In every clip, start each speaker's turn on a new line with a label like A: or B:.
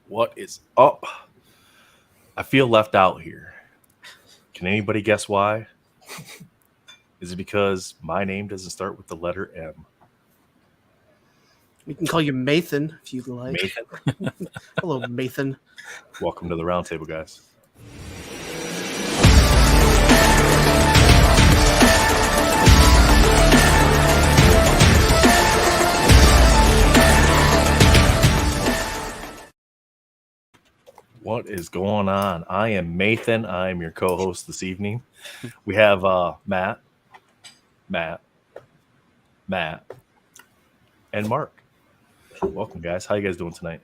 A: What is up? I feel left out here. Can anybody guess why? Is it because my name doesn't start with the letter M?
B: We can call you Mathan if you'd like.
A: Nathan?
B: Hello, Mathan.
A: Welcome to the Roundtable, guys. What is going on? I am Mathan. I am your co-host this evening. We have Matt, and Mark. Welcome, guys. How you guys doing tonight?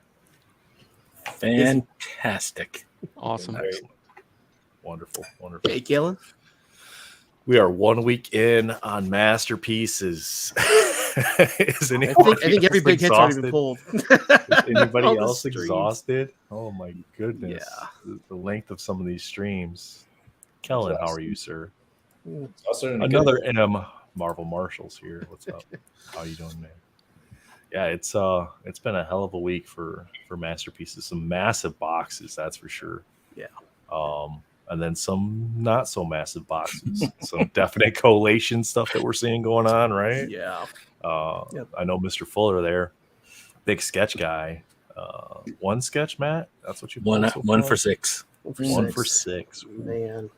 C: Fantastic.
D: Awesome.
A: Excellent. Wonderful.
B: Hey, Galen.
A: We are 1 week in on Masterpieces. Is
B: I think every big hit's already been pulled.
A: Is anybody
B: All the
A: else
B: streams.
A: exhausted? Oh my goodness.
B: Yeah.
A: The length of some of these streams. Kellen, how are you, sir?
E: Also in a
A: Another
E: good-
A: M Marvel Marshall's here. What's up? How you doing, man? Yeah, it's been a hell of a week for Masterpieces. Some massive boxes, that's for sure.
B: Yeah.
A: And then some not so massive boxes. Some definite collation stuff that we're seeing going on, right?
B: Yeah. Yep.
A: I know Mr. Fuller there, big sketch guy. One sketch, Matt. That's what you
C: One
A: pulled so
C: one
A: far?
C: for six.
A: One for six.
B: Man.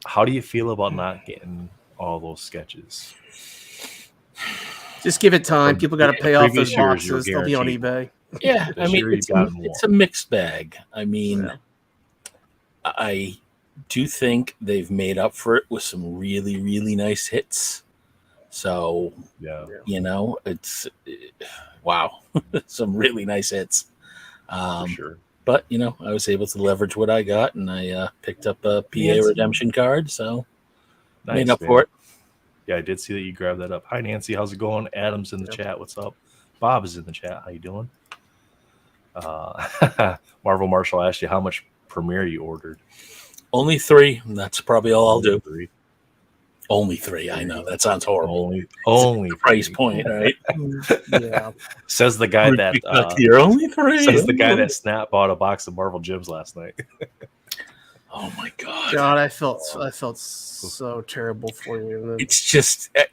A: How do you feel about not getting all those sketches?
B: Just give it time. People got to pay off those
A: Previous years, you were
B: boxes. They'll be on
A: guaranteed.
B: eBay.
C: Yeah, I
A: This
C: mean
A: year you've gotten
C: it's
A: one.
C: a mixed bag. I mean,
B: Yeah.
C: I do think they've made up for it with some really, really nice hits. So,
A: Yeah.
C: you know, it's wow, some really nice hits.
A: For sure.
C: But you know, I was able to leverage what I got, and I picked up a PA
A: Nancy.
C: redemption card, so
A: Nice,
C: made up
A: man.
C: for it.
A: Yeah, I did see that you grabbed that up. Hi, Nancy. How's it going? Adam's in the chat. What's up? Bob is in the chat. How you doing? Marvel Marshall asked you how much Premiere you ordered.
C: Only 3. And that's probably all I'll do.
A: 3.
C: Only 3. I know that sounds horrible.
A: Only
C: Price
A: 3.
C: point, right?
B: Yeah.
A: Says the guy that
C: You're only 3.
A: says the guy that Snap bought a box of Marvel Gems last night.
C: Oh my god!
B: God, I felt so terrible for you.
C: It's just it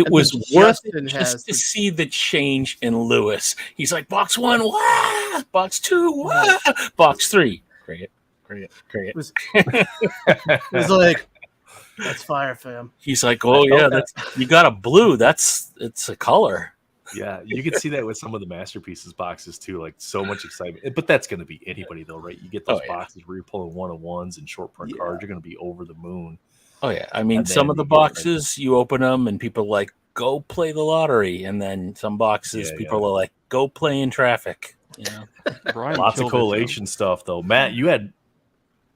B: I
C: was
B: think
C: worth
B: Justin
C: it
B: has
C: just to
B: the-
C: see the change in Lewis. He's like box 1, wah! Box 2, wah! Box 3. Great.
B: It was like, that's fire, fam.
C: He's like, oh yeah, that's you got a blue. It's a color.
A: Yeah, you can see that with some of the Masterpieces boxes too. Like so much excitement, but that's going to be anybody though, right? You get those
C: Oh, yeah.
A: boxes where you're pulling 1-on-1s and short print cards. You're going to be over the moon.
C: Oh yeah, I mean
A: And
C: some
A: then
C: of the
A: you get, like-
C: boxes you open them and people are like go play the lottery, and then some boxes
A: Yeah,
C: people are like go play in traffic. You know?
D: Brian
A: Lots of
D: killed it,
A: collation stuff though. Matt, you had.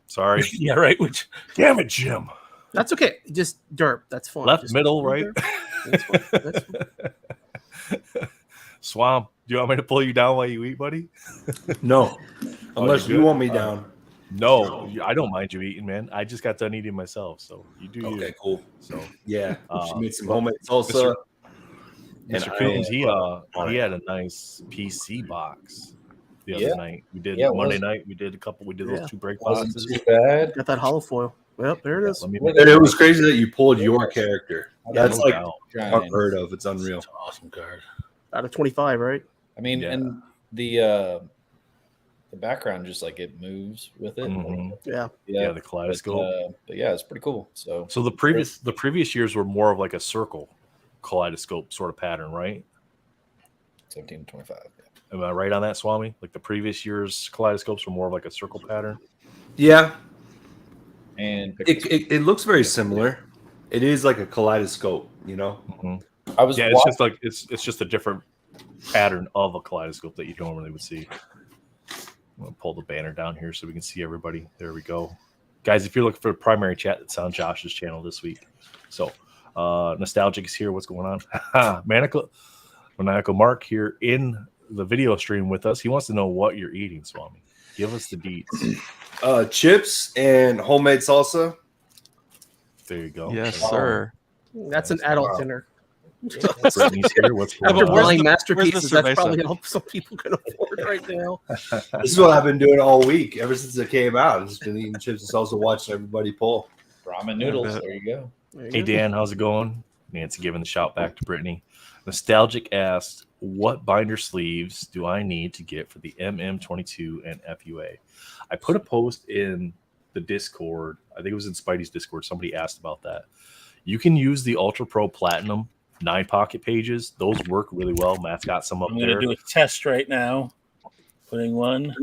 A: Sorry,
C: Yeah, right. Which
A: damn it, Jim.
B: That's okay. Just derp. That's fine.
A: Left,
B: Just
A: middle, right.
B: That's fine. That's fine.
A: Swamp, do you want me to pull you down while you eat, buddy?
E: No,
A: Oh,
E: unless
A: you're
E: you
A: good?
E: want me down.
A: No, I don't mind you eating, man. I just got done eating myself, so you do you.
E: Okay, cool.
A: So,
E: Yeah,
A: Uh,
E: she made some homemade salsa.
A: Mr.
E: And
A: Coombs,
E: I-
A: he had a nice PC box the other
E: Yeah.
A: night. We did
E: Yeah, it
A: Monday
E: was-
A: night. We did a couple. We did
B: Yeah.
A: those 2 break
E: Wasn't
A: boxes.
E: too bad.
B: Got that hollow foil. Well, there it is.
A: Let me
E: And it was crazy that you pulled your character.
A: Yeah,
E: That's
A: no
E: like
A: doubt.
E: unheard of. It's unreal.
C: it's an awesome card.
B: Out of 25, right?
F: I mean,
A: Yeah.
F: and the background just like it moves with it.
A: Mhm.
B: Yeah.
A: Yeah, the kaleidoscope.
F: But yeah, it's pretty cool. So
A: So the previous years were more of like a circle kaleidoscope sort of pattern, right?
F: 17 to 25. Yeah.
A: Am I right on that, Swami? Like the previous year's kaleidoscopes were more of like a circle pattern.
E: Yeah,
F: And
E: it looks very similar. It is like a kaleidoscope, you know.
F: I was
A: Yeah, it's just like it's just a different pattern of a kaleidoscope that you normally would see. I'm gonna pull the banner down here so we can see everybody. There we go, guys. If you're looking for the primary chat, that's on Josh's channel this week. So, Nostalgic is here. What's going on? Maniacal Mark here in the video stream with us. He wants to know what you're eating, Swami. Give us the deets.
E: Chips and homemade salsa.
A: There you go.
D: Yes,
A: There you go.
D: sir.
B: That's an adult dinner.
A: Brittany's here. What's going
B: After
A: on?
B: buying
D: where's the
B: masterpieces,
D: survey
B: that's probably
D: stuff?
B: all some people can afford right now.
E: This is what I've been doing all week ever since it came out. I've just been eating chips and salsa, watching everybody pull.
F: Ramen noodles.
D: bet.
F: There you go.
B: There you
A: Hey
B: go.
A: Dan, how's it going? Nancy giving the shout back to Brittany. Nostalgic asked, "What binder sleeves do I need to get for the MM22 and FUA?" I put a post in the Discord. I think it was in Spidey's Discord. Somebody asked about that. You can use the Ultra Pro Platinum 9-pocket pages. Those work really well. Matt's got some up
C: I'm going
A: there.
C: to do a test right now. Putting one,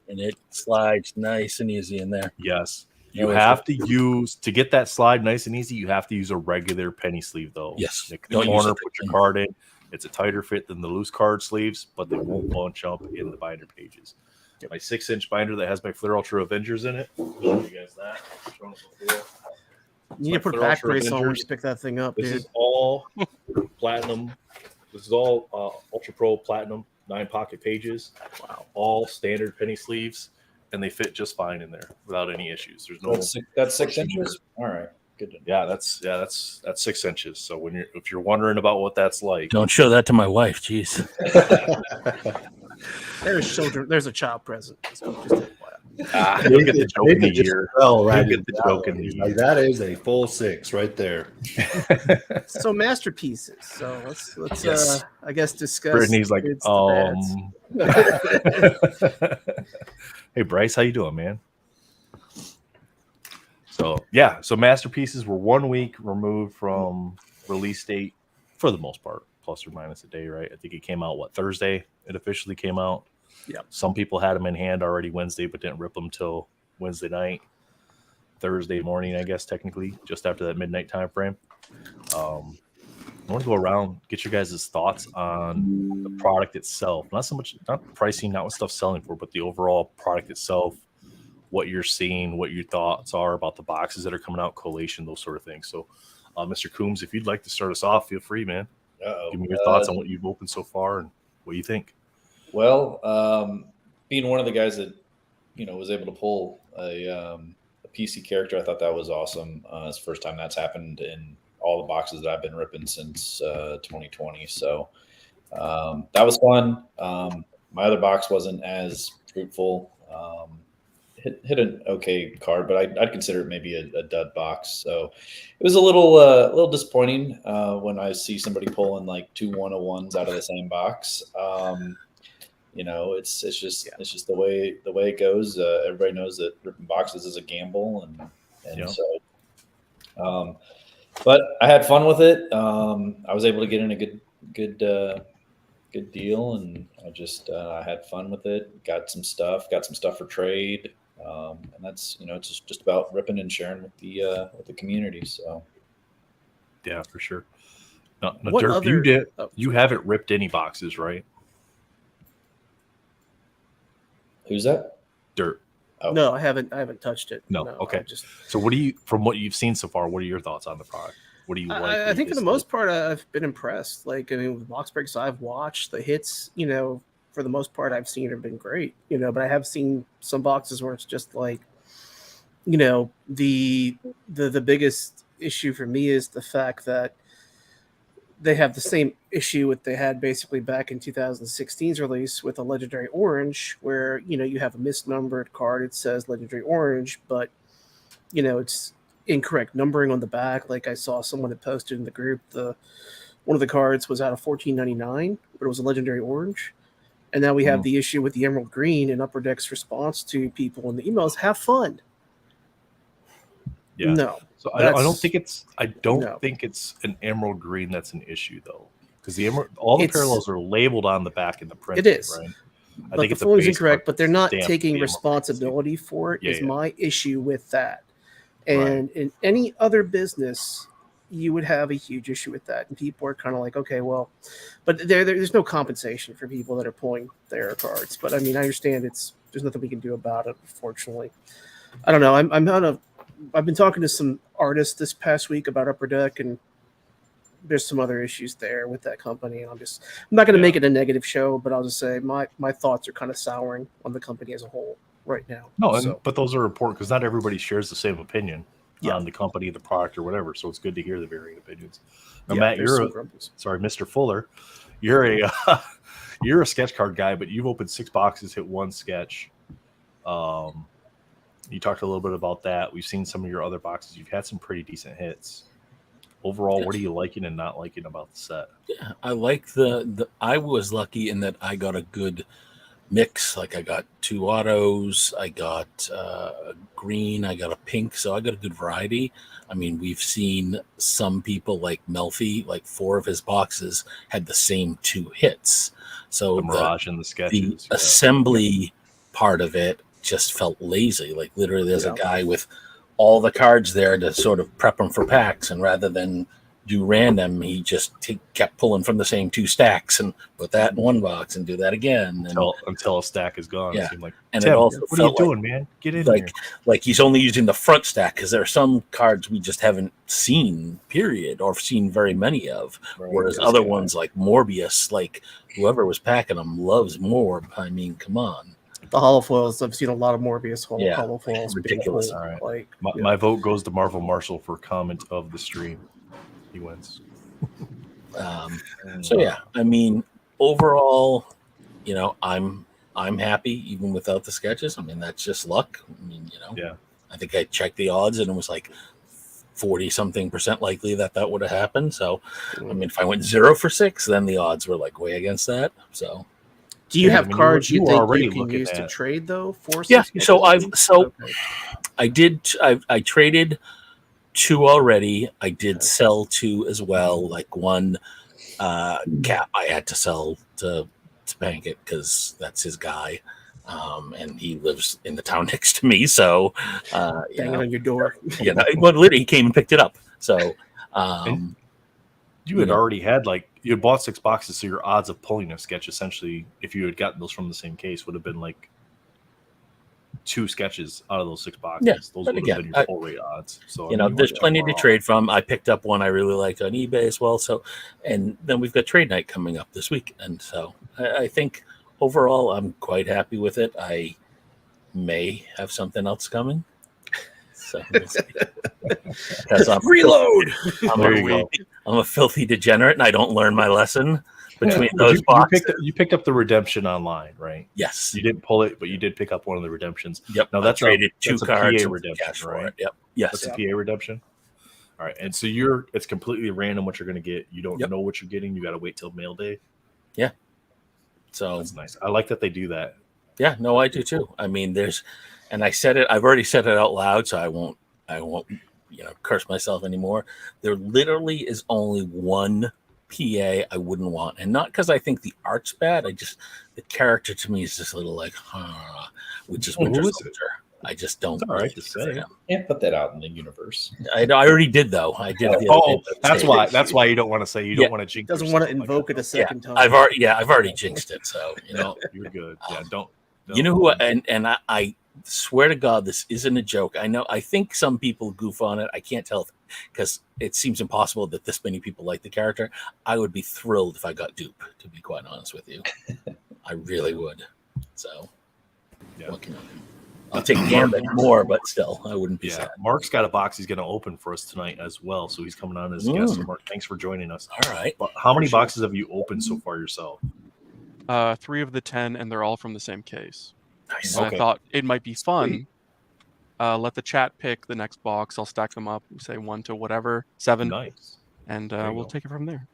C: and it slides nice and easy in there.
A: Yes.
C: No
A: You
C: issue.
A: have to use, to get that slide nice and easy, you have to use a regular penny sleeve, though.
C: Yes.
A: Nick the
C: Don't use
A: corner,
C: it.
A: put your card in. It's a tighter fit than the loose card sleeves, but they won't bunch up in the binder pages. My 6-inch binder that has my Flair Ultra Avengers in it. I'll show you guys that. I've shown it before.
B: You need to put
A: Flair
B: back
A: Ultra
B: brace on when
A: Avengers.
B: you pick that thing up,
A: This
B: dude.
A: is all platinum. This is all Ultra Pro Platinum 9-pocket pages.
B: Wow.
A: All standard penny sleeves, and they fit just fine in there without any issues. There's no.
F: That's 6 inches. All right, good to know.
A: Yeah, that's 6 inches. So if you're wondering about what that's like,
C: Don't show that to my wife. Jeez.
B: There's a child present. So just
A: you'll get the joke in the year.
E: Well, right.
A: You'll get the joke in the year.
E: Like, that is a full 6 right there.
B: so masterpieces. So let's
C: Yes.
B: I guess discuss.
A: Brittany's like,
B: goods to bads.
A: Hey Bryce, how you doing, man? So yeah, so masterpieces were 1 week removed from release date for the most part, plus or minus a day, right? I think it came out Thursday. It officially came out.
B: Yeah.
A: Some people had them in hand already Wednesday, but didn't rip them till Wednesday night, Thursday morning, I guess technically, just after that midnight time frame. I want to go around, get your guys' thoughts on the product itself. Not so much, not pricing, not what stuff's selling for, but the overall product itself, what you're seeing, what your thoughts are about the boxes that are coming out, collation, those sort of things. So, Mr. Coombs, if you'd like to start us off, feel free, man. Give me your thoughts on what you've opened so far and what you think.
F: Well, being one of the guys that was able to pull a PC character, I thought that was awesome. It's the first time that's happened in all the boxes that I've been ripping since 2020. So that was fun. My other box wasn't as fruitful. Hit an okay card, but I'd consider it maybe a dud box. So it was a little disappointing when I see somebody pulling like 2 101s out of the same box. It's just the way it goes. Everybody knows that ripping boxes is a gamble, and so. But I had fun with it. I was able to get in a good deal, and I had fun with it. Got some stuff for trade, and that's it's just about ripping and sharing with the community. So
A: Yeah, for sure. Now,
B: What
A: Dirk,
B: other-
A: you haven't ripped any boxes, right?
F: who's that?
A: Dirt.
F: Oh.
B: No, I haven't touched it.
A: No, okay. So from what you've seen so far, what are your thoughts on the product? What do you like?
B: I think for the most part, I've been impressed. Like, I mean, with the box breaks I've watched, the hits, for the most part, I've seen have been great. But I have seen some boxes where it's just like, the biggest issue for me is the fact that they have the same issue what they had basically back in 2016's release with a Legendary Orange, where you have a misnumbered card. It says Legendary Orange, but it's incorrect numbering on the back. Like I saw someone had posted in the group, one of the cards was out of $14.99, but it was a Legendary Orange. And now we have the issue with the Emerald Green, and Upper Deck's response to people in the emails: have fun.
A: Yeah.
B: No.
A: So I don't think it's an emerald green that's an issue though, because all the parallels are labeled on the back in the print.
B: It is,
A: right?
B: but the form is incorrect. But they're not taking responsibility for it. Is my issue with that. And in any other business, you would have a huge issue with that, and people are kind of like, okay, well, but there's no compensation for people that are pulling their cards. But I mean, I understand there's nothing we can do about it. Unfortunately, I don't know. I've been talking to some artists this past week about Upper Deck, and there's some other issues there with that company. And I'm not going to make it a negative show, but I'll just say my thoughts are kind of souring on the company as a whole right now.
A: No, but those are important because not everybody shares the same opinion on the company, the product, or whatever. So it's good to hear the varying opinions. Now, Matt, sorry, Mr. Fuller, you're a sketch card guy, but you've opened 6 boxes, hit 1 sketch. You talked a little bit about that. We've seen some of your other boxes. You've had some pretty decent hits. Overall, what are you liking and not liking about the set?
C: Yeah, I like I was lucky in that I got a good mix. Like I got 2 autos, I got a green, I got a pink, so I got a good variety. I mean, we've seen some people like Melfi, like 4 of his boxes had the same 2 hits. So
A: the Mirage and the sketches,
C: the assembly part of it just felt lazy. Like literally, there's a guy with all the cards there to sort of prep them for packs, and rather than do random, he just kept pulling from the same 2 stacks and put that in one box and do that again
A: until a stack is gone.
C: Yeah.
A: It seemed like,
C: and
A: Tim,
C: it also
A: what are you
C: felt
A: doing, man? Get in
C: like
A: here.
C: like he's only using the front stack, because there are some cards we just haven't seen, period, or seen very many of.
A: Right,
C: whereas other ones like Morbius, like whoever was packing them loves Morb. I mean, come on.
B: The holofoils, I've seen a lot of Morbius holofoils.
C: Ridiculous.
B: All right. Like,
A: my vote goes to Marvel Marshall for comment of the stream. He wins.
C: So yeah, I mean, overall, I'm happy even without the sketches. I mean, that's just luck. I mean, I think I checked the odds and it was like 40-something% likely that would have happened. So, I mean, if I went 0 for 6, then the odds were like way against that. So,
B: do you have cards you think you can use to trade though?
C: I traded 2 already. I did sell 2 as well. Like one Cap I had to sell to Bankit because that's his guy, and he lives in the town next to me. So
B: banging on your door.
C: Well, literally he came and picked it up. So
A: you had already had you had bought 6 boxes, so your odds of pulling a sketch essentially, if you had gotten those from the same case, would have been like 2 sketches out of those 6 boxes.
C: Yeah,
A: those would have been your full rate odds. So
C: there's plenty to trade from. I picked up one I really liked on eBay as well. So, and then we've got trade night coming up this week, and so I think overall I'm quite happy with it. I may have something else coming. So because I'm
B: reload.
C: I'm a filthy degenerate, and I don't learn my lesson. Between those boxes.
A: You picked up the redemption online, right?
C: Yes.
A: You didn't pull it, but you did pick up one of the redemptions.
C: Yep.
A: Now that's
C: traded 2 cards
A: PA redemption, right?
C: Yep. Yes.
A: That's a PA redemption. All right, and so it's completely random what you're going to get. You don't know what you're getting. You got to wait till mail day.
C: Yeah. So
A: that's nice. I like that they do that.
C: Yeah. No, I do too. I mean, and I said it. I've already said it out loud, so I won't. Curse myself anymore. There literally is only one PA I wouldn't want, and not because I think the art's bad. The character to me is just a little like, which is Winter Soldier. I just don't.
A: It's all right to say.
F: Can't put that out in the universe.
C: I already did though. I did.
A: That's why. That's why you don't want to say. You don't want to jinx.
B: Doesn't want to invoke it a second time.
C: I've already jinxed it. So
A: you're good. Yeah, don't.
C: You know who? And I swear to God, this isn't a joke. I think some people goof on it. I can't tell because it seems impossible that this many people like the character. I would be thrilled if I got dupe, to be quite honest with you. I really would. So, I'll take Gambit more, but still, I wouldn't be sad.
A: Mark's got a box he's going to open for us tonight as well, so he's coming on as a guest. So Mark, thanks for joining us.
C: All right.
A: But how many boxes have you opened so far yourself?
D: 3 of the 10, and they're all from the same case.
C: Nice.
D: Okay. I thought it might be fun. Let the chat pick the next box. I'll stack them up. Say 1 to whatever 7.
A: Nice.
D: And we'll take it from there.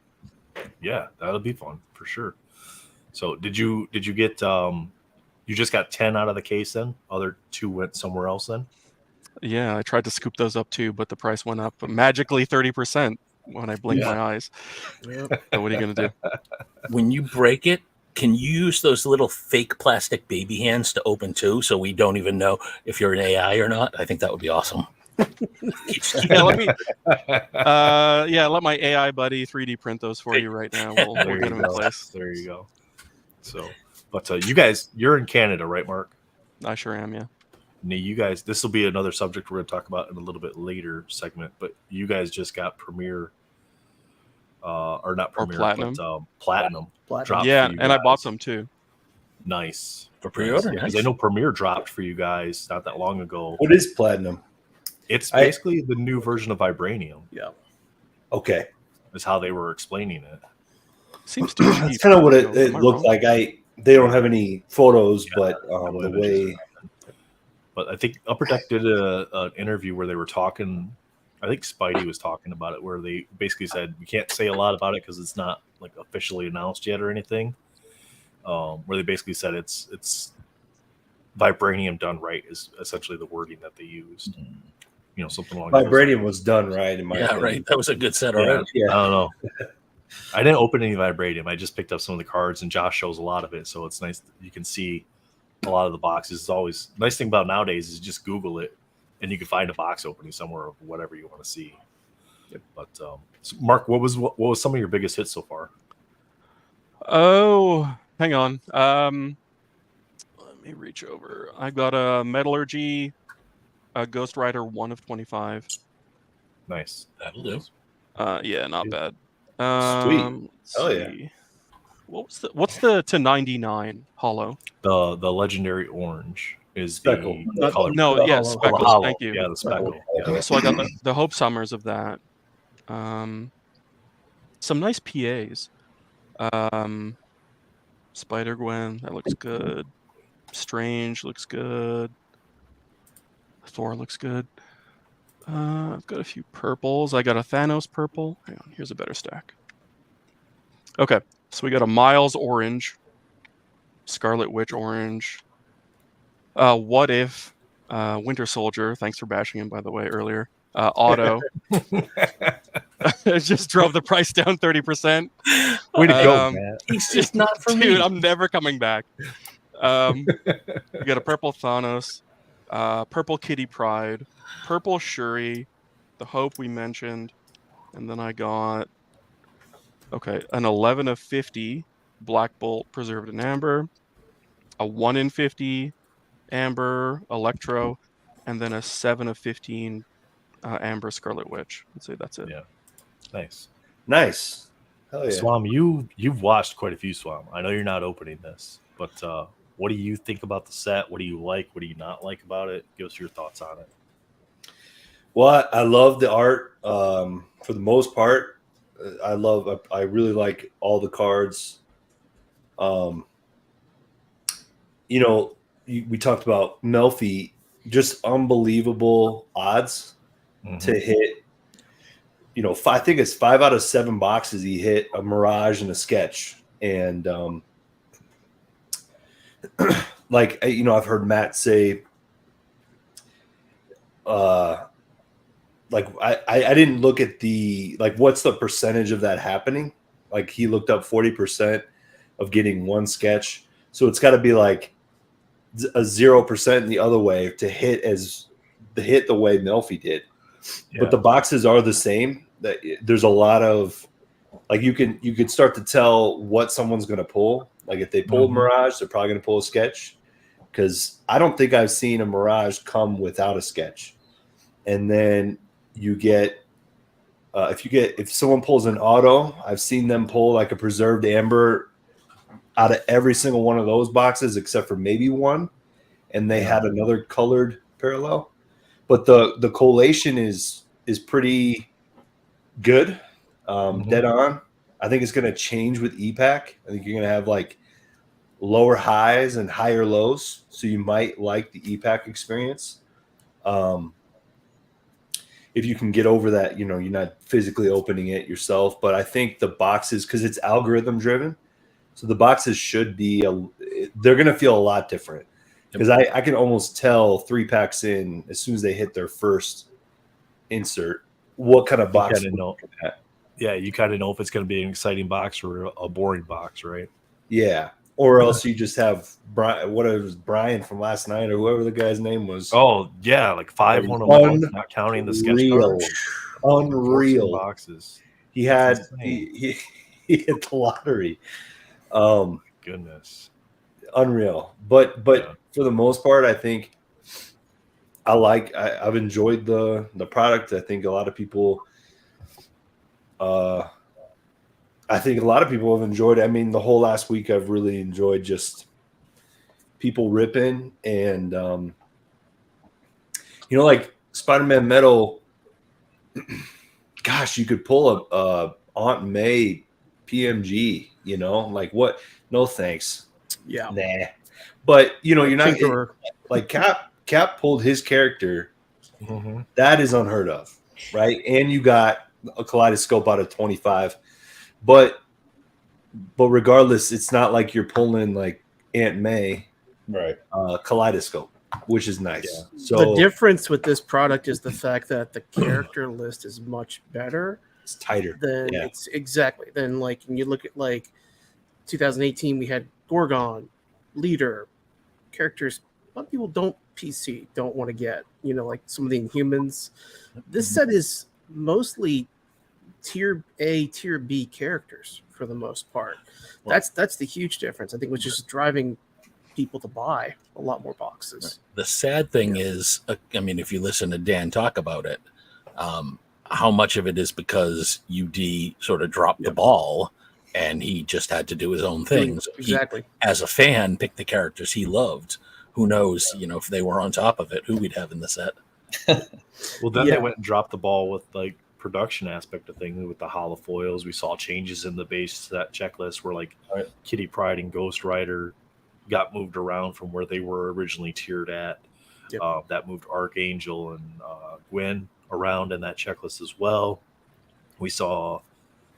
A: Yeah, that'll be fun for sure. So did you get you just got 10 out of the case then? Other 2 went somewhere else then?
D: Yeah, I tried to scoop those up too, but the price went up magically 30% when I blinked my eyes. Yep. So what are you gonna do?
C: When you break it, can you use those little fake plastic baby hands to open too, so we don't even know if you're an AI or not? I think that would be awesome.
D: Let my AI buddy 3D print those for you right now. We'll get them in place.
A: There you go. So, but you guys, you're in Canada, right, Mark?
D: I sure am, yeah.
A: Now, you guys, this will be another subject we're going to talk about in a little bit later segment, but you guys just got Premier, or not Premier,
D: Platinum.
A: but Platinum.
D: Yeah, and I bought some too.
A: Nice.
C: For pre-order?
A: Because I know Premier dropped for you guys not that long ago.
E: What is Platinum?
A: It's basically the new version of Vibranium.
E: Yeah. Okay.
A: is how they were explaining it.
D: Seems too cheap.
E: That's kind of what it
D: Am I
E: looked
D: wrong?
E: like. They don't have any photos, but the way.
A: But I think Upper Deck did an interview where they were talking. I think Spidey was talking about it, where they basically said we can't say a lot about it because it's not like officially announced yet or anything. Where they basically said it's vibranium done right is essentially the wording that they used. You know, something along those lines.
E: Vibranium was done right in my opinion.
C: Right. That was a good set already.
A: I don't know. I didn't open any vibranium. I just picked up some of the cards, and Josh shows a lot of it, so it's nice. You can see a lot of the boxes. It's always nice thing about nowadays is just Google it, and you can find a box opening somewhere of whatever you want to see. But so Mark, what was some of your biggest hits so far?
D: Oh, hang on. Let me reach over. I got a Metallurgy, a Ghost Rider 1 of 25.
C: Nice. That'll do.
D: Yeah, not bad.
E: Sweet. Hell yeah.
D: What's the to 99 hollow?
A: The legendary orange is
E: Speckle.
A: the color.
D: No,
B: the
D: yeah,
B: hollow.
D: Speckles.
A: The hollow.
D: Thank you.
A: Yeah, the speckle. Yeah.
D: So I got the Hope Summers of that. Some nice PAs. Spider Gwen, that looks good. Strange looks good. Thor looks good. I've got a few purples. I got a Thanos purple. Hang on, here's a better stack. Okay, so we got a Miles orange, Scarlet Witch orange. What If, Winter Soldier. Thanks for bashing him, by the way, earlier. Auto. It just drove the price down 30%.
A: Way to go, man.
C: He's just not for me.
D: Dude, I'm never coming back. We got a purple Thanos, purple Kitty Pryde, purple Shuri, the Hope we mentioned, and then I got an 11 of 50 Black Bolt Preserved in Amber, a 1 in 50 Amber Electro, and then a 7 of 15 Amber Scarlet Witch. I'd say that's it.
A: Yeah. Nice.
E: Hell yeah.
A: Swam, you've watched quite a few Swam. I know you're not opening this, but what do you think about the set? What do you like? What do you not like about it? Give us your thoughts on it.
E: Well, I love the art. For the most part, I really like all the cards. We talked about Melfi, just unbelievable odds to hit. I think it's 5 out of 7 boxes he hit a Mirage and a Sketch, and I've heard Matt say, I didn't look at what's the percentage of that happening? Like he looked up 40% of getting one sketch, so it's got to be like a 0% the other way to hit the way Melfi did. Yeah. But the boxes are the same. There's a lot of you could start to tell what someone's going to pull. Like if they pulled Mirage, they're probably going to pull a sketch, because I don't think I've seen a Mirage come without a sketch. And then you get if someone pulls an auto, I've seen them pull like a Preserved Amber out of every single one of those boxes except for maybe one, and they had another colored parallel. But the collation is pretty good, dead on. I think it's going to change with EPAC. I think you're going to have like lower highs and higher lows, so you might like the EPAC experience. If you can get over that, you're not physically opening it yourself. But I think the boxes, because it's algorithm driven, so the boxes should be they're going to feel a lot different, because I can almost tell 3 packs in, as soon as they hit their first insert, what kind of box.
A: Yeah, you kind of know if it's going to be an exciting box or a boring box, right?
E: Yeah. Or else you just have Brian from last night, or whoever the guy's name was.
A: Oh yeah, like 5 1-1, not counting the sketch cards.
E: Unreal
A: boxes.
E: He had he hit the lottery.
A: Goodness,
E: unreal. But yeah, for the most part, I think I've enjoyed the product. I think a lot of people. I think a lot of people have enjoyed it. I mean, the whole last week I've really enjoyed just people ripping, and like Spider-Man Metal. Gosh, you could pull Aunt May PMG, you know, like what? No thanks.
B: Yeah.
E: Nah. But you know, you're not
B: Tinkerer.
E: like Cap pulled his character.
A: Mm-hmm.
E: That is unheard of, right? And you got a kaleidoscope out of 25. But regardless, it's not like you're pulling like Aunt May
F: Right.
E: Kaleidoscope, which is nice.
A: Yeah.
E: So
B: the difference with this product is the fact that the character list is much better.
E: it's tighter.
B: Then
E: Yeah.
B: it's exactly. Then like when you look at like 2018, we had Gorgon, Leader, characters. A lot of people don't want to get, you know, like some of the Inhumans. This set is mostly tier A, tier B characters for the most part. That's the huge difference. I think was just driving people to buy a lot more boxes.
C: The sad thing is, I mean, if you listen to Dan talk about it, how much of it is because UD sort of dropped the ball and he just had to do his own things.
B: Exactly.
C: He, as a fan, picked the characters he loved. Who knows, you know, if they were on top of it, who we'd have in the set.
A: Well, then they went and dropped the ball with like production aspect of things with the holofoils. We saw changes in the base set checklist where like Kitty Pryde and Ghost Rider got moved around from where they were originally tiered at. Yep. That moved Archangel and Gwen around in that checklist as well. We saw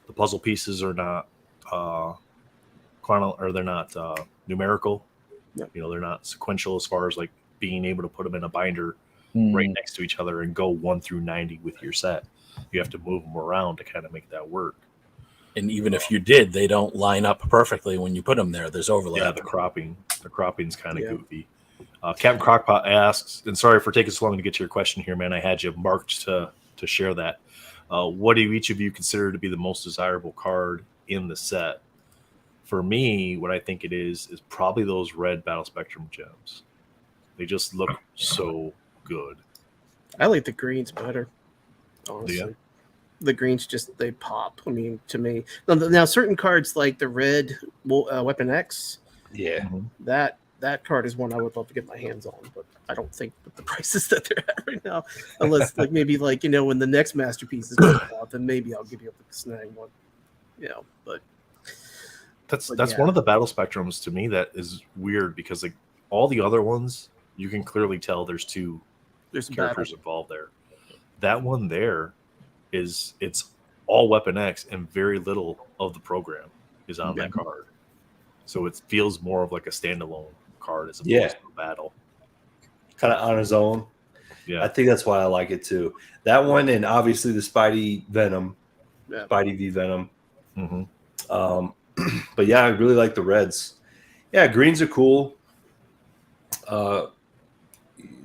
A: the puzzle pieces are not they're not numerical. Yep. You know, they're not sequential as far as like being able to put them in a binder right next to each other and go 1 through 90 with your set. You have to move them around to kind of make that work.
C: And even if you did, they don't line up perfectly when you put them there. There's overlap.
A: Yeah, the cropping's kind of goofy. Captain Crockpot asks, and sorry for taking so long to get to your question here, man. I had you marked to share that. What do each of you consider to be the most desirable card in the set? For me, what I think it is probably those red Battle Spectrum gems. They just look so good.
B: I like the greens better, honestly.
A: Yeah.
B: The greens they pop. I mean, to me. Now certain cards like the red Weapon X, that card is one I would love to get my hands on, but I don't think with the prices that they're at right now, unless like maybe like, you know, when the next masterpiece is going out, then maybe I'll give you a snag one. You know, but
A: that's one of the Battle Spectrums to me that is weird because like all the other ones, you can clearly tell there's characters involved there. That one there it's all Weapon X and very little of the program is on that card. So it feels more of like a standalone card as opposed to a battle.
E: Kind of on his own. Yeah. I think that's why I like it too. That one and obviously the Spidey Venom. Yeah. Spidey v Venom. Mm-hmm. But yeah, I really like the reds. Yeah, greens are cool.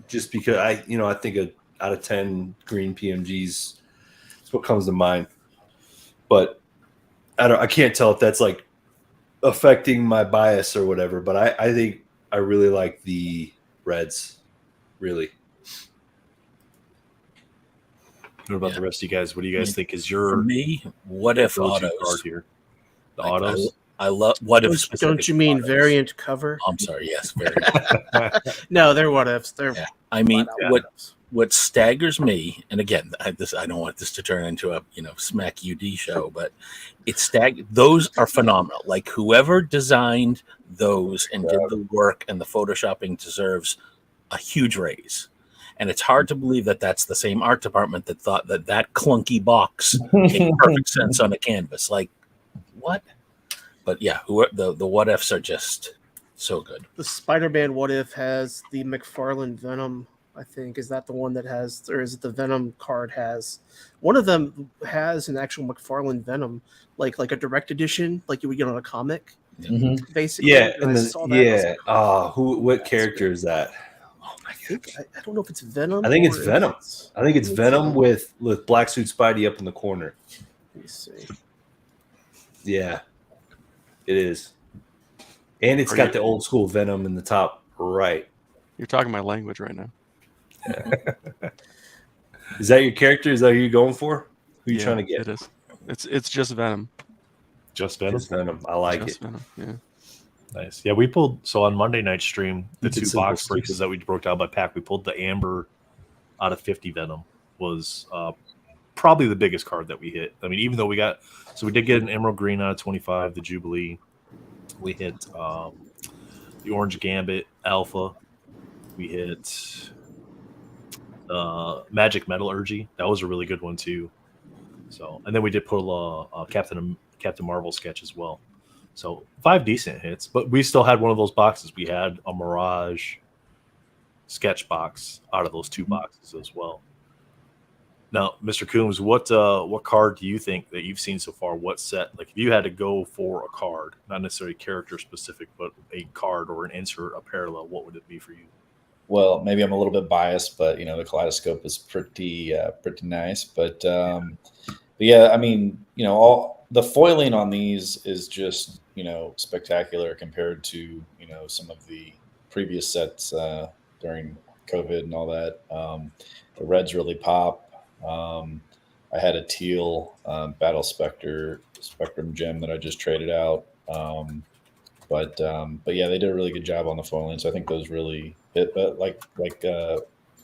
E: Just because I think out of 10 green PMGs, it's what comes to mind. But I can't tell if that's like affecting my bias or whatever. But I think I really like the reds. Really.
A: What about the rest of you guys? What do you guys think is your
C: for me? What if autos
A: card here? The autos.
C: I love what if.
B: Don't you mean autos. Variant cover?
C: I'm sorry. Yes, variant.
B: No, they're what ifs. They're.
C: Yeah. I mean, what staggers me, and again, I don't want this to turn into a smack UD show, but those are phenomenal. Like whoever designed those and did the work and the photoshopping deserves a huge raise. And it's hard to believe that that's the same art department that thought that clunky box made perfect sense on a canvas. Like, what? But yeah, the what ifs are just so good.
B: The Spider-Man what if has the McFarlane Venom. I think is that the one that has, or is it the Venom card has? One of them has an actual McFarlane Venom, like a direct edition, like you would get on a comic, basically.
E: Yeah, what character is that?
B: I don't know if it's Venom.
E: I think it's Venom. I think it's Venom with Black Suit Spidey up in the corner.
B: Let me see.
E: Yeah, it is, and it's got the old school Venom in the top right.
D: You're talking my language right now.
E: Yeah. Is that your character? Is that who you're going for? Who are you trying to get?
D: It is. It's just Venom.
A: Just Venom.
E: Just Venom. I like it.
D: Venom. Yeah.
A: Nice. Yeah, we pulled on Monday night stream the 2 box breaks that we broke down by pack. We pulled the Amber out of 50 Venom was probably the biggest card that we hit. I mean, even though we did get an Emerald Green out of 25, the Jubilee. We hit the Orange Gambit Alpha. We hit Magic Metallurgy. That was a really good one too. So, and then we did pull a Captain Marvel sketch as well. So 5 decent hits, but we still had one of those boxes. We had a Mirage sketch box out of those 2 boxes as well. Now, Mr. Coombs, what card do you think that you've seen so far? What set? Like, if you had to go for a card, not necessarily character specific, but a card or an insert, a parallel, what would it be for you?
F: Well, maybe I'm a little bit biased, but the Kaleidoscope is pretty nice. But yeah, I mean, all the foiling on these is just spectacular compared to some of the previous sets during COVID and all that. The reds really pop. I had a teal Battle Spectrum gem that I just traded out. But yeah, they did a really good job on the foiling. So I think those really hit. But like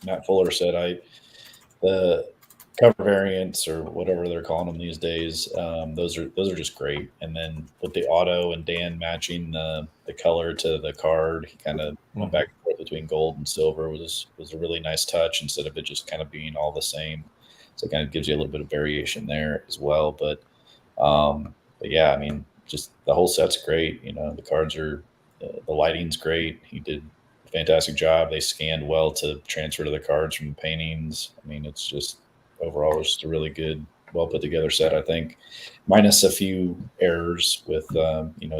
F: Matt Fuller said, the cover variants or whatever they're calling them these days, those are just great. And then with the auto and Dan matching the color to the card, he kind of went back and forth between gold and silver was a really nice touch instead of it just kind of being all the same. So it kind of gives you a little bit of variation there as well. But yeah, I mean, just the whole set's great. The cards are, the lighting's great. He did a fantastic job. They scanned well to transfer to the cards from the paintings. I mean, it's just overall it's just a really good, well put together set, I think, minus a few errors with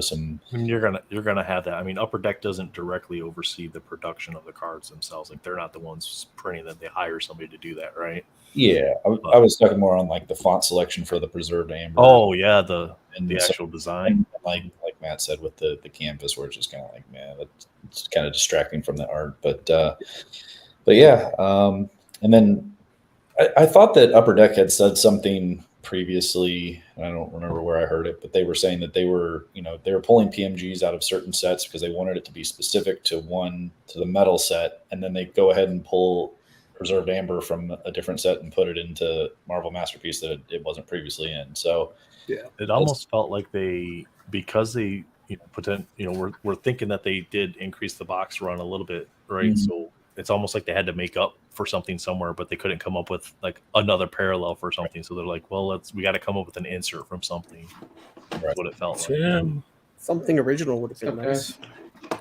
F: some.
A: I mean, you're gonna have that. I mean, Upper Deck doesn't directly oversee the production of the cards themselves. Like, they're not the ones printing them. They hire somebody to do that, right?
F: Yeah, I was talking more on like the font selection for the preserved amber.
A: Oh yeah, the actual design.
F: Like Matt said with the canvas, where it's just kind of like, man, it's kind of distracting from the art. But yeah, and then I thought that Upper Deck had said something previously. I don't remember where I heard it, but they were saying that they were pulling PMGs out of certain sets because they wanted it to be specific to the metal set, and then they go ahead and pull Preserved Amber from a different set and put it into Marvel Masterpiece that it wasn't previously in. So
B: yeah,
A: it almost felt like because they we're thinking that they did increase the box run a little bit, right? Mm-hmm. So it's almost like they had to make up for something somewhere, but they couldn't come up with like another parallel for something. So they're like, well, we got to come up with an insert from something. Right. That's what it felt like.
B: Something original would have been nice.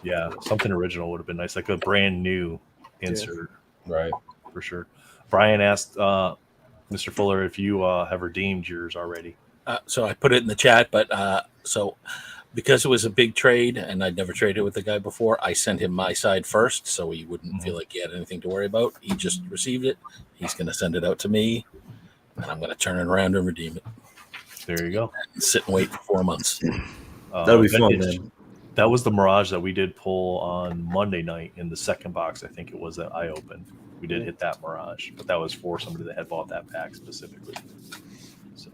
A: Yeah, something original would have been nice, like a brand new insert.
F: Yeah. Right.
A: For sure. Brian asked Mr. Fuller if you have redeemed yours already.
C: So I put it in the chat, but so because it was a big trade and I'd never traded with the guy before, I sent him my side first so he wouldn't feel like he had anything to worry about. He just received it. He's going to send it out to me, and I'm going to turn it around and redeem it.
A: There you go.
C: And sit and wait for 4 months.
E: That'll be fun, man.
A: That was the Mirage that we did pull on Monday night in the second box. I think it was that I opened. We did hit that Mirage, but that was for somebody that had bought that pack specifically. So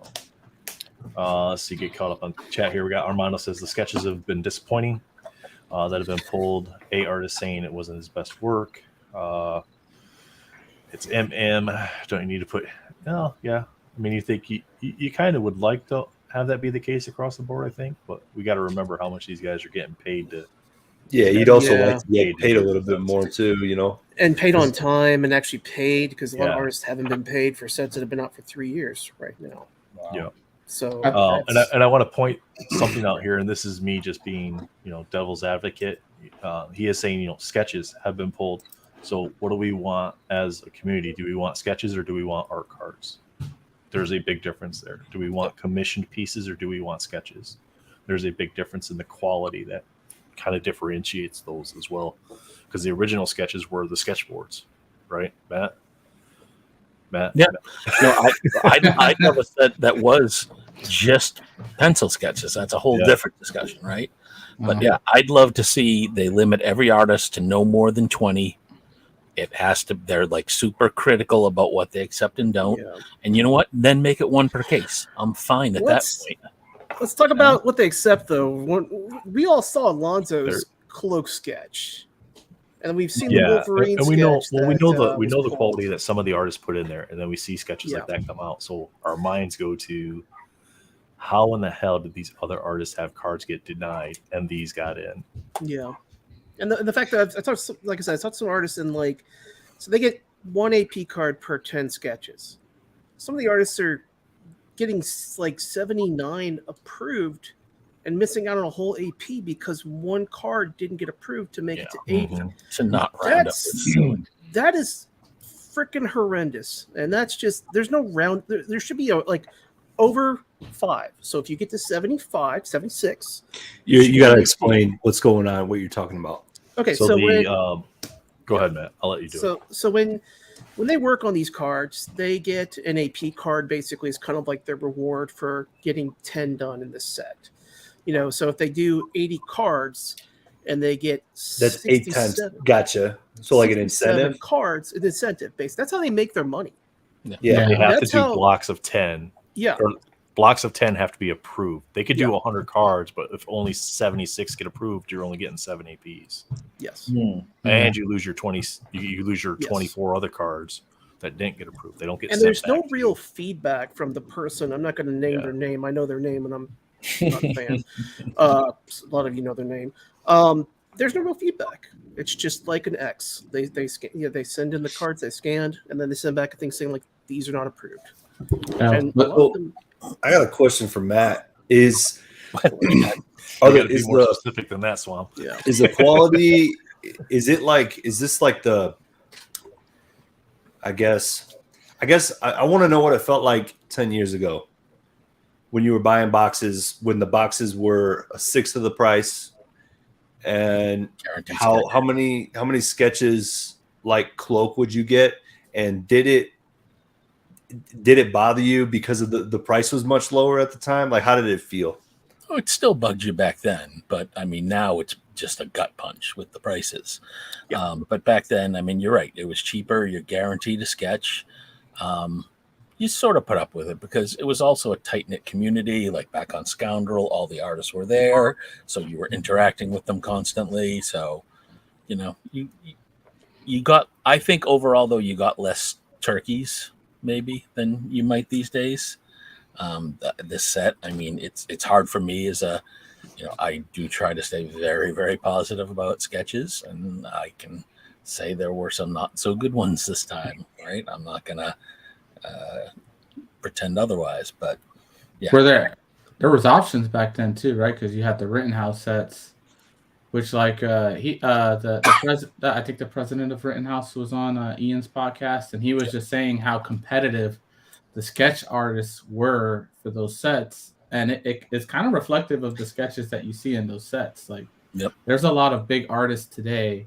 A: let's see, get caught up on chat here. We got Armando says the sketches have been disappointing that have been pulled. A artist saying it wasn't his best work. It's Don't you need to put? Oh yeah. I mean, you think you kind of would like to have that be the case across the board, I think, but we got to remember how much these guys are getting paid to.
E: Yeah, you'd also like to get paid a little bit more too,
B: and paid on time and actually paid, because a lot of artists haven't been paid for sets that have been out for 3 years right now.
F: Wow.
A: Yeah.
B: So
A: and I want to point something out here, and this is me just being devil's advocate. He is saying sketches have been pulled. So what do we want as a community? Do we want sketches or do we want art cards? There's a big difference there. Do we want commissioned pieces or do we want sketches? There's a big difference in the quality that kind of differentiates those as well, because the original sketches were the sketchboards, right, Matt?
C: Yeah. No, I never said that was just pencil sketches. That's a whole different discussion, right? But yeah, I'd love to see they limit every artist to no more than 20. It has to. They're like super critical about what they accept and don't. Yeah. And you know what? Then make it one per case. I'm fine at that point.
B: Let's talk about what they accept, though. We all saw Alonzo's cloak sketch. And we've seen the Wolverine
A: and we know
B: sketch.
A: we know the quality that some of the artists put in there, and then we see sketches like that come out. So our minds go to, how in the hell did these other artists have cards get denied and these got in?
B: Yeah, and the fact that I talked, like I said, I talked to some artists and like, so they get 1 AP card per 10 sketches. Some of the artists are getting like 79 approved and missing out on a whole AP because one card didn't get approved to make it to 80.
C: To not round up.
B: That is freaking horrendous. And that's just, there's no round. There should be like over 5. So if you get to 75, 76.
E: You got to explain what's going on, what you're talking about.
B: Okay,
A: so go ahead, Matt. I'll let you do it. So when they work on these cards, they get an AP card. Basically, it's kind of like their reward for getting 10 done in this set. So if they do 80 cards and they get
E: that's 8 times. Gotcha. So like an incentive
B: cards, an incentive base. That's how they make their money.
A: Yeah. They have to do blocks of 10.
B: Yeah.
A: Or blocks of 10 have to be approved. They could do 100 cards, but if only 76 get approved, you're only getting 7 APs.
B: Yes.
A: And you lose your 20. You lose your 24 other cards that didn't get approved. They don't get.
B: And there's no real feedback from the person. I'm not going to name their name. I know their name, and I'm not a fan. A lot of you know their name. There's no real feedback. It's just like an X. They send in the cards they scanned, and then they send back a thing saying like these are not approved. And
E: I got a question for Matt. Is
A: more specific than that, Swamp?
B: Yeah.
E: Is the quality? Is this like the? I guess I want to know what it felt like 10 years ago when you were buying boxes, when the boxes were a sixth of the price, and how many sketches like Cloak would you get, and did it bother you because of the price was much lower at the time? Like, how did it feel?
C: Oh, it still bugged you back then, but I mean, now it's just a gut punch with the prices. Yeah. But back then, I mean, you're right. It was cheaper. You're guaranteed a sketch. You sort of put up with it because it was also a tight-knit community. Like back on Scoundrel, all the artists were there, so you were interacting with them constantly. So, you got, I think overall, though, you got less turkeys maybe than you might these days. This set, I mean, it's hard for me as a, I do try to stay very, very positive about sketches, and I can say there were some not so good ones this time, right? I'm not gonna pretend otherwise, but yeah.
G: There was options back then too, right? Because you had the Rittenhouse sets, which I think the president of Rittenhouse was on Ian's podcast, and he was just saying how competitive the sketch artists were for those sets, and it's kind of reflective of the sketches that you see in those sets. Like, there's a lot of big artists today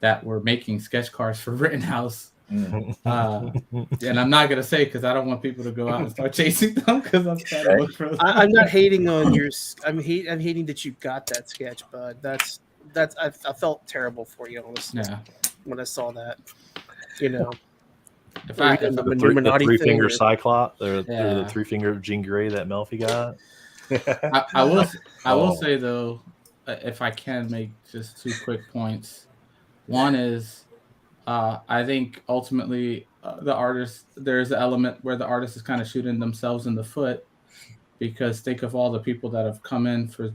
G: that were making sketch cards for Rittenhouse. And I'm not gonna say because I don't want people to go out and start chasing them because I'm trying to look for them.
B: I'm not hating on your. I'm hating that you got that sketch, bud. That's I felt terrible for you honestly when I saw that.
A: If the three-finger Cyclops, or the three-finger Jean Grey that Melfi got.
G: I will say though, if I can make just 2 quick points. One is, I think ultimately the artist, there's an element where the artist is kind of shooting themselves in the foot, because think of all the people that have come in for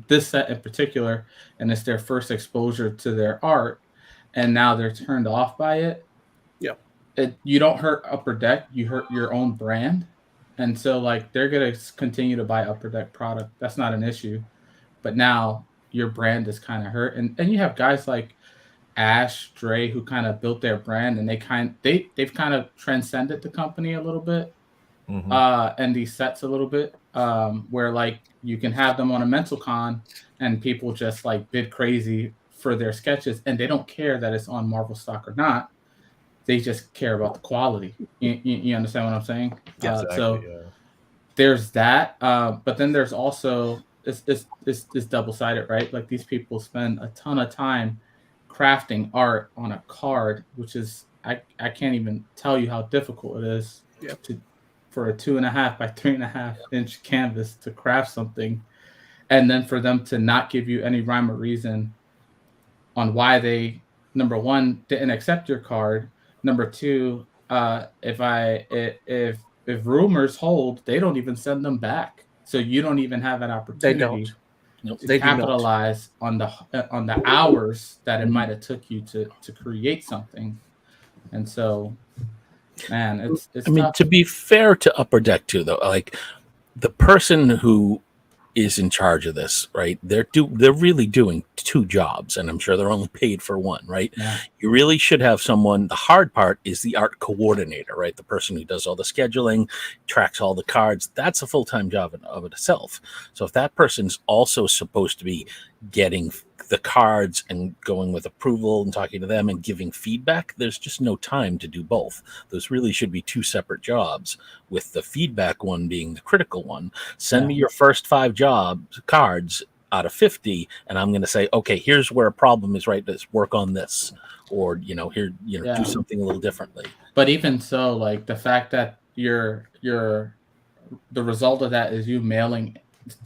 G: this set in particular, and it's their first exposure to their art, and now they're turned off by it. You don't hurt Upper Deck, you hurt your own brand. And so they're going to continue to buy Upper Deck product. That's not an issue. But now your brand is kind of hurt. And you have guys like Ash, Dre, who kind of built their brand, and they've kind of transcended the company a little bit. And these sets a little bit, where you can have them on a mental con and people just bid crazy for their sketches, and they don't care that it's on Marvel stock or not. They just care about the quality. You understand what I'm saying? There's that. But then there's also it's double-sided, right? Like, these people spend a ton of time crafting art on a card, which is I can't even tell you how difficult it is for a 2.5 by 3.5 inch canvas to craft something, and then for them to not give you any rhyme or reason on why they, number one, didn't accept your card. Number two, if rumors hold, they don't even send them back, so you don't even have an opportunity to capitalize on the hours that it might have took you to create something. And so, man, it's
C: I mean, to be fair to Upper Deck too, though, like the person who is in charge of this, right? They're really doing two jobs, and I'm sure they're only paid for one, right?
G: Yeah.
C: You really should have someone. The hard part is the art coordinator, right? The person who does all the scheduling, tracks all the cards. That's a full-time job of itself. So if that person's also supposed to be getting the cards and going with approval and talking to them and giving feedback, there's just no time to do both. Those really should be two separate jobs, with the feedback one being the critical one. Send me your first 5 cards out of 50, and I'm going to say, okay, here's where a problem is, right? Let's work on this, or do something a little differently.
G: But even so, like the fact that the result of that is you mailing,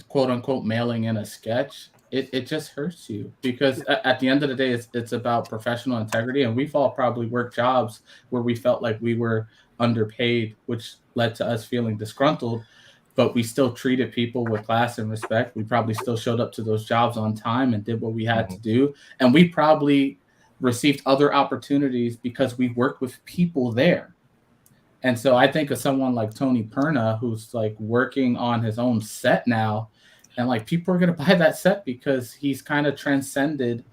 G: quote unquote, mailing in a sketch. It just hurts you, because at the end of the day, it's about professional integrity, and we've all probably worked jobs where we felt like we were underpaid, which led to us feeling disgruntled, but we still treated people with class and respect. We probably still showed up to those jobs on time and did what we had to do, and we probably received other opportunities because we worked with people there. And so I think of someone like Tony Perna, who's like working on his own set now. And like people are going to buy that set because he's kind of transcended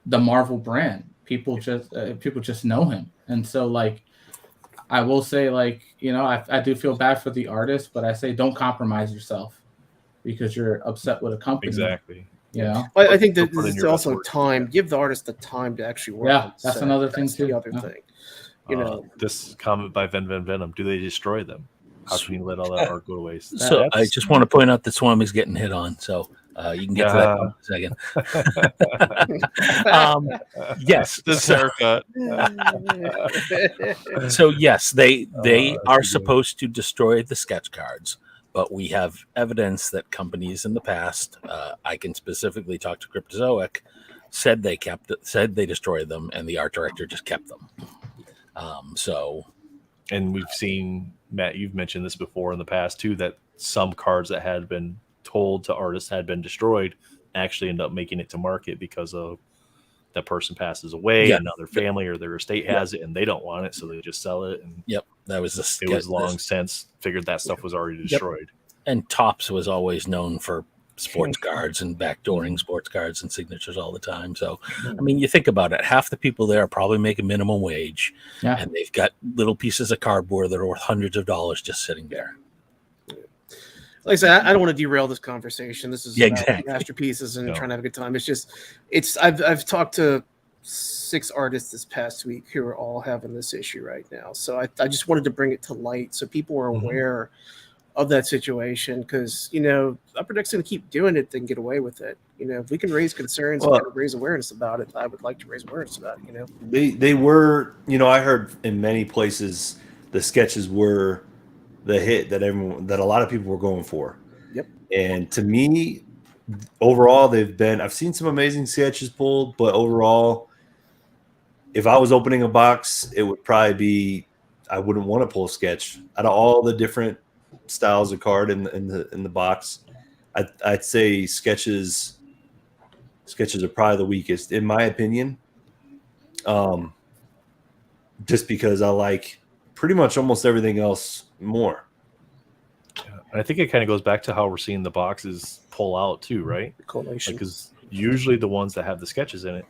G: the Marvel brand. People just know him. And so like, I will say, like, I do feel bad for the artist, but I say don't compromise yourself because you're upset with a company.
A: Exactly.
B: I think that it's also time. Give the artist the time to actually work.
G: Yeah, that's another thing too.
B: The other thing.
A: This comment by Venom, do they destroy them? How can you let all that art go to waste?
C: So I just want to point out that Swami's getting hit on, so you can get to that in a second. Yes,
D: this haircut.
C: So yes, they are supposed to destroy the sketch cards, but we have evidence that companies in the past, I can specifically talk to Cryptozoic, said they destroyed them, and the art director just kept them.
A: And we've seen, Matt, you've mentioned this before in the past too, that some cards that had been told to artists had been destroyed actually end up making it to market because of that person passes away and now their family or their estate has it and they don't want it, so they just sell it. And
C: that was
A: it was long since figured that stuff was already destroyed.
C: And Topps was always known for sports cards and backdooring sports cards and signatures all the time. So, I mean, you think about it, half the people there are probably making minimum wage, and they've got little pieces of cardboard that are worth hundreds of dollars just sitting there.
B: Like I said, I don't want to derail this conversation. This is
C: exactly
B: masterpieces and trying to have a good time. I've talked to 6 artists this past week who are all having this issue right now. So I just wanted to bring it to light so people are aware of that situation, because Upper Deck's going to keep doing it and get away with it. If we can raise concerns and raise awareness about it, I would like to raise awareness about it.
E: They were, I heard in many places the sketches were the hit that a lot of people were going for.
B: Yep.
E: And to me, overall, I've seen some amazing sketches pulled, but overall, if I was opening a box, it would probably be, I wouldn't want to pull a sketch out of all the different styles of card in the box. I'd say sketches are probably the weakest in my opinion, just because I like pretty much almost everything else more.
A: And I think it kind of goes back to how we're seeing the boxes pull out too, right? Because usually the ones that have the sketches in it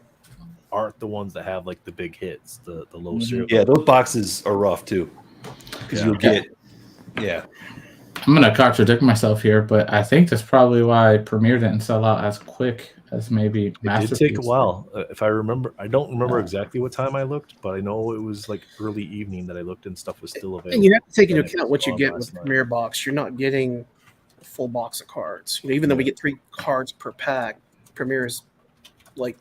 A: aren't the ones that have like the big hits, the low serial.
E: Yeah, those boxes are rough too, because you'll get
G: I'm going to contradict myself here, but I think that's probably why Premiere didn't sell out as quick as maybe Masterpiece.
A: It did take a while. If I remember, I don't remember exactly what time I looked, but I know it was like early evening that I looked and stuff was still available.
B: And you have to take into account what you get with the Premiere box. You're not getting a full box of cards. Even though we get 3 cards per pack, Premiere is like,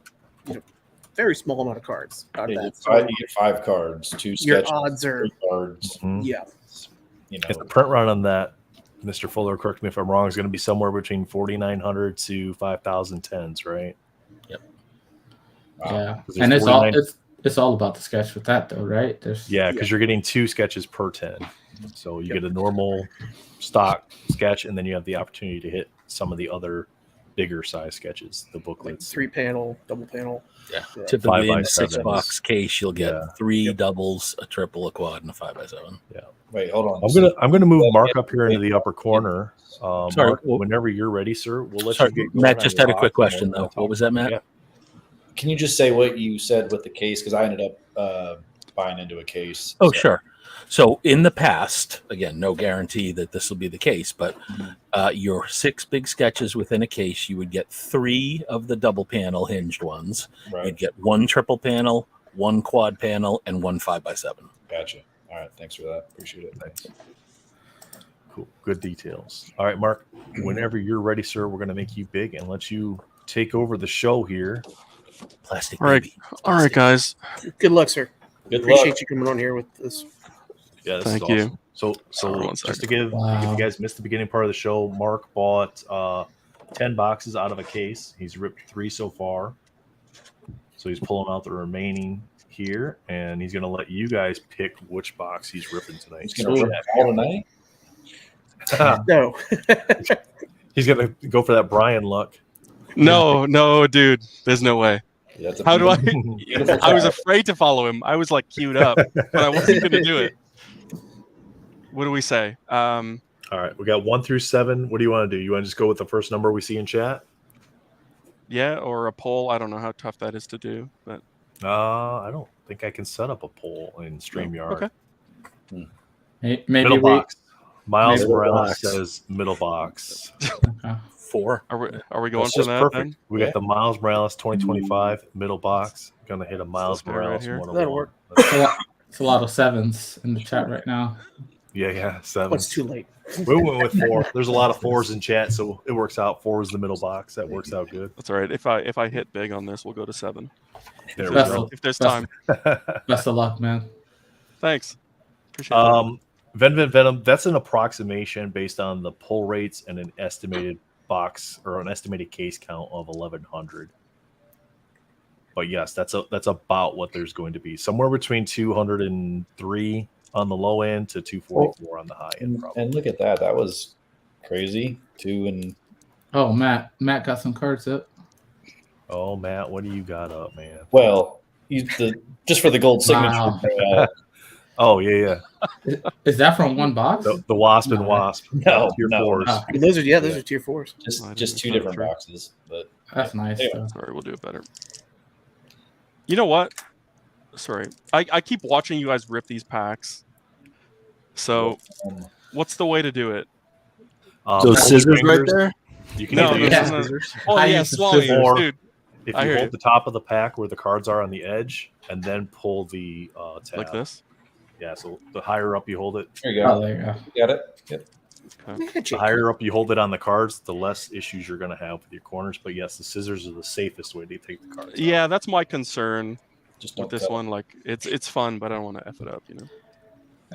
B: very small amount of cards out of that.
F: So you get 5 cards, 2 sketches,
B: your odds are
F: 3 cards.
B: Yeah.
A: And the print run on that, Mr. Fuller, correct me if I'm wrong, is going to be somewhere between 4,900 to 5,000 tens, right?
C: Yep.
G: Yeah, and it's all about the sketch with that though, right?
A: Because you're getting 2 sketches per 10. So you get a normal stock sketch, and then you have the opportunity to hit some of the other bigger size sketches, the booklets.
B: Like 3-panel, double panel.
C: Yeah. Typically in a 6-box case, you'll get 3 doubles, a triple, a quad, and a 5x7.
A: Yeah.
F: Wait, hold on.
A: I'm gonna move Mark up here into the upper corner. Mark, whenever you're ready, sir, we'll let you get going.
C: Matt just had a quick question though. What was that, Matt?
A: Yeah.
F: Can you just say what you said with the case? Because I ended up buying into a case.
C: Oh, sure. So in the past, again, no guarantee that this will be the case, but your 6 big sketches within a case, you would get 3 of the double panel hinged ones. Right. You'd get 1 triple panel, 1 quad panel, and 1 5x7.
F: Gotcha. All right. Thanks for that. Appreciate it.
A: Thanks. Cool. Good details. All right, Mark, whenever you're ready, sir, we're going to make you big and let you take over the show here.
C: Plastic.
D: All right. All right, guys.
B: Good luck, sir. Appreciate you coming on here with this.
A: Yeah, this
D: Thank
A: is
D: you.
A: awesome. So just to give, if you guys missed the beginning part of the show, Mark bought 10 boxes out of a case. He's ripped 3 so far. So he's pulling out the remaining here, and he's going to let you guys pick which box he's ripping tonight.
F: He's going to rip all tonight?
B: No.
A: He's going to go for that Brian luck.
D: No, dude. There's no way.
F: Yeah,
D: how do I? I was afraid to follow him. I was like queued up, but I wasn't going to do it. What do we say?
A: All right, we got 1 through 7. What do you want to do? You want to just go with the first number we see in chat?
D: Yeah, or a poll. I don't know how tough that is to do, but
A: I don't think I can set up a poll in StreamYard.
D: Okay.
G: Maybe
A: middle box. Miles Morales says middle box.
C: 4.
D: Are we going for that?
A: Perfect.
D: Then?
A: We got the Miles Morales 2025 middle box. Gonna hit a Miles Morales
B: right That'll work.
G: It's a lot of 7s in the chat right now.
A: Yeah, 7.
B: What's too late?
A: We went with 4. There's a lot of 4s in chat, so it works out. 4 is the middle box. That works out good.
D: That's all right. If I hit big on this, we'll go to 7.
A: There we go.
D: If there's time.
G: Best of luck, man.
D: Thanks. Appreciate it.
A: Venom. That's an approximation based on the pull rates and an estimated box or an estimated case count of 1,100. But yes, that's about what there's going to be. Somewhere between 203 on the low end to 244 on the high end. Probably.
F: And look at that. That was crazy. 2 and.
G: Oh, Matt got some cards up.
A: Oh, Matt, what do you got up, man?
F: Well, just for the gold signature.
G: Wow.
A: Oh yeah.
G: Is that from one box?
A: The Wasp and Wasp.
F: No,
A: tier 4s.
B: Oh. Those are tier 4s.
F: Just 2 different boxes, but
G: that's nice.
F: Anyway.
D: Sorry, we'll do it better. You know what? Sorry, I keep watching you guys rip these packs. So, what's the way to do it?
E: Those scissors right there.
A: You can use scissors.
D: Oh yeah, swallowing, dude.
A: If you hold the top of the pack where the cards are on the edge, and then pull the tab.
D: Like this?
A: Yeah, so the higher up you hold it.
F: There you go.
G: Oh, there you go.
F: You got it? Yep.
D: Okay.
A: The higher up you hold it on the cards, the less issues you're going to have with your corners. But yes, the scissors are the safest way to take the cards.
D: Yeah, that's my concern
F: Just
D: with this one. Like, it's fun, but I don't want to F it up, you know?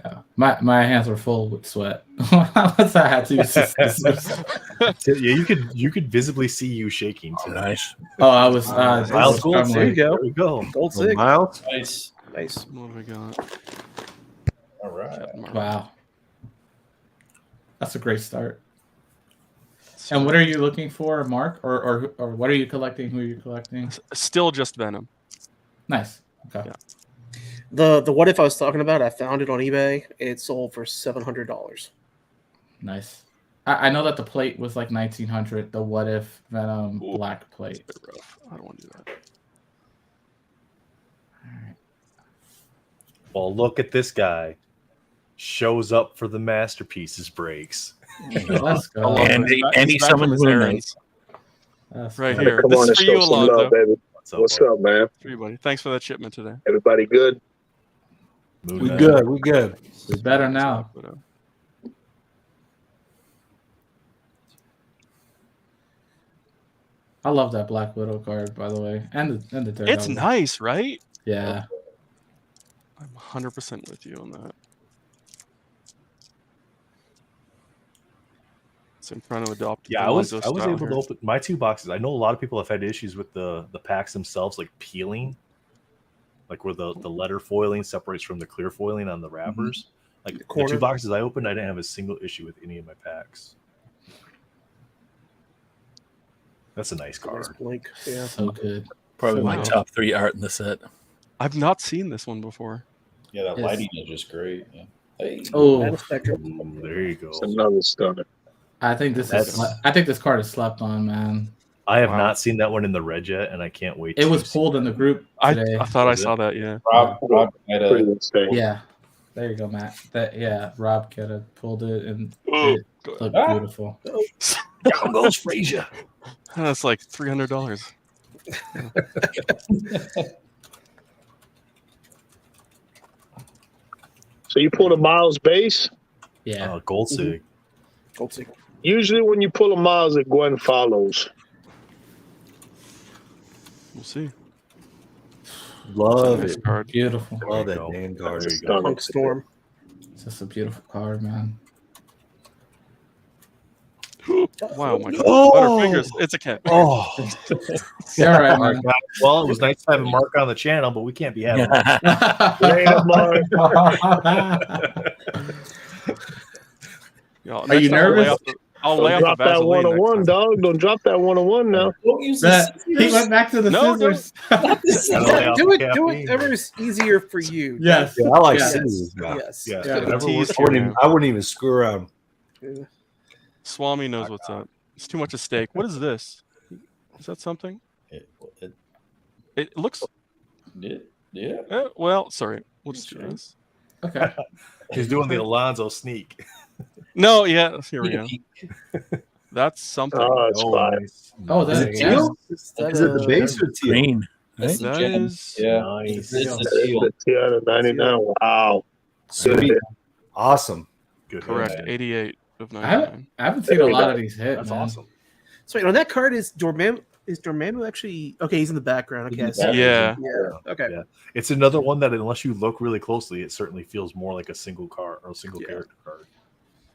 G: Yeah. My hands were full with sweat. Once I had to use scissors.
A: Yeah, you could visibly see you shaking.
C: Oh, nice.
G: Oh, I was.
A: Miles gold. There you go. There we go.
B: Gold sig.
E: Miles.
F: Nice.
D: What do we got?
F: All right.
G: Wow. That's a great start. And what are you looking for, Mark? Or what are you collecting? Who are you collecting?
D: Still just Venom.
G: Nice. Okay.
D: Yeah.
B: The what if I was talking about, I found it on eBay. It sold for $700.
G: Nice. I know that the plate was like 1900. The what if Venom black plate.
D: It's a bit rough. I don't want to do that.
G: All right.
A: Well, look at this guy. Shows up for the masterpieces breaks.
G: Let's go.
C: And he's someone who knows.
D: Right here.
H: Come
D: This
H: on
D: is
H: and
D: for you,
H: show some
D: Alonzo.
H: love, baby. What's up, man?
D: For you, buddy. Thanks for that shipment today.
H: Everybody good?
E: We good.
G: We're better now. I love that Black Widow card, by the way, and the third.
D: It's nice, right?
G: Yeah.
D: I'm 100% with you on that. So I'm trying to adopt.
A: Yeah,
D: the
A: I was
D: Lonzo
A: able
D: style
A: to
D: here.
A: open my 2 boxes. I know a lot of people have had issues with the packs themselves, like peeling, like where the letter foiling separates from the clear foiling on the wrappers. Like the 2 boxes I opened, I didn't have a single issue with any of my packs. That's a nice card.
B: Nice blink. Yeah.
G: So good.
C: Probably
G: So
C: my
G: good.
C: top 3 art in the set.
D: I've not seen this one before.
F: Yeah, that
G: Yes.
F: lighting is just great. Yeah. Hey.
G: Oh,
A: Ooh, there you go.
H: It's another stunner.
G: I think this card is slept on, man.
A: I have not seen that one in the red yet, and I can't wait.
G: It was pulled in the group today.
D: I thought I saw that. Yeah.
F: Rob had a,
H: Pretty insane.
G: Yeah, there you go, Matt. Rob could have pulled it and it looked beautiful.
A: Down goes Frazier.
D: That's like $300.
H: So you pull a Miles base.
G: Yeah,
A: Gold Sig.
B: Gold Sig.
H: Usually when you pull a Miles, it Gwen follows.
D: We'll see.
E: Love
D: Nice
E: it.
D: card.
G: beautiful.
E: Love
A: There
E: that
A: you go.
E: damn card.
A: There you go.
B: Punk Storm.
G: It's just a beautiful card, man.
D: Wow, my God.
E: Oh!
D: Butterfingers. It's a cat.
A: Oh,
G: Yeah, all right, man.
A: well, it was nice to have a mark on the channel, but we can't be having that.
H: Later, Mark.
D: Yo,
G: Are
D: next
G: you
D: time I'll lay
G: nervous?
D: off the- I'll
H: Don't
D: lay off
H: drop
D: the
H: that
D: Vaseline
H: 101,
D: next time.
H: dog. Don't drop that 101 now.
F: don't use
G: That-
F: this.
G: he went back to the
D: No,
G: scissors.
A: Gotta lay off
B: Do
A: the
B: it
A: caffeine.
B: whatever's easier for you.
G: Yes.
E: Yeah, I like
G: Yes.
E: scissors. Now.
B: Yes.
A: Yeah,
G: Yeah.
A: whatever
D: Tease
A: works
E: I
A: for
E: wouldn't,
A: you.
E: even, I wouldn't even screw around.
D: Swami knows what's up. It's too much at stake. What is this? Is that something? It looks.
F: Yeah.
D: Well, sorry. We'll just do this.
G: Okay.
A: He's doing the Alonzo sneak.
D: No, yeah. Here we go. That's something.
H: Oh, it's fine.
A: Nice.
G: Oh, that's
A: Nice.
G: teal?
B: Is that
E: Is it the
B: a-
E: base or teal?
C: Green.
F: That's
D: That
F: the gem.
D: is
F: Yeah.
A: Nice.
F: It's
G: Teal.
F: the teal.
H: The 299. Wow.
E: Sweet. Awesome.
A: Good.
D: correct.
F: Yeah.
D: 88 of
G: I haven't
D: 99.
G: I haven't seen a lot of these hit.
A: That's
G: man.
A: awesome.
B: So wait, on that card is Dormammu. Is Dormammu actually okay? He's in the background. Okay, I see.
D: Yeah.
B: Yeah. Okay.
A: Yeah. It's another one that, unless you look really closely, it certainly feels more like a single card or a single character card.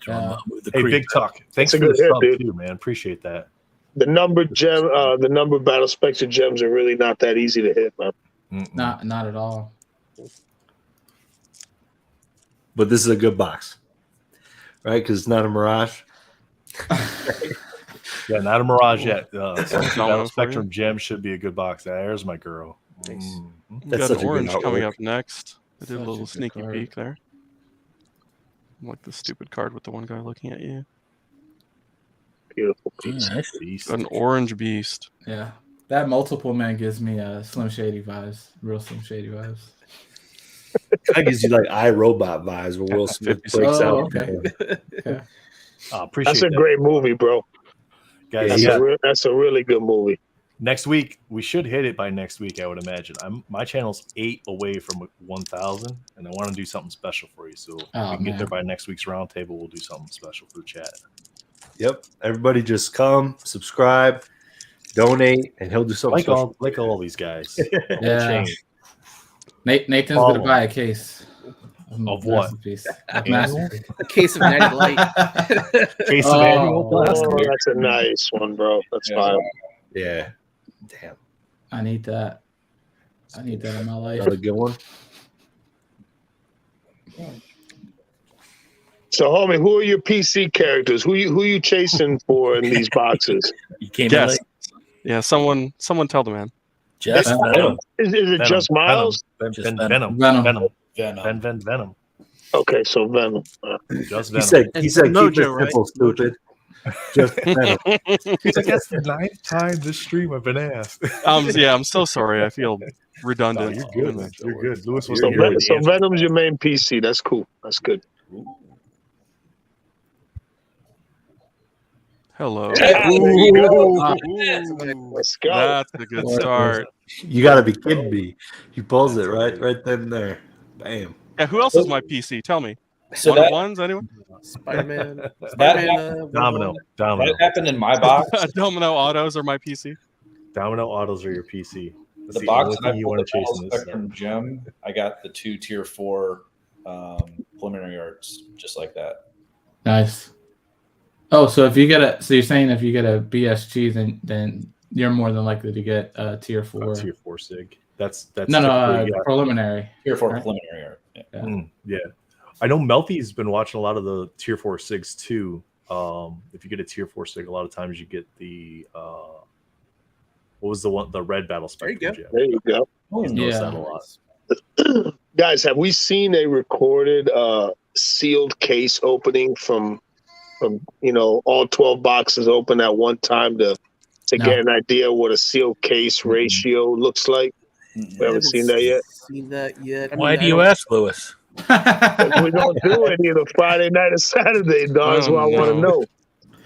C: The
A: Hey,
C: creep.
A: Big Tuck. Thanks
H: That's a
A: for the
H: good hit,
A: sub
H: dude.
A: too, man. Appreciate that.
H: The number battle spectre gems are really not that easy to hit, man.
G: Not at all.
E: But this is a good box, right? Because it's not a Mirage.
A: Yeah, not a Mirage yet.
D: Domino
A: Battle
D: for
A: Spectrum Gem should be a good box. There's my girl.
B: Nice.
A: Mhm.
D: We
E: That's
D: got
E: such a
D: an
E: good
D: orange coming
E: artwork.
D: up next. I did
G: Such
D: a
G: a
D: little
G: good
D: sneaky
G: card.
D: peek there. Like the stupid card with the one guy looking at you.
H: Beautiful
C: Yeah,
H: piece.
C: nice.
A: Beast.
D: Got an orange beast.
G: Yeah. That multiple man gives me Slim Shady vibes. Real Slim Shady vibes.
E: That gives you like iRobot vibes where Will Smith
D: 56.
E: breaks
G: Oh,
E: out.
G: okay. Okay.
A: Appreciate
H: That's a
A: that.
H: great movie, bro.
A: Guys.
E: Yeah.
H: That's a really good movie.
A: Next week, we should hit it by next week, I would imagine. My channel's 8 away from 1,000, and I want to do something special for you. So if
G: Oh,
A: we can get
G: man.
A: there by next week's roundtable, we'll do something special for the chat.
E: Yep. Everybody just come, subscribe, donate, and he'll do something special.
A: Like all these guys.
G: Yeah.
A: Chain.
G: Nathan's
E: Follow
G: gonna buy a case
A: Of what?
G: Masterpiece. Of
A: Annual?
G: Masterpiece.
B: A case of Natty Light.
A: Case
G: Oh.
A: of annual
H: Oh,
A: blast.
H: that's a nice one, bro. That's fine.
E: Yeah. Damn.
G: I need that. I need that in my life.
E: Another good one.
H: So, homie, who are your PC characters? Who you chasing for in these boxes?
C: You came in
D: Yes.
C: late.
D: Yeah, someone tell the man.
C: Just
E: Venom.
H: Is it
A: Venom.
H: just Miles?
C: Just
A: Venom.
G: Venom.
A: Venom. Venom.
H: Okay, so Venom.
A: Just
E: He
A: Venom.
E: said
B: Mojo,
E: keep it
B: right?
E: simple, stupid. Just Venom.
A: He's like, that's the 9th time this stream I've been asked.
D: Yeah, I'm so sorry. I feel
A: No,
D: redundant.
A: you're good, man. You're good. Lewis was
H: So,
A: here.
H: so Venom's your main PC. That's cool. That's good.
D: Hello.
H: Let's go.
D: That's a good start.
E: You got to be kidding me. He pulls it right then and there. Bam.
D: Yeah, who else is my PC? Tell me.
F: So
D: One of
F: that,
D: ones, anyone?
B: Spider-Man.
F: that,
B: Spider-Man.
A: Domino.
F: that happened in my box.
D: Domino Autos are my PC.
A: Domino autos are your PC. That's
F: The box
A: only
F: that I
A: thing you
F: pulled
A: want
F: the
A: to chase
F: Battle
A: in this.
F: Spectrum gem, I got the 2 tier 4 preliminary arts just like that.
G: Nice. Oh, so if you get so you're saying if you get a BSG, then you're more than likely to get a tier 4.
A: Tier 4 sig. That's
G: no preliminary.
F: Tier 4
G: right?
F: preliminary art. Yeah.
A: Yeah. I know Melfi's been watching a lot of the tier 4 sigs too. If you get a tier 4 sig, a lot of times you get the what was the one, the red battle spectrum gem.
H: There you go.
A: He's noticed that a lot.
H: Guys, have we seen a recorded sealed case opening from all 12 boxes open at one time to get an idea what a sealed case ratio looks like? We haven't seen that yet.
C: Why do you ask, Lewis?
H: We don't do it either Friday night or Saturday, dog. That's what I want to know.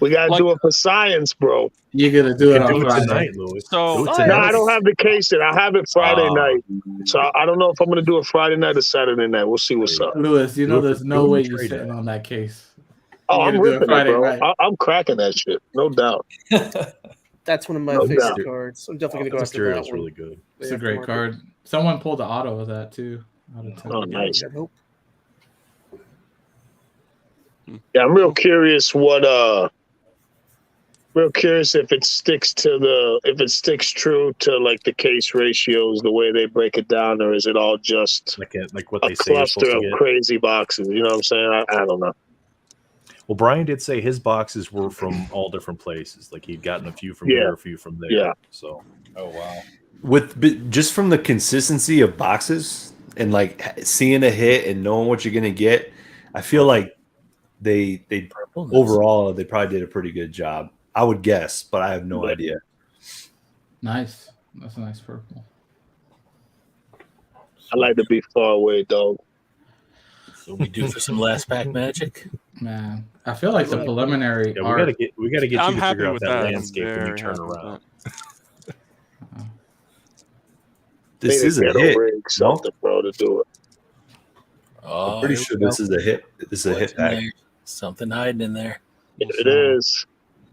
H: We gotta do it for science, bro.
G: You're gonna do it on Friday
A: tonight, Louis.
D: So
H: no, I don't have the case yet. I have it Friday night, so I don't know if I'm gonna do it Friday night or Saturday night. We'll see what's up.
G: Lewis, there's no way you're sitting on that case.
H: Oh, I'm ripping it, bro. I'm cracking that shit, no doubt.
B: That's one of my favorite cards. I'm definitely gonna go after that one.
A: Really good.
G: It's a great card. Someone pulled the auto of that too.
H: Oh, nice. Yeah, I'm real curious if it sticks true to like the case ratios, the way they break it down, or is it all just
A: like what they say
H: cluster of crazy boxes? You know what I'm saying? I don't know.
A: Well, Brian did say his boxes were from all different places. Like he'd gotten a few from here, a few from there.
H: Yeah.
A: So.
F: Oh wow.
E: Just from the consistency of boxes and like seeing a hit and knowing what you're gonna get, I feel like they overall they probably did a pretty good job. I would guess, but I have no idea.
G: Nice. That's a nice purple.
H: I like to be far away, dog.
C: So we do for some last pack magic.
G: Man, I feel like the preliminary.
A: Yeah, we gotta get
D: I'm
A: you to
D: happy
A: figure out
D: with
A: that
D: that.
A: landscape when you turn around.
E: This is a hit.
H: Something, bro, to do it.
C: Oh,
E: I'm pretty sure this is a hit. This is a hit pack.
C: Something hiding in there.
H: It is.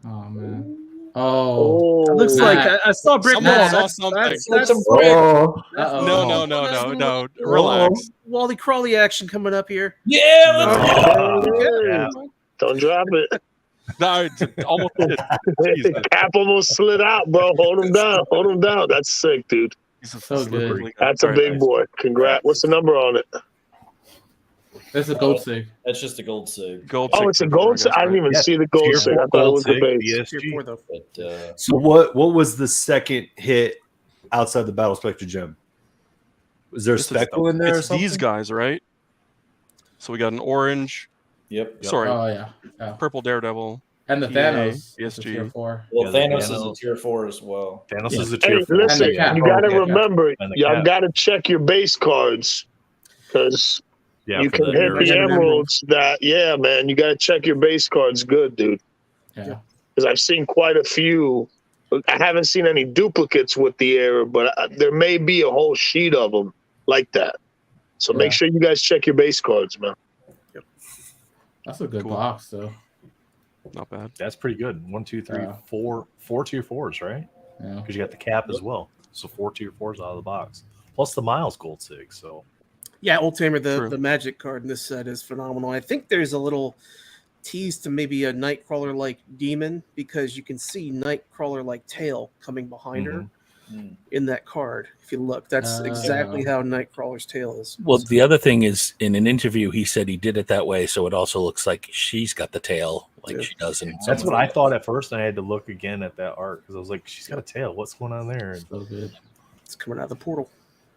G: Oh man. Oh,
B: it looks like I saw Brick.
D: Saw something. No. Relax.
B: Wally Crawley action coming up here.
F: Yeah.
H: Don't drop it.
D: No, almost did.
H: Cap almost slid out, bro. Hold him down. That's sick, dude.
G: He's so good.
H: That's a big boy. Congrats. What's the number on it?
G: That's a gold sig.
F: That's just a gold sig.
H: It's a gold sig. I didn't even see the gold sig. I thought it was the base.
E: So what was the second hit outside the Battle Spectre gem? Was there a speckle in there?
D: It's these guys, right? So we got an orange.
F: Yep.
D: Sorry.
G: Oh yeah.
D: Purple Daredevil.
G: And the Thanos
D: ESG.
G: tier 4.
F: Well, Thanos is a tier 4 as well.
A: Thanos is a tier 4.
H: Listen, you got to remember, y'all got to check your base cards because you can hit the emeralds. Man, you got to check your base cards good, dude.
G: Yeah.
H: Because I've seen quite a few. I haven't seen any duplicates with the error, but there may be a whole sheet of them like that. So make sure you guys check your base cards, man.
G: That's a good box, though.
D: Not bad.
A: That's pretty good. 1, 2, 3, 4 tier 4s, right?
G: Yeah.
A: Because you got the cap as well. So 4 tier 4s out of the box. Plus the Miles gold sig. So
B: yeah, Old Tamer, the magic card in this set is phenomenal. I think there's a little tease to maybe a Nightcrawler like demon because you can see Nightcrawler like tail coming behind her in that card. If you look, that's exactly how Nightcrawler's tail is.
C: Well, the other thing is, in an interview, he said he did it that way, so it also looks like she's got the tail, like she does.
A: That's what I thought at first, and I had to look again at that art because I was like, "She's got a tail. What's going on there?"
G: So good.
B: It's coming out of the portal.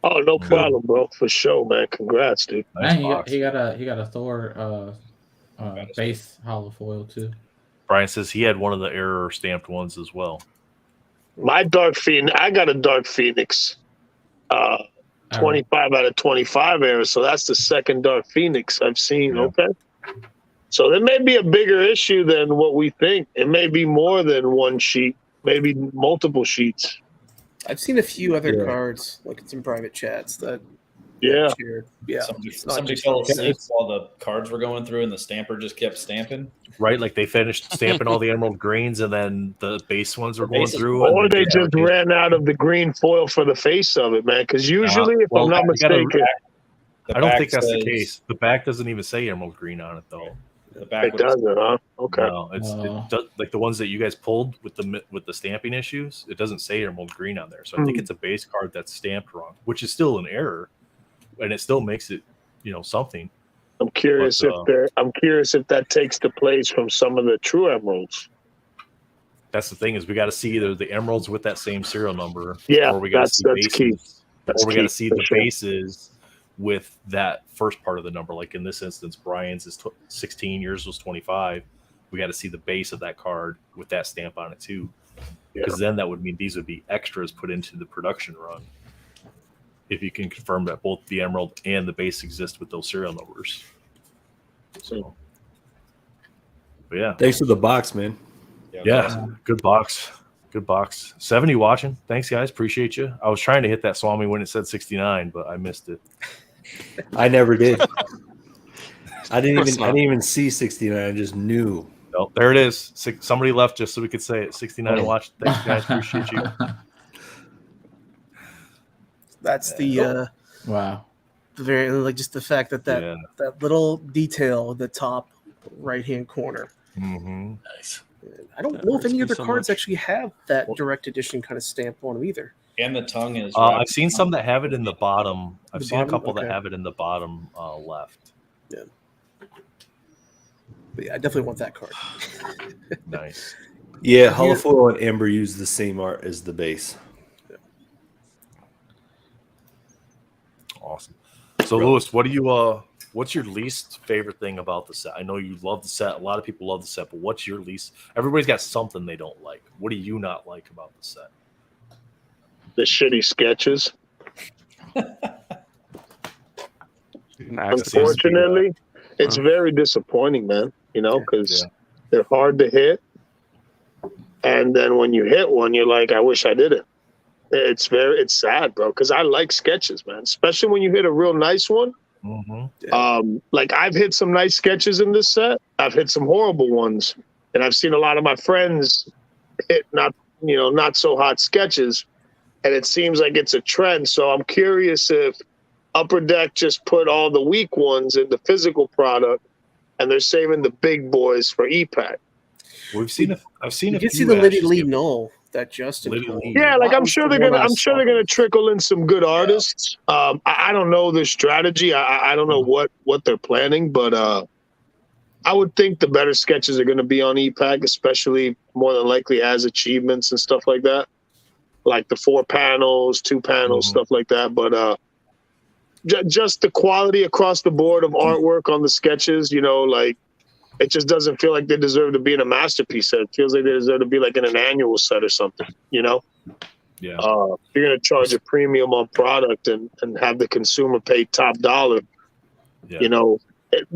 H: Oh, no problem, bro. For sure, man. Congrats, dude.
G: Nice he got a Thor base hollow foil too.
A: Brian says he had one of the error stamped ones as well.
H: My Dark Phoenix, I got a Dark Phoenix 25 out of 25 error, so that's the second Dark Phoenix I've seen. Yeah. Okay. So there may be a bigger issue than what we think. It may be more than one sheet, maybe multiple sheets.
B: I've seen a few other cards, like in some private chats that shared. Yeah.
F: Somebody fell asleep while the cards were going through and the stamper just kept stamping.
A: Right, like they finished stamping all the emerald greens and then the base ones were going through.
H: Or they just ran out of the green foil for the face of it, man. Because usually, if I'm not mistaken,
A: I don't think that's the case. The back doesn't even say emerald green on it, though.
F: The back
H: It doesn't, huh? Okay.
A: No, it does, like the ones that you guys pulled with the stamping issues. It doesn't say Emerald Green on there, so I think it's a base card that's stamped wrong, which is still an error, and it still makes it, something.
H: I'm curious if that takes the place from some of the true emeralds.
A: That's the thing, is we got to see either the emeralds with that same serial number,
H: or
A: we got to see bases,
H: key.
A: or we got to see the bases with that first part of the number. Like in this instance, Brian's is 16, yours was 25. We got to see the base of that card with that stamp on it too, because then that would mean these would be extras put into the production run. If you can confirm that both the emerald and the base exist with those serial numbers. So, but yeah.
E: Thanks for the box, man.
A: Yeah, good box. Good box. 70 watching. Thanks, guys. Appreciate you. I was trying to hit that Swami when it said 69, but I missed it.
E: I never did. I didn't even see 69. I just knew.
A: Oh, there it is. Somebody left just so we could say it. 69 watch. Thanks, guys. Appreciate you.
B: That's the
G: wow.
B: The very, like, just the fact that that little detail at the top right hand corner.
A: Mm-hmm.
C: Nice.
B: I don't know if any other cards actually have that direct edition kind of stamp on them either.
F: And the tongue is.
A: I've seen some that have it in the bottom. I've seen a couple that have it in the bottom left.
B: Yeah. But yeah, I definitely want that card.
A: Nice.
E: Yeah, Holofoil and Amber use the same art as the base.
B: Yeah.
A: Awesome. So, Lewis, what do you what's your least favorite thing about the set? I know you love the set. A lot of people love the set, but what's your least? Everybody's got something they don't like. What do you not like about the set?
H: The shitty sketches. Unfortunately, it's very disappointing, man. Because they're hard to hit, and then when you hit one, you're like, I wish I did it. It's sad, bro. Because I like sketches, man. Especially when you hit a real nice one.
A: Mm-hmm.
H: Like I've hit some nice sketches in this set. I've hit some horrible ones, and I've seen a lot of my friends hit not so hot sketches, and it seems like it's a trend. So I'm curious if Upper Deck just put all the weak ones in the physical product, and they're saving the big boys for EPAC.
A: I've seen
B: you can see the Liddy Lee Knoll that Justin.
H: Yeah, like I'm sure they're gonna trickle in some good artists. I don't know their strategy. I don't know what they're planning, but I would think the better sketches are gonna be on EPAC, especially more than likely as achievements and stuff like that, like the 4 panels, 2 panels, stuff like that. But just the quality across the board of artwork on the sketches, like. It just doesn't feel like they deserve to be in a masterpiece set. It feels like they deserve to be like in an annual set or something,
A: Yeah.
H: You're going to charge a premium on product and have the consumer pay top dollar. Yeah.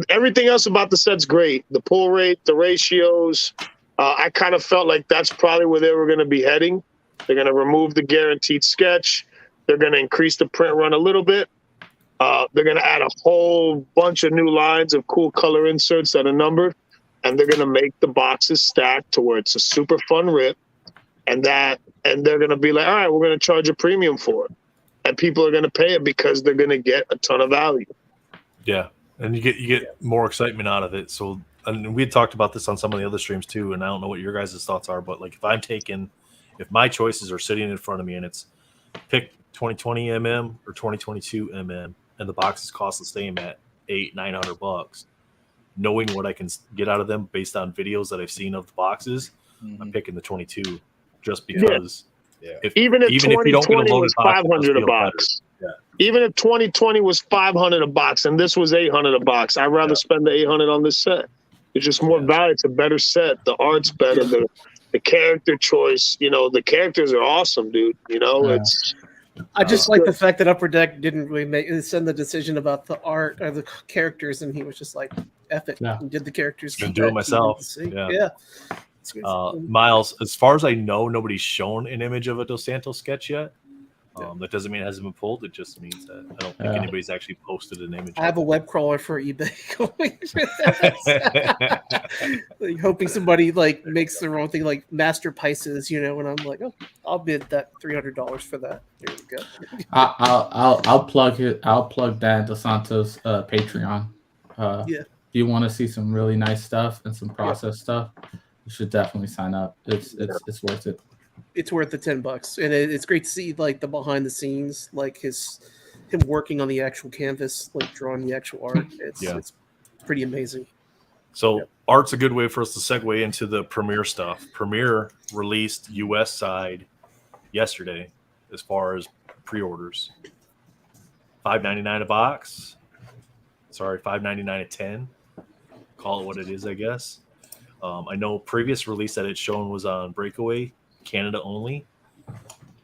H: Everything else about the set's great. The pull rate, the ratios. I kind of felt like that's probably where they were going to be heading. They're going to remove the guaranteed sketch. They're going to increase the print run a little bit. They're going to add a whole bunch of new lines of cool color inserts that are numbered, and they're going to make the boxes stacked to where it's a super fun rip, and they're going to be like, all right, we're going to charge a premium for it, and people are going to pay it because they're going to get a ton of value.
A: Yeah, and you get more excitement out of it. So, and we had talked about this on some of the other streams too, and I don't know what your guys' thoughts are, but like if my choices are sitting in front of me and it's pick 2020 mm or 2022 mm. And the boxes cost the same at $800-900. Knowing what I can get out of them based on videos that I've seen of the boxes, I'm picking the 22 just because.
H: Yeah. Even if 2020 was $500 a box, even if 2020 was $500 a box, and this was $800 a box, I'd rather spend the $800 on this set. It's just more value. It's a better set. The art's better. The character choice. The characters are awesome, dude. It's.
B: I just like the fact that Upper Deck didn't really send the decision about the art or the characters, and he was just like, "F it," and did the characters.
A: Can do it myself.
B: Yeah.
A: Miles, as far as I know, nobody's shown an image of a Dos Santos sketch yet. That doesn't mean it hasn't been pulled. It just means that I don't think anybody's actually posted an image.
B: I have a web crawler for eBay going like, hoping somebody makes the wrong thing, like Master Pisces, and I'm like, oh, I'll bid that $300 for that. There we go.
G: I'll plug it. I'll plug that Dos Santos Patreon. you want to see some really nice stuff and some process stuff, you should definitely sign up. It's worth it.
B: It's worth the $10, and it's great to see like the behind the scenes, like him working on the actual canvas, like drawing the actual art. It's pretty amazing.
A: So art's a good way for us to segue into the Premiere stuff. Premiere released US side yesterday as far as pre-orders. $5.99 a box. Sorry, $5.99 a 10. Call it what it is, I guess. I know previous release that it's shown was on Breakaway, Canada only,